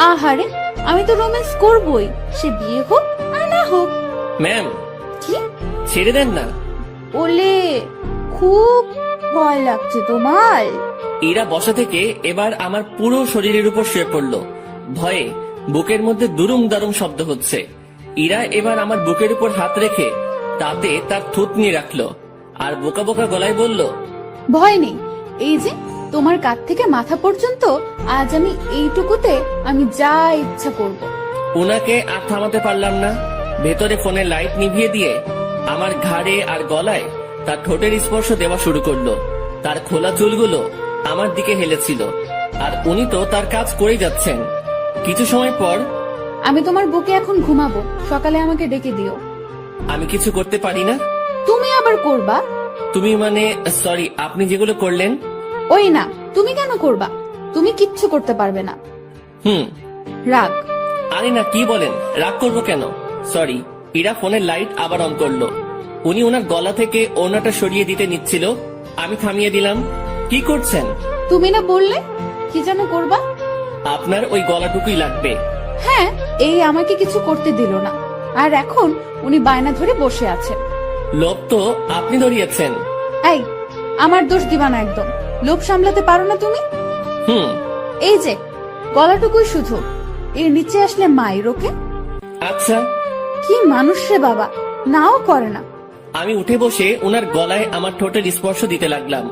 আহারে, আমি তো রোম্যান্স করবই, সে বিয়ে হোক আর না হোক। ম্যাম কি? ছেড়ে দেন না। ওলে, খুব ভয় লাগছে তোমার? ইরা বসা থেকে এবার আমার পুরো শরীরের উপর শুয়ে পড়লো। ভয়ে বুকের মধ্যে দুরুম দারুম শব্দ হচ্ছে। ইরা এবার আমার বুকের উপর হাত রেখে তাতে তার থুতনি রাখলো আর বোকা বোকা গলায় বলল, ভয় নেই, এই যে তোমার কাঁধ থেকে মাথা পর্যন্ত আজ আমি এইটুকুতে আমি যা ইচ্ছা করব। উনাকে আর থামাতে পারলাম না। ভেতরে ফোনের লাইট নিভিয়ে দিয়ে আমার ঘাড়ে আর গলায় তার ঠোঁটের স্পর্শ দেওয়া শুরু করলো। তার খোলা চুলগুলো আমার দিকে হেলেছিল, আর উনি তো তার কাজ করেই যাচ্ছেন। কিছু সময় পর, আমি তোমার বুকে এখন ঘুমাবো, সকালে আমাকে ডেকে দিও। আমি কিছু করতে পারি না। তুমি আবার করবা? তুমি মানে, সরি, আপনি যেগুলো করলেন। ওই না, তুমি কেন করবা? তুমি কিচ্ছু করতে পারবে না। রাগ। আরে না, কি বলেন? রাগ করবো কেন? সরি। ইরা ফোনের লাইট আবার অন করলো। উনি ওনার গলা থেকে ওনাটা সরিয়ে দিতে নিচ্ছিল, আমি থামিয়ে দিলাম। কি করছেন? তুমি না বললে কি যেন করবা? আপনার ওই গলাটুকুই লাগবে। হ্যাঁ, এই আমাকে কিছু করতে দিল না, আর এখন উনি বায়না ধরে বসে আছেন। লোভ তো আপনি ধরিয়েছেন। এই, আমার দোষ দিবা না একদম। লোভ সামলাতে পারো না তুমি? এই যে গলাটুকুই শুধু, এর নিচে আসলে মায়ের ওকে। আচ্ছা। কি মানুষ রে বাবা, নাও করে না। আমি উঠে বসে ওনার গলায় আমার ঠোঁটের স্পর্শ দিতে লাগলাম।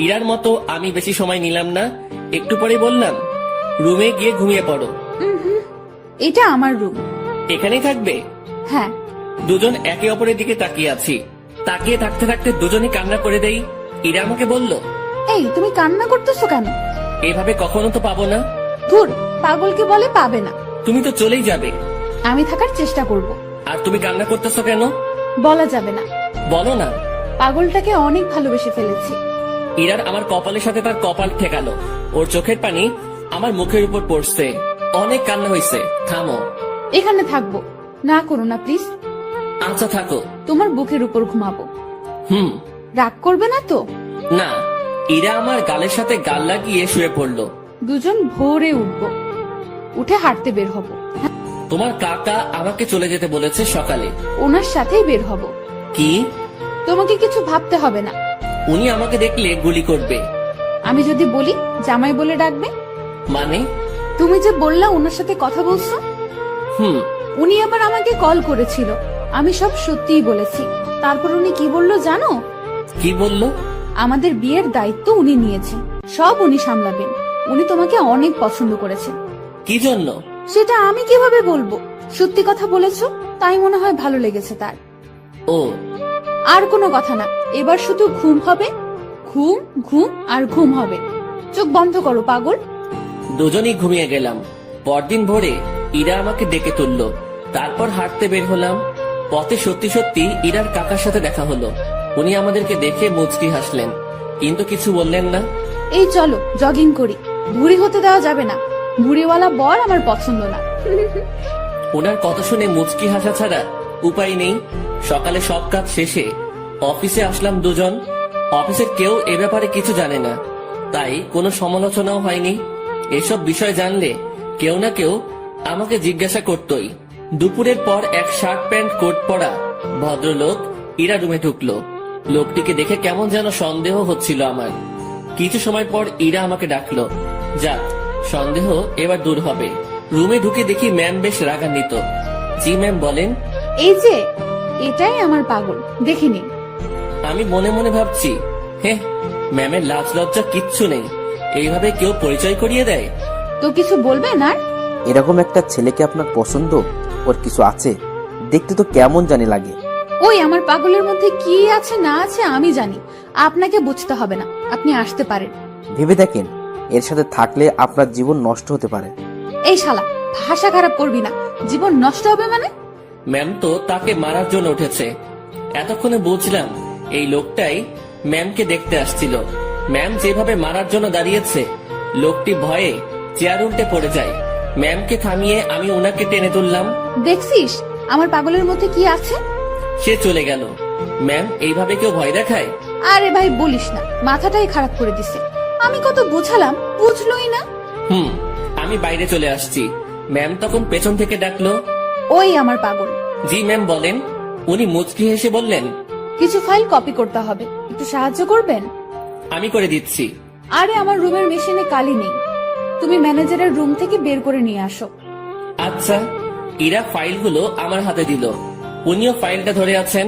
ইরার মতো আমি বেশি সময় নিলাম না। একটু পরে বললাম, রুমে গিয়ে ঘুমিয়ে পড়ো। এটা আমার রুম। এখানেই থাকবে? হ্যাঁ। দুজন একে অপরের দিকে তাকিয়ে আছি। তাকিয়ে থাকতে থাকতে দুজনই কান্না করে দেই। ইরা আমাকে বলল, এই তুমি কান্না করতেছো কেন? এভাবে কখনো তো পাবো না। ধুর, পাগলকে বলে পাবে না। তুমি তো চলেই যাবে। আমি থাকার চেষ্টা করব। আর তুমি কান্না করতেছো কেন? বলা যাবে না। বলো না। পাগলটাকে অনেক ভালোবেসে ফেলেছি। ইরার আমার কপালের সাথে তার কপাল ঠেকালো। ওর চোখের পানি আমার মুখের উপর পড়ছে। অনেক কান্না হয়েছে। থামো। এখানে থাকবো না, করো না প্লিজ। আচ্ছা থাকো। তোমার বুকের উপর ঘুমাবো। রাগ করবে না তো? না। ইরা আমার গালের সাথে গাল লাগিয়ে শুয়ে পড়লো। দুজন ভোরে উঠবো, উঠে হাঁটতে বের হব। তোমার কাকা আমাকে চলে যেতে বলেছে সকালে। ওনার সাথেই বের হব। কি? তোমাকে কিছু ভাবতে হবে না। উনি আমাকে দেখলে গুলি করবে। আমি যদি বলি জামাই বলে ডাকবে। মানে? তুমি যে বললা ওনার সাথে কথা বলছো। উনি আবার আমাকে কল করেছিল, আমি সব সত্যিই বলেছি। তারপর উনি কি বললো জানো? কি বললো? আমাদের বিয়ের দায়িত্ব উনি নিয়েছেন, সব উনি সামলাবেন। উনি তোমাকে অনেক পছন্দ করেছেন। কি জন্য? সেটা আমি কিভাবে বলবো? সত্যি কথা বলেছো, তাই মনে হয় ভালো লেগেছে তার। ও, আর কোনো কথা না, এবার শুধু ঘুম হবে, ঘুম ঘুম আর ঘুম হবে। চোখ বন্ধ করো পাগল। দুজনেই ঘুমিয়ে গেলাম। পরদিন ভোরে ইরা আমাকে ডেকে তুললো। তারপর হাঁটতে বের হলাম। পথে সত্যি সত্যি ইরার কাকার সাথে দেখা হলো। উনি আমাদেরকে দেখে মুচকি হাসলেন, কিন্তু কিছু বললেন না। এই চলো জগিং করি, ভুঁড়ি হতে দেওয়া যাবে না। ভুঁড়িওয়ালা বর আমার পছন্দ না। ওনার কথা শুনে মুচকি হাসা ছাড়া উপায় নেই। সকালে সব কাজ শেষে অফিসে আসলাম দুজন। অফিসের কেউ এ ব্যাপারে কিছু জানে না, তাই কোনো সমালোচনাও হয়নি। এসব বিষয় জানলে কেউ না কেউ আমাকে জিজ্ঞাসা করতই। দুপুরের পর এক শার্ট প্যান্ট কোট পরা ভদ্রলোক ইরা রুমে ঢুকলো। লোকটিকে দেখে কেমন যেন সন্দেহ হচ্ছিল আমার। কিছু সময় পর ইরা আমাকে ডাকলো। যাক, সন্দেহ এবার দূর হবে। রুমে ঢুকে দেখি ম্যাম বেশ রাগান্বিত। জি ম্যাম, বলেন। এই যে, এটাই আমার পাগল, দেখিনি। আমি মনে মনে ভাবছি, হ্যাঁ, ম্যামের লাজ লজ্জা কিচ্ছু নেই, এইভাবে কেউ পরিচয় করিয়ে দেয়? তো কিছু বলবেন আর? এরকম একটা ছেলেকে আপনার পছন্দ? ওর কিছু আছে, দেখতে তো কেমন জানি লাগে। ওই আমার পাগলের মধ্যে কি আছে না আছে আমি জানি, আপনাকে বুঝতে হবে না। আপনি আসতে পারেন। ভেবে দেখেন, এর সাথে থাকলে আপনার জীবন নষ্ট হতে পারে। এই শালা, ভাষা খারাপ করবি না। জীবন নষ্ট হবে মানে? ম্যাম তো তাকে মারার জন্য উঠেছে। এতক্ষণে বুঝলাম এই লোকটাই ম্যামকে দেখতে আসছিল। ম্যাম যেভাবে মারার জন্য দাঁড়িয়েছে, লোকটি ভয়ে চেয়ার উল্টে পড়ে যায়। ম্যামকে থামিয়ে আমি ওনাকে টেনে তুললাম। দেখছিস আমার পাগলের মধ্যে কি আছে? সে চলে গেল। ম্যাম, এইভাবে কেউ ভয় দেখায়? আরে ভাই বলিস না, মাথাটাই খারাপ করে দিছে। আমি কত বোঝালাম, বুঝলোই না। আমি বাইরে চলে আসছি। ম্যাম তখন পেছন থেকে ডাকলো। ওই আমার পাগল। জি ম্যাম, বলেন। উনি মুচকি হেসে বললেন, কিছু ফাইল কপি করতে হবে, একটু সাহায্য করবেন? আমি করে দিচ্ছি। আরে আমার রুমের মেশিনে কালি নেই, তুমি ম্যানেজারের রুম থেকে বের করে নিয়ে আসো। আচ্ছা। ইরা ফাইলগুলো আমার হাতে দিল। উনিও ফাইলটা ধরে আছেন,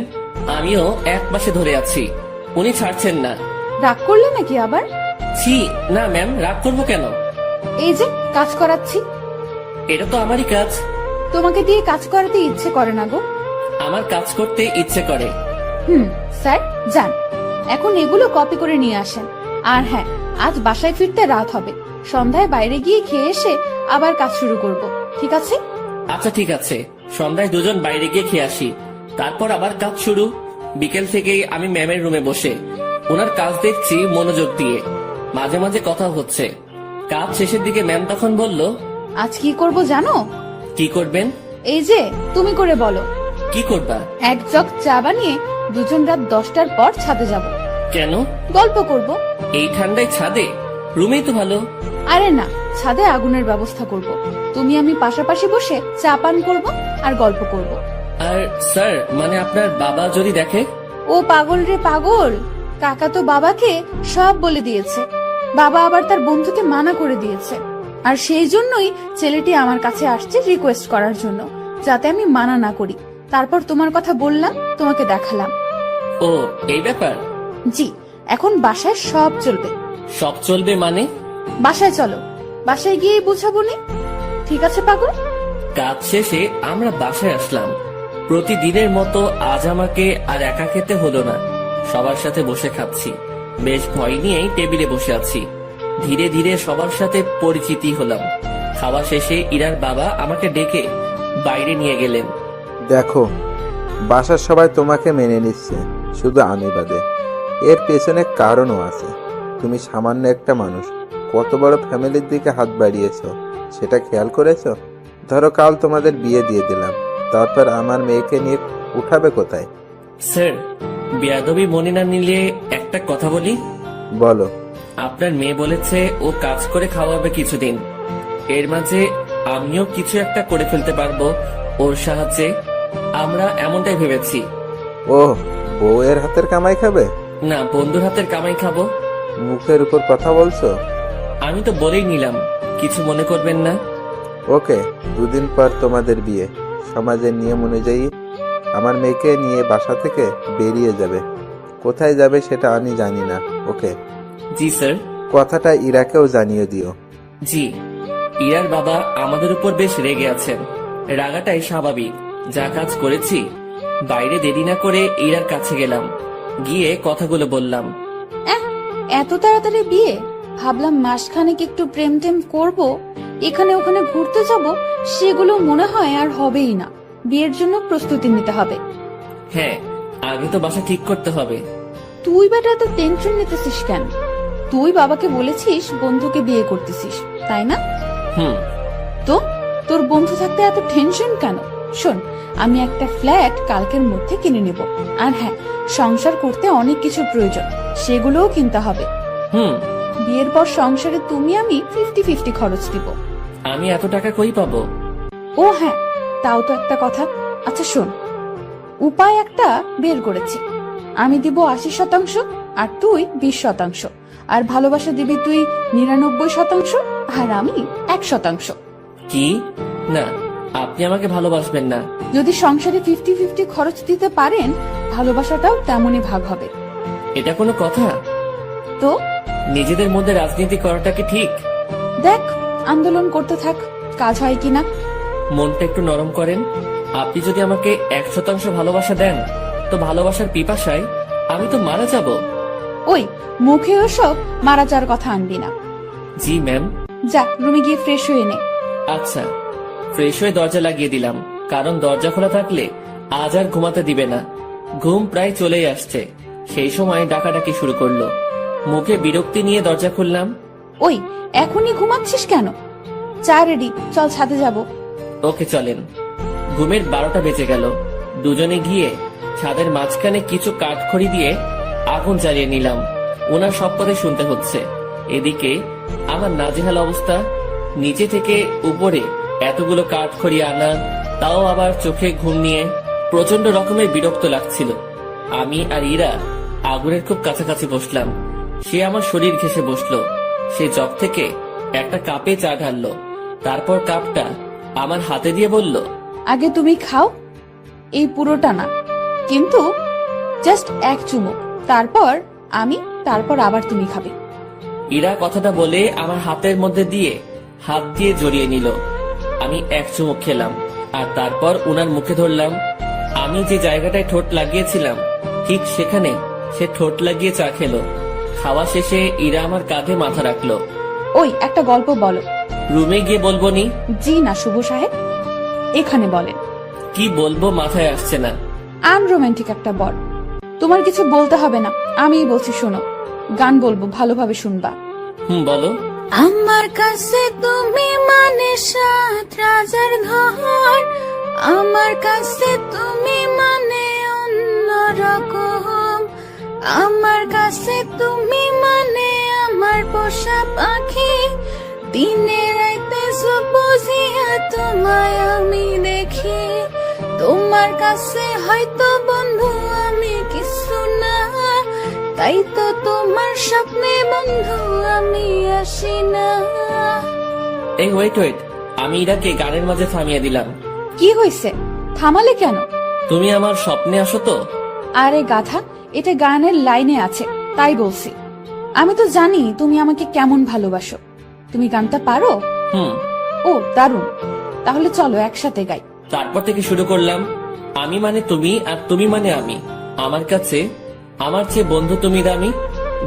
আমিও এক পাশে ধরে আছি। উনি ছাড়ছেন না। রাগ করলে নাকি আবার? ছি, না ম্যাম, রাগ করবো কেন? এই যে কাজ করাচ্ছি। এটা তো আমারই কাজ। তোমাকে দিয়ে কাজ করাতে ইচ্ছে করে না গো? আমার কাজ করতে ইচ্ছে করে। স্যার যান, এখন এগুলো কপি করে নিয়ে আসেন। আর হ্যাঁ, আজ বাসায় ফিরতে রাত হবে। সন্ধ্যায় বাইরে গিয়ে খেয়ে এসে আবার কাজ শুরু করব, ঠিক আছে? আচ্ছা ঠিক আছে, সন্ধ্যায় দুজন বাইরে গিয়ে খেয়ে আসি, তারপর আবার কাজ শুরু। বিকেল থেকেই আমি ম্যামের রুমে বসে ওনার কাজ দেখছি মনোযোগ দিয়ে। মাঝে মাঝে কথা হচ্ছে। কাজ শেষের দিকে ম্যাম তখন বলল, আজ কি করব জানো? কি করবেন? এই যে তুমি করে বলো। কি করবা? এক জগ চা বানিয়ে দুজন রাত 10টার পর ছাদে যাব। কেন? গল্প করব। এই ঠান্ডায় ছাদে? রুমেই তো ভালো। আরে না, ছাদে আগুনের ব্যবস্থা করব। তুমি আমি পাশাপাশি বসে চা পান করব আর গল্প করব। আর স্যার, মানে আপনার বাবা যদি দেখে? ও পাগল রে পাগল, কাকা তো বাবাকে সব বলে দিয়েছে। বাবা আবার তার বন্ধুকে মানা করে দিয়েছে। আর সেই জন্যই ছেলেটি আমার কাছে আসছে রিকোয়েস্ট করার জন্য, যাতে আমি মানা না করি। তারপর তোমার কথা বললাম, তোমাকে দেখালাম। ও, এই ব্যাপার? জি, এখন বাসায় সব চলবে। সব চলবে মানে? বাসায় চলো, বাসায় গিয়েই বুঝাবো নি। ঠিক আছে পাগল? কাজ শেষে আমরা বাসায় আসলাম। প্রতিদিনের মতো আজ আমাকে আর একা খেতে হলো না, সবার সাথে বসে খাচ্ছি। বেশ ভয় নিয়েই টেবিলে বসে আছি। ধীরে ধীরে সবার সাথে পরিচিতি হলাম। খাওয়া শেষে ইরার বাবা আমাকে ডেকে বাইরে নিয়ে গেলেন। দেখো, বাসার সবাই তোমাকে মেনে নিচ্ছে, শুধু আমি বাদে। এর পেছনে কারণও আছে। তুমি সামান্য একটা মানুষ, কত বড় ফ্যামিলির দিকে হাত বাড়িয়েছো, সেটা খেয়াল করেছো? ধরো কাল তোমাদের বিয়ে দিয়ে দিলাম, তারপর আমার মেয়েকে নিয়ে উঠাবে কোথায়? স্যার, বেয়াদবি মনে না নিলে একটা কথা বলি। বলো। আপনার মেয়ে বলেছে ও কাজ করে খাওয়াবে কিছুদিন। এর মাঝে আমিও কিছু একটা করে ফেলতে পারবো ওর সাহায্যে। আমরা এমনটাই ভেবেছি। ও, বউয়ের হাতের কামাই খাবে? না, বন্ধুর হাতের কামাই খাবো। মুখের উপর কথা বলছো। আমি তো বলেই নিলাম, কিছু মনে করবেন না। ওকে, দুদিন পর তোমাদের বিয়ে। সমাজের নিয়ম অনুযায়ী আমার মেয়েকে নিয়ে বাসা থেকে বেরিয়ে যাবে। কোথায় যাবে সেটা আমি জানি না, ওকে? জি স্যার। কথাটা ইরাকেও জানিয়ে দিও। জি। ইরার বাবা আমাদের উপর বেশ রেগে আছেন। রাগাটাই স্বাভাবিক, যা কাজ করেছি। বাইরে দেরি না করে ইরার কাছে গেলাম, গিয়ে কথাগুলো বললাম। এত তাড়াতাড়ি বিয়ে? ভাবলাম মাসখানেক একটু প্রেম টেম করবো, এখানে ওখানে ঘুরতে যাব, সেগুলো মনে হয় আর হবেই না। বিয়ের জন্য প্রস্তুতি নিতে হবে। হ্যাঁ, আগে তো বাসা ঠিক করতে হবে। তুই বেটা এত টেনশন নিতেছিস কেন? তুই বাবাকে বলেছিস বন্ধুকে বিয়ে করতেছিস, তাই না? হুম। তো তোর বন্ধু থাকতে এত টেনশন কেন? শোন, আমি একটা ফ্ল্যাট কালকের মধ্যে কিনে নেব। আর হ্যাঁ, সংসার করতে অনেক কিছু প্রয়োজন, সেগুলোও কিনতে হবে। হুম। বিয়ের পর সংসারে তুমি আমি 50-50 খরচ দিব। আমি এত টাকা কই পাবো? ও হ্যাঁ, তাও তো একটা কথা। আচ্ছা শোন, উপায় একটা বের করেছি। আমি দিব 80%, আর তুই 20%, আর ভালোবাসা দিবি তুই 99%, আর আমি 1%। কি? না, আপনি আমাকে ভালোবাসবেন না। যদি সংসারে 50-50 খরচ দিতে পারেন, ভালোবাসাটাও তেমনই ভাগ হবে। এটা কোনো কথা? তো নিজেদের মধ্যে রাজনীতি করাটা কি ঠিক? দেখ, আন্দোলন করতে থাক, কাজ হয় কিনা। মনটা একটু নরম করেন। আপনি যদি আমাকে 100% ভালোবাসা দেন, তো ভালোবাসার পিপাসায় আমি তো মারা যাব। ওই মুখে ওসব মারা যাওয়ার কথা আনবি না। জি ম্যাম। যা রুমে গিয়ে ফ্রেশ হয়ে নে। আচ্ছা। ফ্রেশ হয়ে দরজা লাগিয়ে দিলাম, কারণ দরজা খোলা থাকলে আজ আর ঘুমাতে দিবে না। ঘুম প্রায় চলেই আসছে, সেই সময় ডাকাডাকি শুরু করলো। মুখে বিরক্তি নিয়ে দরজা খুললাম। ওই এখনই ঘুমাচ্ছিস কেন? চা রেডি, চল ছাদে যাব। ওকে চলেন। ঘুমের 12টা বেজে গেল। দুজনে গিয়ে ছাদের মাঝখানে কিছু কাঠখড়ি দিয়ে আগুন জ্বালিয়ে নিলাম। ওনার সব কথা শুনতে হচ্ছে। এদিকে আমার নাজেহাল অবস্থা। নিচে থেকে উপরে এতগুলো কাঠখড়ি আনা, তাও আবার চোখে ঘুম নিয়ে প্রচন্ড রকমের বিরক্ত লাগছিল। আমি আর ইরা আগুনের খুব কাছাকাছি বসলাম। সে আমার শরীর ঘেঁষে বসলো। সে জগ থেকে একটা কাপে চা ঢাললো, তারপর কাপটা আমার হাতে দিয়ে বলল, আগে তুমি খাও, এই পুরোটা না, কিন্তু জাস্ট এক চুমুক, তারপর আমি, তারপর আবার তুমি খাবে। ইরা কথাটা বলে আমার হাতের মধ্যে দিয়ে হাত দিয়ে জড়িয়ে নিল। আমি এক চুমুক খেলাম, আর তারপর উনার মুখে ধরলাম। আমি যে জায়গাটায় ঠোঁট লাগিয়েছিলাম, ঠিক সেখানে সে ঠোঁট লাগিয়ে চা খেলো। খাওয়া শেষে ইরা আমার কাঁধে মাথা রাখলো। ওই একটা গল্প বলো। রুমে গিয়ে বলবো নি? জি না শুভ সাহেব, এখানে বলেন। কি বলবো মাথায় আসছে না। আনরোমান্টিক একটা বর। তোমার কিছু বলতে হবে না, আমিই বলছি শোনো। গান বলবো, ভালোভাবে শুনবা। বলো। আমার কাছে তুমি মানে 7 রাজার ঘর, আমার কাছে তুমি মানে অন্যরকম, আমার কাছে তুমি মানে আমার পোষা পাখি, দিনে রাইতে বুঝিয়া তোমায় আমি দেখি, তোমার কাছে হয়তো বন্ধু আমি কিছু না, তাই তো তোমার স্বপ্নে বন্ধু আমি আসি না। এই ওয়েট ওয়েট, আমি ইরাকে গানের মাঝে থামিয়ে দিলাম। কি হয়েছে, থামালে কেন? তুমি আমার স্বপ্নে আসো তো? আরে গাধা, এটা গানের লাইনে আছে, তাই বলছি। আমি তো জানি তুমি আমাকে কেমন ভালোবাসো। তুমি গানটা পারো? ও দারুণ, তাহলে চলো একসাথে গাই। তারপর থেকে শুরু করলাম। আমি মানে তুমি, আর তুমি মানে আমি। আমার কাছে আমার চেয়ে বন্ধু তুমি দামি।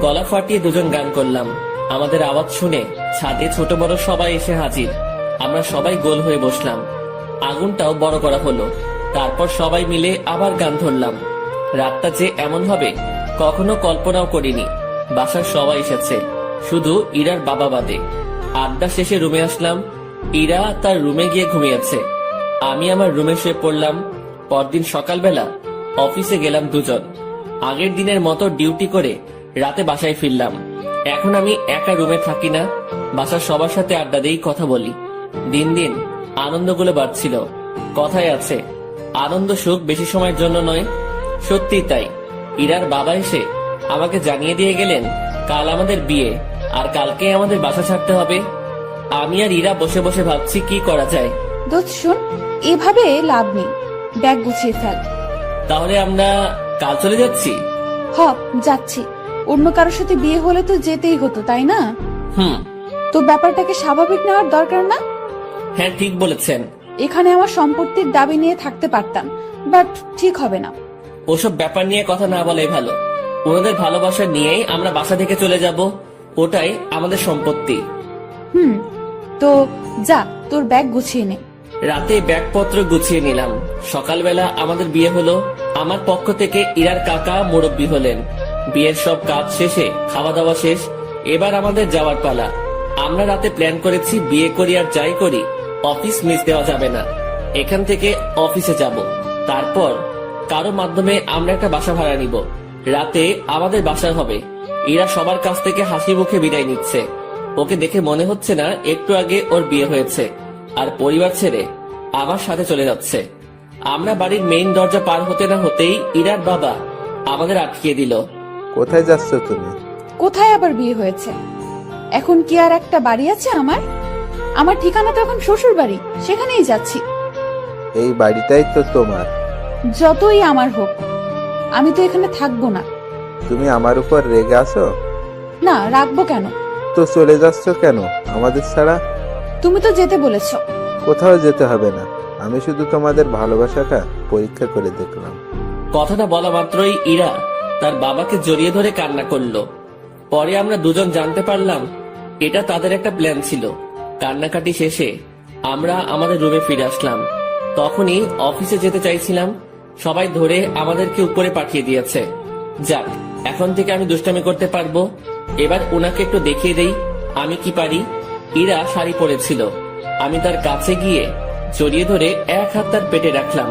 গলা ফাটিয়ে দুজন গান করলাম। আমাদের আওয়াজ শুনে ছাদে ছোট বড় সবাই এসে হাজির। আমরা সবাই গোল হয়ে বসলাম। আগুনটাও বড় করা হলো। তারপর সবাই মিলে আবার গান ধরলাম। রাতটা যে এমন হবে কখনো কল্পনাও করিনি। বাসার সবাই এসেছে, শুধু ইরার বাবা বাদে। আড্ডা শেষে রুমে আসলাম। ইরা তার রুমে গিয়ে ঘুমিয়েছে, আমি আমার রুমে শুয়ে পড়লাম। পরদিন সকালবেলা অফিসে গেলাম দুজন। আগের দিনের মতো ডিউটি করে রাতে বাসায় ফিরলাম। এখন আমি একা রুমে থাকি না, বাসার সবার সাথে আড্ডা দিয়েই কথা বলি। দিন দিন আনন্দগুলো বাড়ছিল। কথায় আছে, আনন্দ সুখ বেশি সময়ের জন্য নয়। সত্যি তাই। ইরার বাবা এসে আমাকে জানিয়ে দিয়ে গেলেন কাল আমাদের বিয়ে, আর কালকে আমাদের বাসা ছাড়তে হবে। আমি আর ইরা বসে বসে ভাবছি কি করা যায়। দোস্ত শোন, এভাবে লাভ নেই, ব্যাগ গুছিয়ে ফেল। তাহলে আমরা কাল চলে যাচ্ছি? হ, যাচ্ছি। অন্য কারোর সাথে বিয়ে হলে তো যেতেই হতো, তাই না? হুম। তো ব্যাপারটাকে স্বাভাবিক নেওয়ার দরকার না? হ্যাঁ, ঠিক বলেছেন। এখানে আমার সম্পত্তির দাবি নিয়ে থাকতে পারতাম, বাট ঠিক হবে না। ওসব ব্যাপার নিয়ে কথা না বলাই ভালো। ওনাদের ভালোবাসা নিয়েই আমরা বাসা থেকে চলে যাব, ওটাই আমাদের সম্পত্তি। হুম, তো যা, তোর ব্যাগ গুছিয়ে নে। রাতে ব্যাগপত্র গুছিয়ে নিলাম। সকালবেলা আমাদের বিয়ে হলো। আমার পক্ষ থেকে ইরার কাকা মুরব্বি হলেন। বিয়ের সব কাজ শেষে খাওয়া দাওয়া শেষ, এবার আমাদের যাওয়ার পালা। আমরা রাতে প্ল্যান করেছি বিয়ে করি আর যাই করি অফিস মিস দেওয়া যাবে না। এখান থেকে অফিসে যাব, তারপর কারো মাধ্যমে আমরা একটা বাসা ভাড়া নিব। রাতে আমাদের বাসা হবে। ইরা সবার কাছ থেকে হাসি মুখে বিদায় নিচ্ছে। ওকে দেখে মনে হচ্ছে না একটু আগে ওর বিয়ে হয়েছে, আর পরিবার ছেড়ে আমার সাথে চলে যাচ্ছে। আমরা বাড়ির মেইন দরজা পার হতে না হতেই ইরার বাবা আমাদের আটকিয়ে দিল। কোথায় যাচ্ছ তুমি? কোথায় আবার বিয়ে হয়েছে? এখন কি আর একটা বাড়ি আছে আমার? আমার ঠিকানা তো এখন শ্বশুর বাড়ি, সেখানেই যাচ্ছি। এই বাড়িটাই তো তোমার। যতই আমার হোক, আমি তো এখানে থাকবো না। তুমি আমার উপর রেগে আছো? না, রাখবো কেন? তো চলে যাচ্ছ কেন আমাদের ছাড়া? তুমি তো যেতে বলেছ। কোথাও যেতে হবে না, আমি শুধু তোমাদের ভালোবাসাটা পরীক্ষা করে দেখলাম। কথাটা বলা মাত্রই ইরা তার বাবাকে জড়িয়ে ধরে কান্না করলো। পরে আমরা দুজন জানতে পারলাম এটা তাদের একটা প্ল্যান ছিল। কান্নাকাটি শেষে আমরা আমাদের রুমে ফিরে আসলাম। তখনই অফিসে যেতে চাইছিলাম, সবাই ধরে আমাদেরকে উপরে পাঠিয়ে দিয়েছে। যাক, এখন থেকে আমি দুষ্টামি করতে পারবো। এবার ওনাকে একটু দেখিয়ে দেই আমি কি পারি। ইরা শাড়ি পরেছিল, আমি তার কাছে গিয়ে জড়িয়ে ধরে এক হাত তার পেটে রাখলাম।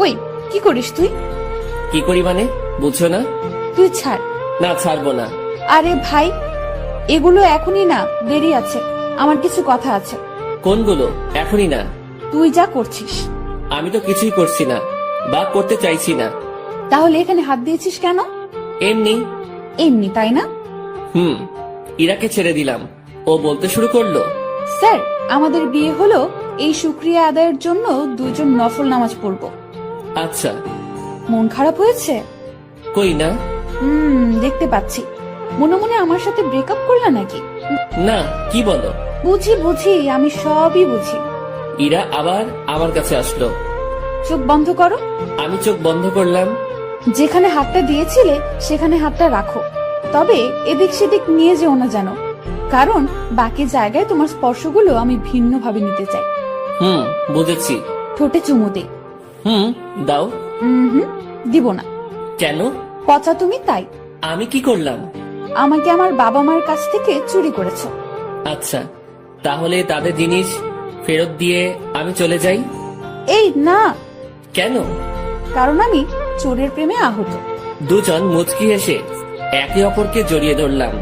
ওই, কি করিস তুই? কি করি মানে, বুঝছো না? তুই ছাড়। না, ছাড়বো না। আরে ভাই, এগুলো এখনই না, দেরি আছে। আমার কিছু কথা আছে। কোনগুলো? এখনই না। তুই যা করছিস। আমি তো কিছুই করছি না বা করতে চাইছি না। তাহলে এখানে হাত দিয়েছিস কেন? এমনি। এমনি, তাই না? হুম। ইরাকে ছেড়ে দিলাম, ও বলতে শুরু করলো, স্যার, আমাদের বিয়ে হলো, এই শুকরিয়া আদায়ের জন্য দুজন নফল নামাজ পড়বো। আচ্ছা। মন খারাপ হয়েছে? কই না। দেখতে পাচ্ছি। মনে মনে আমার সাথে ব্রেকআপ করলা নাকি? না, কি বলো? বুঝি বুঝি, আমি সবই বুঝি। ইরা আবার আমার কাছে আসলো। চোখ বন্ধ করো। আমি চোখ বন্ধ করলাম। যেখানে হাতটা দিয়েছিলে সেখানে হাতটা রাখো, তবে এদিক সেদিক নিয়ে যেও না যেন, কারণ বাকি জায়গায় তোমার স্পর্শগুলো আমি ভিন্নভাবে নিতে চাই। হুম, বুঝেছি। ঠোঁটে চুমু দে। হুম, দাও। দিব না। কেন? পচা তুমি, তাই। আমি কি করলাম? আমাকে আমার বাবা মার কাছ থেকে চুরি করেছো। আচ্ছা, তাহলে তাদের জিনিস ফেরত দিয়ে আমি চলে যাই? এই না। কেন? কারণ আমি চোরের প্রেমে আহত। দুজন মুচকি হেসে একে অপরকে জড়িয়ে ধরলাম।